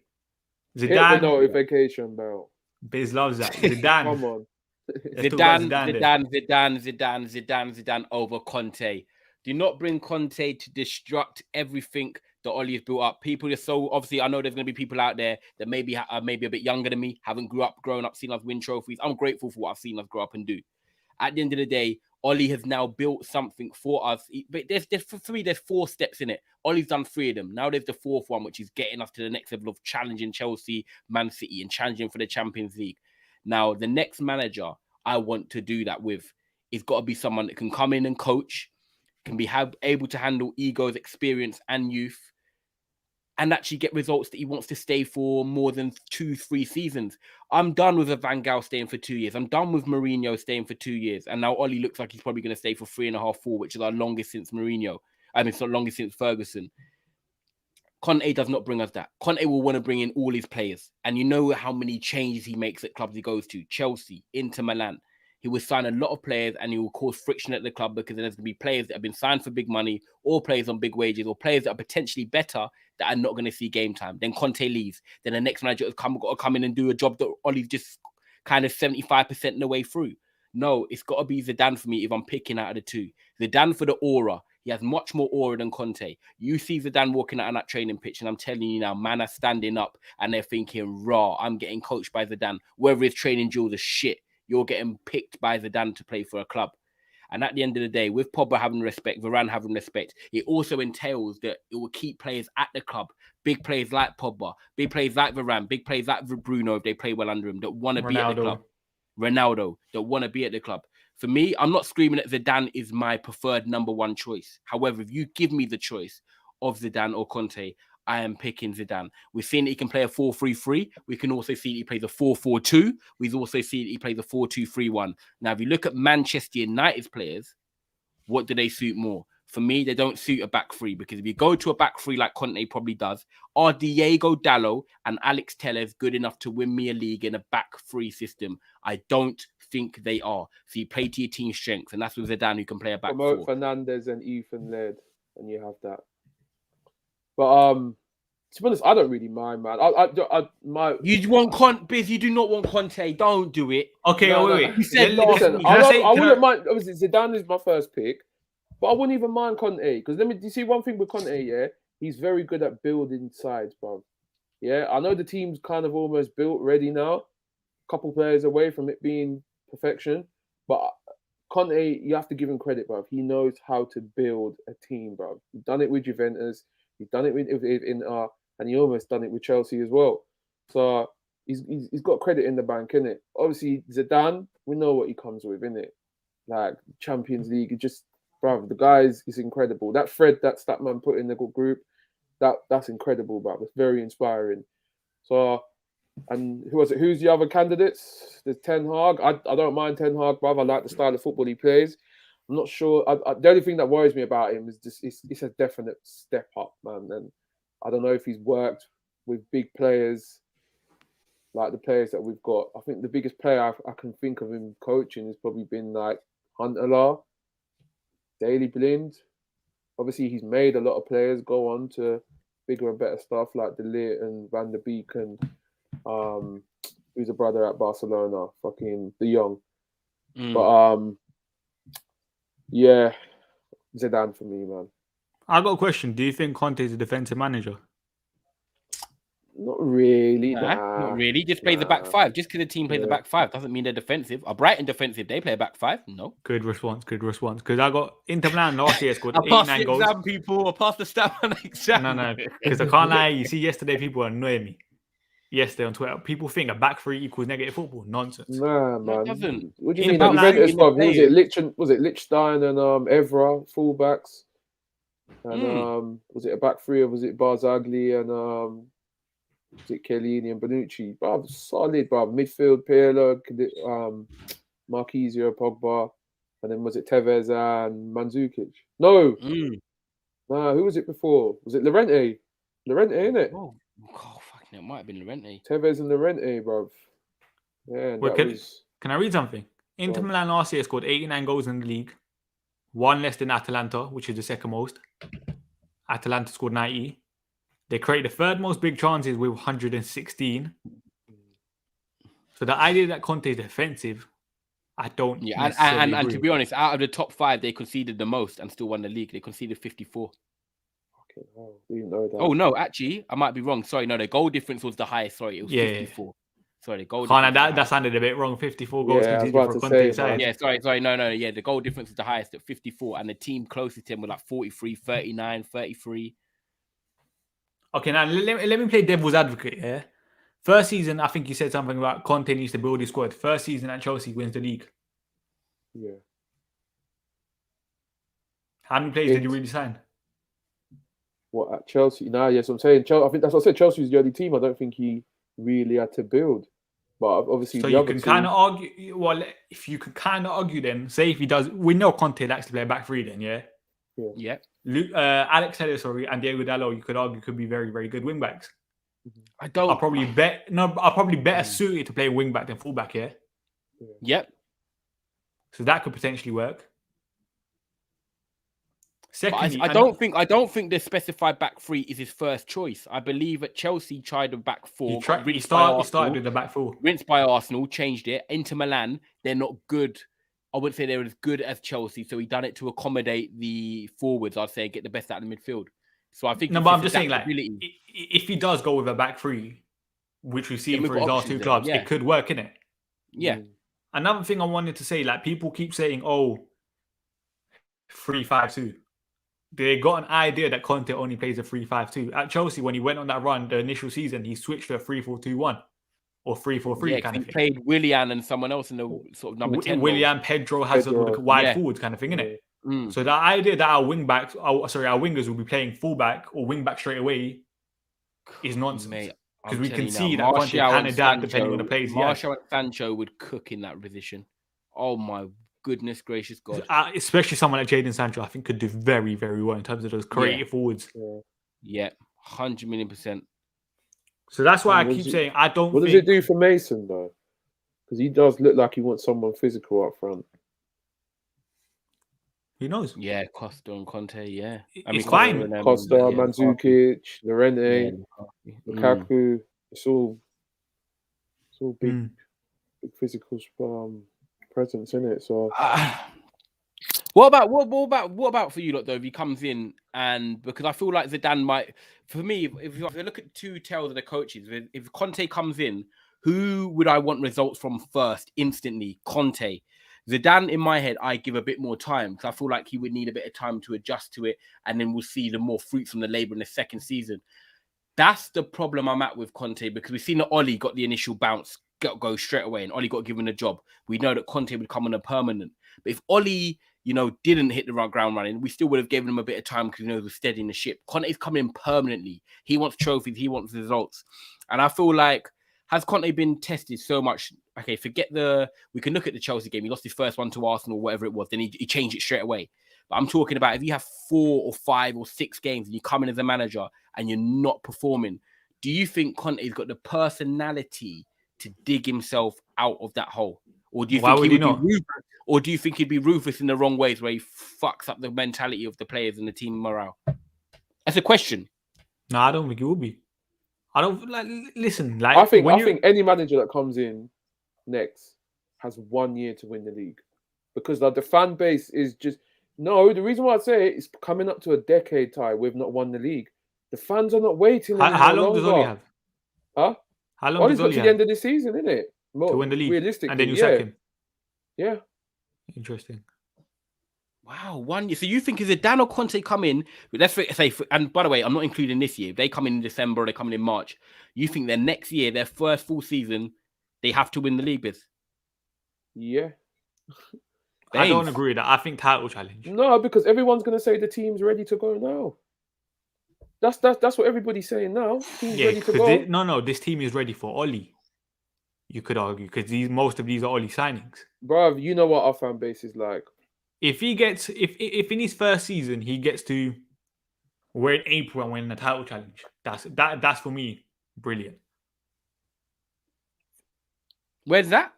Hit the notification bell.
Biz loves that. Zidane.
Come on.
Zidane over Conte. Do not bring Conte to destruct everything that Oli has built up. People are so obviously. I know there's going to be people out there that maybe are maybe a bit younger than me, haven't grown up, seen us win trophies. I'm grateful for what I've seen us grow up and do. At the end of the day, Oli has now built something for us. But there's 4 steps in it. Oli's done 3 of them. Now there's the 4th one, which is getting us to the next level of challenging Chelsea, Man City, and challenging for the Champions League. Now, the next manager I want to do that with is got to be someone that can come in and coach, can be able to handle egos, experience, and youth, and actually get results that he wants to stay for more than 2-3 seasons. I'm done with a Van Gaal staying for 2 years. I'm done with Mourinho staying for 2 years. And now Oli looks like he's probably going to stay for 3.5, 4, which is our longest since Mourinho. It's not longest since Ferguson. Conte does not bring us that. Conte will want to bring in all his players. And you know how many changes he makes at clubs he goes to. Chelsea, Inter Milan. He will sign a lot of players and he will cause friction at the club because there's going to be players that have been signed for big money or players on big wages or players that are potentially better that are not going to see game time. Then Conte leaves. Then the next manager has got to come in and do a job that Oli's just kind of 75% of the way through. No, it's got to be Zidane for me if I'm picking out of the 2. Zidane for the aura. He has much more aura than Conte. You see Zidane walking out on that training pitch, and I'm telling you now, man are standing up and they're thinking, raw, I'm getting coached by Zidane. Whether his training drills are shit, you're getting picked by Zidane to play for a club. And at the end of the day, with Pogba having respect, Varane having respect, it also entails that it will keep players at the club. Big players like Pogba, big players like Varane, big players like Bruno, if they play well under him, that want to be at the club. Ronaldo, that want to be at the club. For me, I'm not screaming that Zidane is my preferred number 1 choice. However, if you give me the choice of Zidane or Conte, I am picking Zidane. We've seen that he can play a 4-3-3. We can also see that he plays a 4-4-2. We've also seen that he plays a 4-2-3-1. Now, if you look at Manchester United's players, what do they suit more? For me, they don't suit a back 3 because if you go to a back 3 like Conte probably does, are Diego Dallo and Alex Telles good enough to win me a league in a back 3 system? I don't think they are. So you play to your team's strengths, and that's with Zidane who can play a back 4.
Fernandes and Ethan Laird, and you have that. But to be honest, I don't really mind, man.
You want Conte? You do not want Conte. Don't do it.
Okay, wait.
You said listen, I wouldn't mind. Obviously, Zidane is my first pick, but I wouldn't even mind Conte because you see one thing with Conte, yeah, he's very good at building sides, bro. Yeah, I know the team's kind of almost built, ready now, a couple players away from it being perfection, but Conte, you have to give him credit, bro. He knows how to build a team, bro. He's done it with Juventus. He's done it with Inter, and he almost done it with Chelsea as well. So he's got credit in the bank, innit? Obviously, Zidane, we know what he comes with, innit? Like Champions League, the guy is incredible. That thread that Statman put in the group, that's incredible, bro. It's very inspiring. So, and who was it? Who's the other candidates? There's Ten Hag. I don't mind Ten Hag, bruv. I like the style of football he plays. I'm not sure. The only thing that worries me about him is just it's a definite step up, man. And I don't know if he's worked with big players like the players that we've got. I think the biggest player I can think of him coaching has probably been like Huntelaar, Daley Blind. Obviously, he's made a lot of players go on to bigger and better stuff like De Ligt and Van der Beek and who's a brother at Barcelona, fucking De Jong. But yeah, Zidane for me, man.
I got a question. Do you think Conte is a defensive manager?
Not really.
Not really. Just play the back five. Just because the team plays the back five doesn't mean they're defensive. Are Brighton defensive? They play a back five? No.
Good response. Because I got Inter Milan last year scored
I passed
89
the
goals.
exam, people. I passed the Statman exam.
No. Because I can't lie. You see, yesterday people were annoying me. Yesterday on Twitter, people think a back three equals negative football. Nonsense.
Nah, man.
It doesn't.
What do you
In
mean?
Milan,
Juventus,
in the
bruv, was it Lichtstein and Evra fullbacks? And was it a back three or was it Barzagli and was it Chiellini and Bonucci? Bruv, solid, bruv. Midfield, Pirlo, Marquisio, Pogba, and then was it Tevez and Mandzukic? No. Nah, who was it before? Was it Llorente? Llorente, innit?
Oh, fucking, it might have been Llorente.
Tevez and Llorente, bruv. Yeah,
Wait, can I read something? Inter Milan last year scored 89 goals in the league. One less than Atalanta, which is the second most. Atalanta scored 90. They created the third most big chances with 116. So the idea that Conte is defensive, I don't.
Yeah, and to be honest, out of the top five, they conceded the most and still won the league. They conceded 54.
Okay, oh, we didn't know that.
Oh no, actually, I might be wrong. Sorry, no, the goal difference was the highest. Sorry, it was 54. Yeah. Sorry, the goal.
That sounded a bit wrong. 54 goals conceded for Conte's side.
Yeah, sorry, no. Yeah, the goal difference is the highest at 54, and the team closest to him were like 43, 39, 33.
Okay, now let me play devil's advocate here. First season, I think you said something about Conte needs to build his squad. First season at Chelsea wins the league.
Yeah.
How many players did you really sign?
What, at Chelsea? Nah, yes, I'm saying I think that's what I said. Chelsea was the only team I don't think he really had to build. But obviously,
so you can kind of argue. Well, if you could kind of argue, then say if he does, we know Conte likes to play back three. Then, yeah. Alex Telles, and Diego Dalot, you could argue could be very, very good wing backs.
I don't.
I'll probably better suited to play wing back than full back. Yeah.
Yep.
So that could potentially work. Secondly,
I don't think the specified back three is his first choice. I believe at Chelsea tried a back four.
He started with the back four.
Rinsed by Arsenal, changed it. Inter Milan, they're not good. I wouldn't say they're as good as Chelsea, so he done it to accommodate the forwards. I'd say get the best out of the midfield. So I think
no, but I'm just saying, like, if he does go with a back three, which we've seen for his last two clubs, it could work, innit?
Yeah.
Another thing I wanted to say, like, people keep saying, "Oh, 3-5-2." They got an idea that Conte only plays a 3-5-2. At Chelsea, when he went on that run, the initial season, he switched to a 3-4-2-1 or 3-4-3 kind of thing.
He played Willian and someone else in the sort of number 10.
Willian, Pedro has a wide forwards kind of thing, innit? So the idea that our wingers will be playing fullback or wing back straight away is nonsense. Because we can see that Conte can adapt depending on the players.
Martial and Sancho would cook in that position. Oh my goodness gracious God.
Especially someone like Jadon Sancho, I think could do very, very well in terms of those creative forwards.
Yeah, 100 million%.
So that's why I keep saying I don't
What does it do for Mason, though? Because he does look like he wants someone physical up front.
Who knows?
Yeah, Costa and Conte, yeah.
It's fine.
Costa, Mandzukic, Llorente, Lukaku. It's all big physical presence in it. So,
what about for you lot though? If he comes in and because I feel like Zidane might, for me, if you look at two tails of the coaches, if Conte comes in, who would I want results from first instantly? Conte. Zidane, in my head, I give a bit more time because I feel like he would need a bit of time to adjust to it, and then we'll see the more fruits from the labour in the second season. That's the problem I'm at with Conte because we've seen that Oli got the initial bounce, go straight away, and Oli got given a job. We know that Conte would come on a permanent. But if Oli, didn't hit the ground running, we still would have given him a bit of time because he was steadying the ship. Conte's coming in permanently. He wants trophies. He wants results. And I feel like, has Conte been tested so much? Okay, we can look at the Chelsea game. He lost his first one to Arsenal, whatever it was. Then he changed it straight away. But I'm talking about if you have 4 or 5 or 6 games and you come in as a manager and you're not performing, do you think Conte's got the personality to dig himself out of that hole? Or do you think he would be ruthless? Or do you think he'd be ruthless in the wrong ways where he fucks up the mentality of the players and the team morale? That's a question.
No, I don't think he will be. I don't listen.
I think any manager that comes in next has 1 year to win the league, because the fan base is just the reason why I say it is coming up to a decade tie. We've not won the league. The fans are not waiting.
How long does Oli have?
Huh?
How long does Oli have?
To the end of the season, isn't it?
To win the league,
realistically,
and then you sack him.
Yeah.
Interesting.
Wow, 1 year. So you think if Zidane or Conte come in, let's say, and by the way, I'm not including this year. If they come in December or they come in March, you think their next year, their first full season, they have to win the league with?
Yeah.
I don't agree with that. I think title challenge.
No, because everyone's going to say the team's ready to go now. That's what everybody's saying now. Team's ready to go.
This team is ready for Oli. You could argue because most of these are Oli signings.
Bruv, you know what our fan base is like.
If he gets, if in his first season he gets to we're in April and win the title challenge, that's for me brilliant.
Where's that?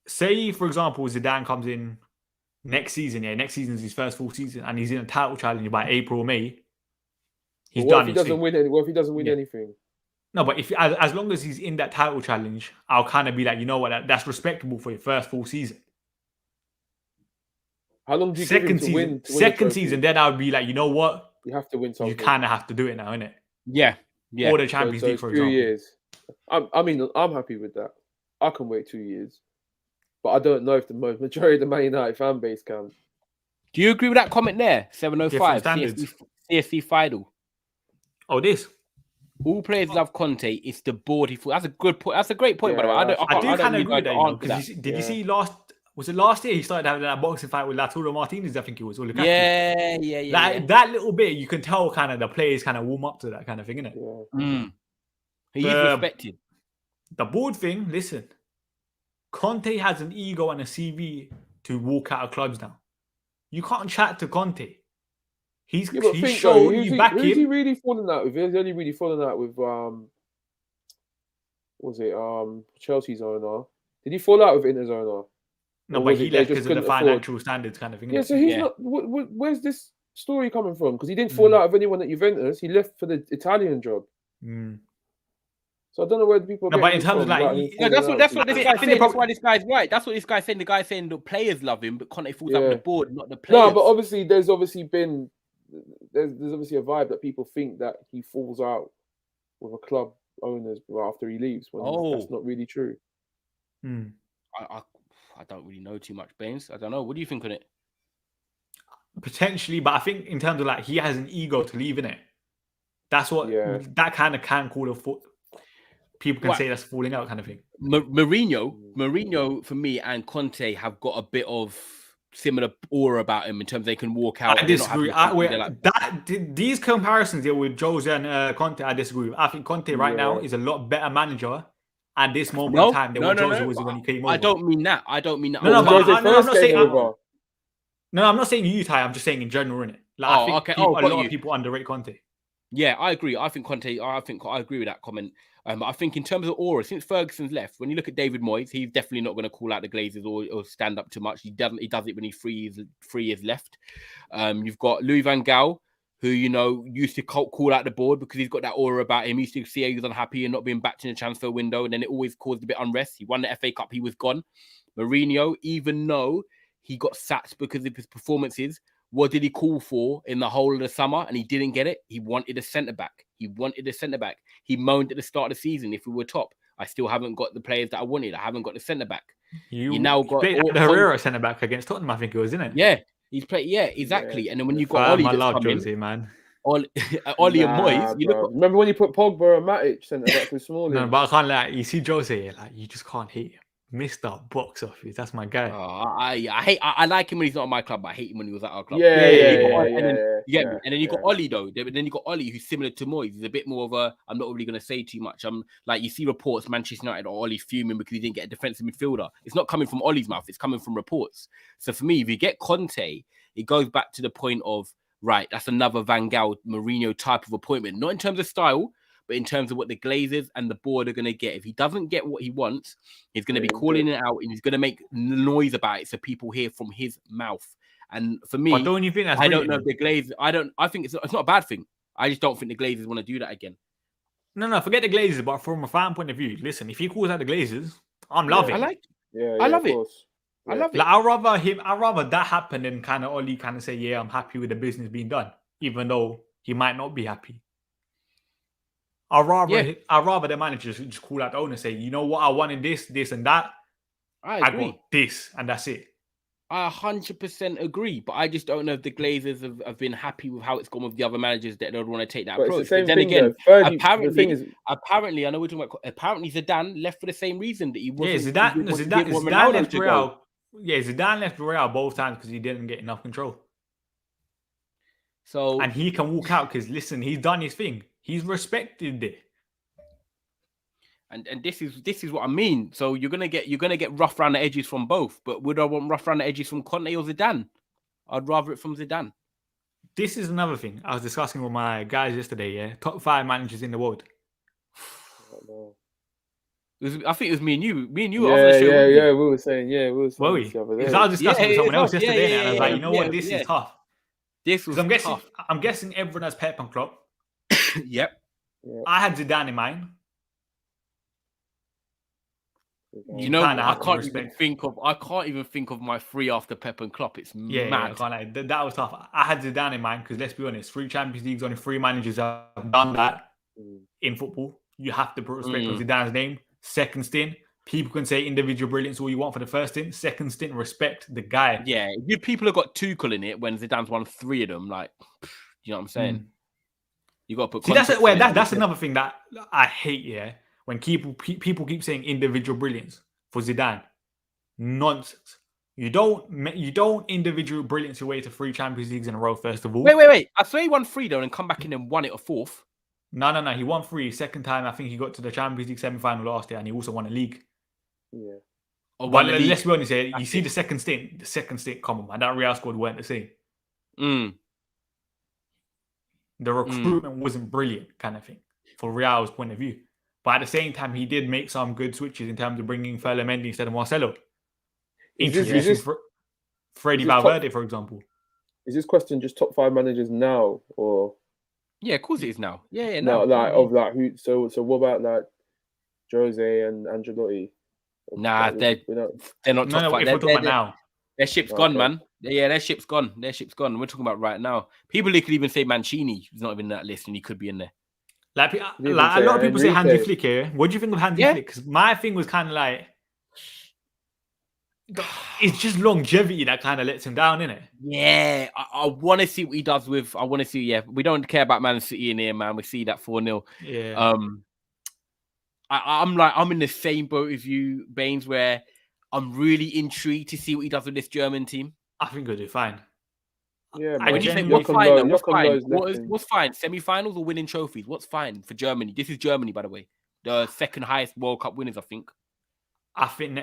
Say, for example, Zidane comes in next season. Yeah, next season is his first full season, and he's in a title challenge by April or May. He's done.
If he doesn't win anything? What if he doesn't win anything?
No, but if as long as he's in that title challenge, I'll kind of be like, you know what, that's respectable for your first full season.
How long do you give him to win?
Second season, then I would be like, you know what,
you have to win something.
You kind of have to do it now, innit?
Yeah.
Or the Champions League, for example.
2 years. I mean, I'm happy with that. I can wait 2 years, but I don't know if the majority of the Man United fan base can.
Do you agree with that comment there? 705 CSC Fidel.
Oh, this.
All players love Conte. It's the board he. That's a good point. That's a great point, by the way.
I do kind of agree with that. Did you see was it last year he started having that boxing fight with Lautaro Martinez? I think it was.
Yeah.
That little bit, you can tell kind of the players kind of warm up to that kind of thing, innit?
Yeah. He is respected.
The board thing, listen, Conte has an ego and a CV to walk out of clubs now. You can't chat to Conte. He's shown you back him.
Who's he really falling out with? He's only really falling out with Chelsea's owner. Did he fall out with Inter's owner?
No, but he left because of the financial standards kind of thing.
Yeah, so he's not. Where's this story coming from? Because he didn't fall out with anyone at Juventus. He left for the Italian job. So I don't know where the people.
No, but in terms of
that's what this guy said. That's why this guy's right. That's what this guy's saying. The guy's saying the players love him, but Conte falls out with the board, not the players.
No, but obviously there's obviously a vibe that people think that he falls out with a club owners after he leaves. When that's not really true.
I don't really know too much, Bains. I don't know. What do you think on it?
Potentially, but I think in terms of like he has an ego to leave, innit? That's what that kind of can call a people can say that's falling out kind of thing.
Mourinho for me and Conte have got a bit of similar aura about him in terms they can walk out.
I disagree. These comparisons here with Jose and Conte, I disagree with. I think Conte right now is a lot better manager at this moment in time than what Jose was when he came over.
I don't mean that.
I'm not saying you, Ty. I'm just saying in general, innit? Like, I think a lot of people underrate Conte.
Yeah, I agree. I think Conte. I agree with that comment. I think in terms of aura, since Ferguson's left, when you look at David Moyes, he's definitely not going to call out the Glazers or stand up too much. He does it when he's 3 years left. You've got Louis van Gaal, who used to call out the board because he's got that aura about him. He used to see how he was unhappy and not being backed in the transfer window, and then it always caused a bit of unrest. He won the FA Cup, he was gone. Mourinho, even though he got sacked because of his performances, what did he call for in the whole of the summer? And he didn't get it. He wanted a centre-back. He moaned at the start of the season, if we were top, I still haven't got the players that I wanted. I haven't got the centre-back.
You now got Herrera centre-back against Tottenham, I think it was, isn't it?
Yeah, he's played. Yeah, exactly. And then when you got Oli,
man.
Oli and Moyes.
Remember when you put Pogba and Matic centre-back with Smalling?
No, but I can't you see Jose, you just can't hate him. Mr. Box Office. That's my guy.
I like him when he's not at my club, but I hate him when he was at our club.
Yeah,
And then
yeah.
you get me. And then you got Ollie though. Then you got Ollie, who's similar to Moyes. He's a bit more of a. I'm not really going to say too much. I'm like you see reports Manchester United or Ollie fuming because he didn't get a defensive midfielder. It's not coming from Ollie's mouth. It's coming from reports. So for me, if you get Conte, it goes back to the point of right. That's another Van Gaal, Mourinho type of appointment. Not in terms of style, but in terms of what the Glazers and the board are going to get. If he doesn't get what he wants, he's going to be calling it out and he's going to make noise about it so people hear from his mouth. And for me,
but don't you think that's
I don't know if the Glazers, I think it's not a bad thing. I just don't think the Glazers want to do that again.
No, forget the Glazers, but from a fan point of view, listen, if he calls out the Glazers, I'm loving it.
I love it.
Yeah.
I love it.
Like, I'd rather that happen than kind of Ollie kind of say, yeah, I'm happy with the business being done, even though he might not be happy. I'd rather the managers just call out the owner and say, you know what, I wanted this, and that.
I
I
agree.
got this, and that's it.
I 100% agree, but I just don't know if the Glazers have been happy with how it's gone with the other managers that don't want to take that approach. But then again, apparently, I know we're talking about. Apparently, Zidane left for the same reason that he wasn't.
Zidane left Real. Yeah, Zidane left Real both times because he didn't get enough control.
So
and he can walk out because listen, he's done his thing. He's respected it.
And this is what I mean. So you're gonna get rough around the edges from both. But would I want rough around the edges from Conte or Zidane? I'd rather it from Zidane.
This is another thing I was discussing with my guys yesterday. Yeah, top 5 managers in the world.
I think it was me and you.
Yeah. We were saying,
Because I was discussing with someone else yesterday, and I was like, you know what, this is tough.
This was tough.
I'm guessing everyone has Pep and Klopp.
Yep.
I had Zidane in mind.
You know, I can't even think of my 3 after Pep and Klopp. It's mad.
That was tough. I had Zidane in mind because let's be honest, 3 Champions Leagues, only 3 managers have done that in football. You have to put respect on Zidane's name. Second stint, people can say individual brilliance all you want for the first stint. Second stint, respect the guy.
Yeah, you people have got Tuchel in it when Zidane's won 3 of them. Like, you know what I'm saying? You got to put.
See, that's another thing that I hate. Yeah, when people keep saying individual brilliance for Zidane, nonsense. You don't individual brilliance your way to 3 Champions Leagues in a row. First of all,
wait. I swear he won 3 though, and come back in and won it a 4th.
No. He won 3. Second time, I think he got to the Champions League semi-final last year, and he also won a league.
Yeah.
But let's be honest here. You see the second stint. The second stint, come on, man. That Real squad weren't the same. The recruitment wasn't brilliant, kind of thing, for Real's point of view. But at the same time, he did make some good switches in terms of bringing Mendy instead of Marcelo. Introducing Freddie Valverde, for example.
Is this question just top 5 managers now, or?
Yeah, of course it is now. Yeah,
now. Who? So what about like Jose and Ancelotti?
Nah, they're not top 5.
We're talking about now.
Their ship's gone, man. Yeah, their ship's gone. We're talking about right now. People who could even say Mancini is not even in that list, and he could be in there.
Like a lot of people say Hansi Flick here. What do you think of Hansi Flick? Because my thing was kind of like, it's just longevity that kind of lets him down, innit?
Yeah, I want to see what he does with. I want to see. Yeah, we don't care about Man City in here, man. We see that 4-0.
Yeah.
I'm in the same boat as you, Bains, where I'm really intrigued to see what he does with this German team.
I think he'll do fine.
Yeah,
when you say what's fine? What's fine? Semi-finals or winning trophies? What's fine for Germany? This is Germany, by the way. The second highest World Cup winners, I think.
I think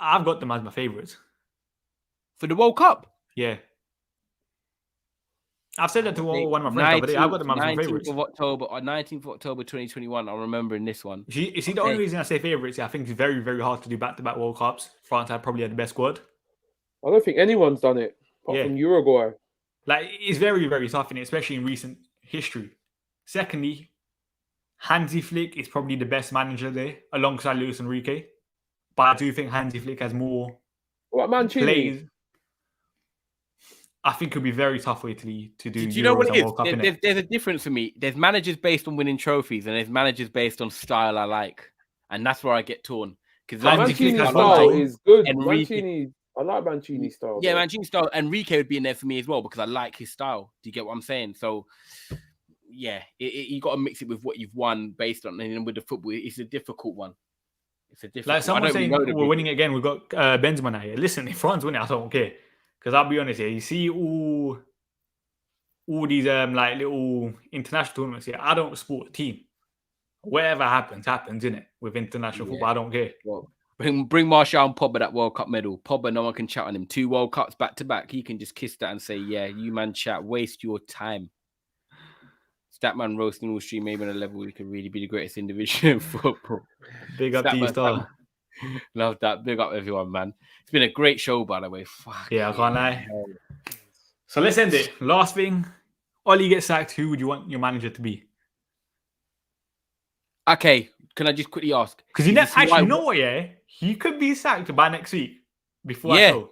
I've got them as my favourites.
For the World Cup?
Yeah. I've said that to one of my friends the other day. I've got them as my favourites.
19th of October 2021. I'm remembering this one.
You see, the only reason I say favourites, I think it's very, very hard to do back-to-back World Cups. France probably had the best squad.
I don't think anyone's done it, apart from Uruguay.
Like, it's very, very tough, especially in recent history. Secondly, Hansi Flick is probably the best manager there, alongside Luis Enrique. But I do think Hansi Flick has more plays. I think it would be very tough for Italy to do.
Do you know what it is? There's a difference for me. There's managers based on winning trophies, and there's managers based on style I like, and that's where I get torn. Because
Mancini's style is good. I like Mancini's style.
Yeah, Mancini's style. Enrique would be in there for me as well because I like his style. Do you get what I'm saying? So, yeah, you got to mix it with what you've won based on, and with the football, it's a difficult one. It's a different.
Like someone saying we're winning again. We've got Benzema now here. Listen, if France win it, I don't care. Because I'll be honest here. You see all these like little international tournaments here. I don't support a team. Whatever happens, innit? With international football, I don't care.
Well, bring Martial and Pogba that World Cup medal. Pogba, no one can chat on him. 2 World Cups back to back. He can just kiss that and say, yeah, you man chat, waste your time. Statman roasting all stream, maybe on a level he could really be the greatest individual in football.
Big up to you, Star.
Love that. Big up everyone, man. It's been a great show, by the way. Fuck
yeah, I can't lie. So let's end it. Last thing. Ollie gets sacked. Who would you want your manager to be?
Okay, can I just quickly ask?
Because you never actually know what, yeah? He could be sacked by next week. Before I go.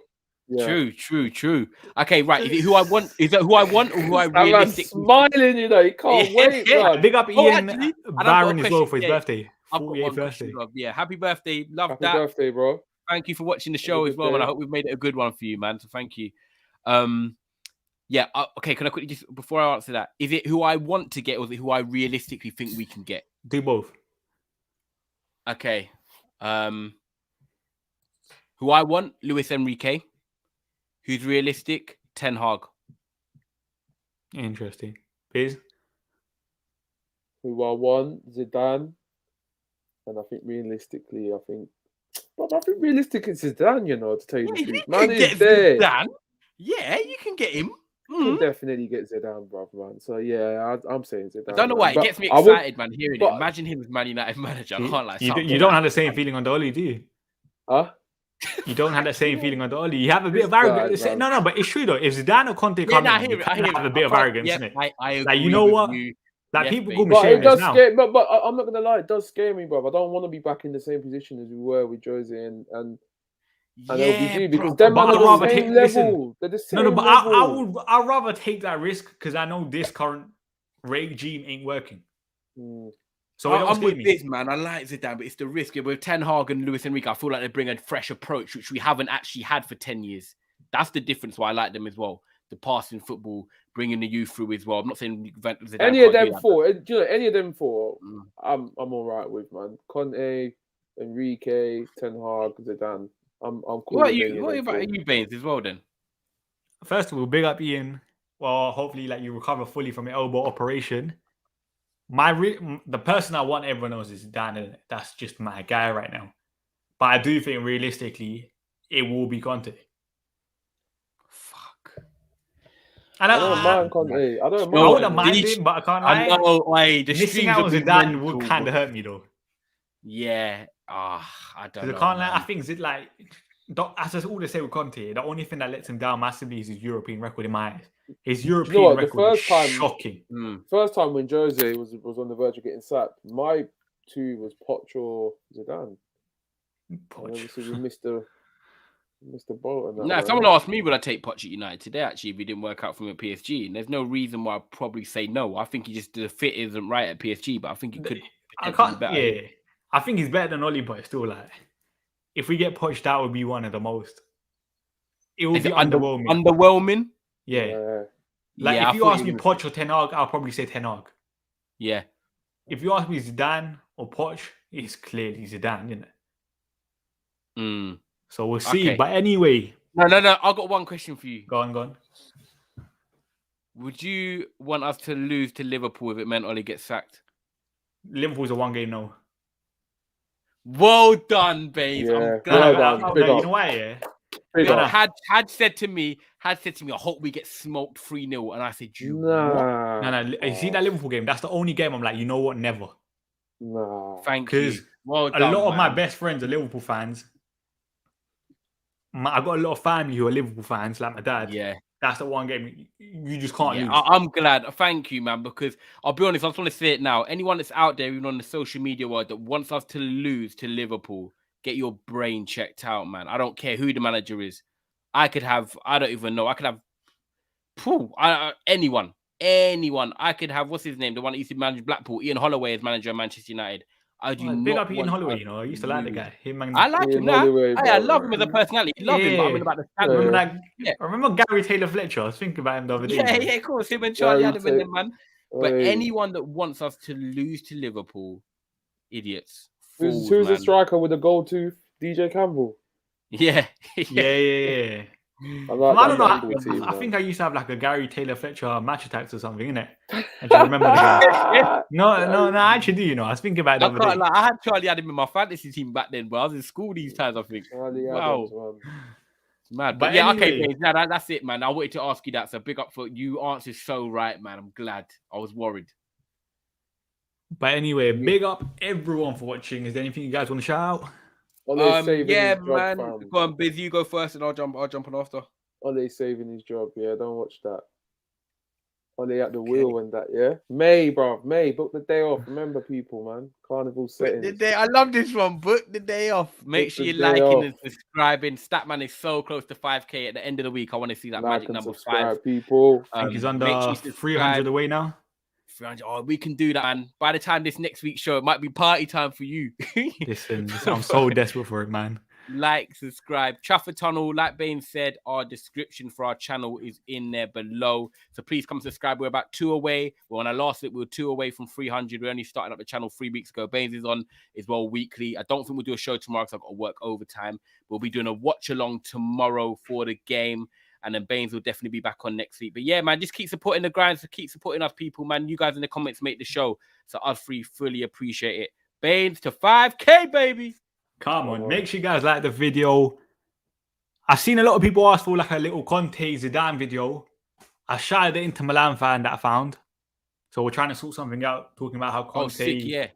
Yeah. True. Okay, right. Is it who I want? Is that who I want or who I realistically?
Smiling, you know, he can't wait. Bro.
Big up Ian Byron as well for his birthday. 48th birthday.
Yeah, happy birthday. Love
happy
that.
Happy birthday, bro.
Thank you for watching the show as well, and I hope we've made it a good one for you, man. So thank you. Yeah. Okay. Can I quickly just before I answer that, is it who I want to get or is it who I realistically think we can get?
Do both.
Okay. Who I want? Luis Enrique. Who's realistic? Ten Hag.
Interesting. Please.
Who I want? Zidane. And I think realistically, but I think realistically it's Zidane, you know, to tell you the truth. Man is there.
Zidane. Yeah, you can get him.
You can definitely get Zidane, bro, man. So yeah, I'm saying Zidane.
I don't know why it gets me excited, man. Hearing it. Imagine him as Man United manager. I can't like.
You don't have the same feeling on the Oli, do you?
Huh?
You don't have that same feeling on the Oli. You have a bit of arrogance. No, but it's true though. If Zidane or Conte come in, you have a bit of arrogance, isn't it?
I agree.
Like you know what? Like people go
but
it
does
now.
scare, but I'm not gonna lie, it does scare me, bro. I don't want to be back in the same position as we were with Jose and LBG because them are the same level. They're the same level.
I'd rather take that risk because I know this current regime ain't working. So
I'm with this, man. I like Zidane, but it's the risk. With Ten Hag and Luis Enrique, I feel like they bring a fresh approach, which we haven't actually had for 10 years. That's the difference why I like them as well. The passing football, bringing the youth through as well. I'm not saying Zidane
any of them four. Do you know any of them four? I'm all right with, man. Conte, Enrique, Ten Hag, Zidane. I'm cool.
What about you, Bains, as well? Then,
first of all, big up Ian. Well, hopefully, like you recover fully from your elbow operation. The person I want everyone knows is Zidane. That's just my guy right now. But I do think realistically, it will be Conte.
I don't mind Conte. I don't mind.
I wouldn't mind him, but I can't lie.
I know.
Missing out on Zidane would kind of hurt me though.
Yeah. I don't know.
I can't lie. I think as all they say with Conte, the only thing that lets him down massively is his European record in my eyes. His European record is shocking.
First time when Jose was on the verge of getting sacked, my two was Poch or Zidane. Obviously, we missed the boat.
If someone asked me, would I take Poch at United today? Actually, if he didn't work out for me at PSG, and there's no reason why I'd probably say no. I think the fit isn't right at PSG, but I think he could.
Be better. Yeah, I think he's better than Oli, but still, like, if we get Poch, that would be one of the most. It would be underwhelming.
Underwhelming.
Yeah. If you ask me Poch or Ten Hag, I'll probably say Ten Hag.
Yeah.
If you ask me Zidane or Poch, it's clearly Zidane, isn't it? So we'll see. Okay. But anyway.
No. I've got one question for you.
Go on.
Would you want us to lose to Liverpool if it meant Oli gets sacked?
Liverpool's a one-game no.
Well done, babe.
Yeah.
You know why, yeah?
Had said to me, I hope we get smoked 3-0. And I said,
No. You see that Liverpool game? That's the only game I'm like, you know what? Never.
No.
Thank you.
Because a lot of my best friends are Liverpool fans. I got a lot of family who are Liverpool fans, like my dad.
Yeah.
That's the one game you just can't lose.
I'm glad. Thank you, man, because I'll be honest, I just want to say it now. Anyone that's out there, even on the social media world, that wants us to lose to Liverpool, get your brain checked out, man. I don't care who the manager is. I don't even know. I could have anyone. I could have, what's his name? The one that used to manage Blackpool, Ian Holloway as manager of Manchester United. I do not
big up Ian Holloway, you know. I used to like the guy.
I like him now. I love him as a personality. Love him, but I mean about the
I remember Gary Taylor Fletcher. I was thinking about him the other day.
Yeah, of course. Him and Charlie Adam and them, man. But anyone that wants us to lose to Liverpool, idiots. fools,
Who's the
man.
striker with the gold tooth? DJ Campbell.
Yeah.
Yeah.
I like
I
that
don't know.
football team,
I think
man.
I used to have like a Gary Taylor Fletcher match attacks or something, innit? I just remember the game. No, I actually do. You know, I was thinking about it the
I
other
can't
day.
lie. I had Charlie Adam in my fantasy team back then, but I was in school these times. I think.
Charlie
Wow.
Adams, man.
Mad.
But
But yeah, okay,
anyway.
Bains, that's it, man. I wanted to ask you that. So big up for you. Answered so right, man. I'm glad. I was worried.
But anyway, big up everyone for watching. Is there anything you guys want to shout out?
Ole's saving
Yeah,
his job,
man.
fam.
Go on, Biz. You go first, and I'll jump on after.
Ole's saving his job. Yeah, don't watch that. Ole at the wheel and that. Yeah, May, bro. May, book the day off. Remember, people, man. Carnival settings.
I love this one. Book the day off. Make
Book
sure
the
you're
day
liking
off.
and subscribing. Statman is so close to 5K at the end of the week. I want to see that
Like
magic
and
number
subscribe,
5.
people.
I think he's
Make
under
sure you
300 away now.
300. Oh, we can do that, man. By the time this next week's show, it might be party time for you.
Listen, I'm so desperate for it, man.
Like, subscribe. Trafford Tunnel, like Baines said, our description for our channel is in there below. So please come subscribe. We're about 2 away. Well, when I last looked, we were 2 away from 300. We only started up the channel 3 weeks ago. Baines is on as well weekly. I don't think we'll do a show tomorrow because I've got to work overtime. We'll be doing a watch along tomorrow for the game. And then Baines will definitely be back on next week. But yeah, man, just keep supporting the grind. So keep supporting us, people, man. You guys in the comments make the show. So us three fully appreciate it. Baines to 5K, baby.
Come on, make sure you guys like the video. I've seen a lot of people ask for like a little Conte Zidane video. I shouted the Inter Milan fan that I found. So we're trying to sort something out, talking about how Conte,
sick, yeah.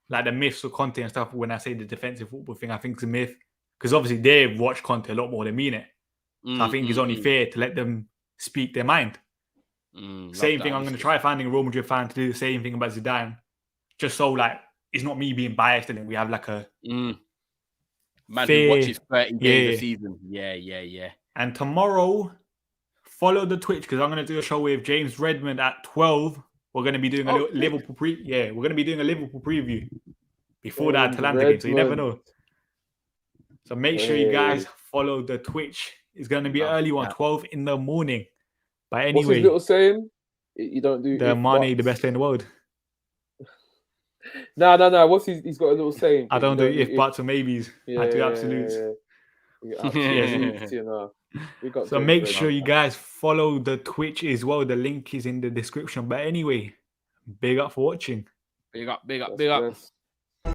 like the myths of Conte and stuff. When I say the defensive football thing, I think it's a myth. Because obviously they've watched Conte a lot more than me, innit? So I think it's only fair to let them speak their mind. Same thing, I'm going to try finding a Real Madrid fan to do the same thing about Zidane. Just so like, it's not me being biased and we have like a...
Man
fair,
who watches 13 games a season. Yeah.
And tomorrow, follow the Twitch because I'm going to do a show with James Redmond at 12. We're going to be doing a Liverpool we're going to be doing a Liverpool preview before that Atalanta game, so you never know. So make sure you guys follow the Twitch. It's going to be early one, 12 in the morning. But anyway,
what's his little saying? You don't do
the money, the best player in the world.
No. What's he's got a little saying?
I don't do if buts or maybes. I do absolutes. So make sure you guys follow the Twitch as well. The link is in the description. But anyway, big up for watching.
Big up.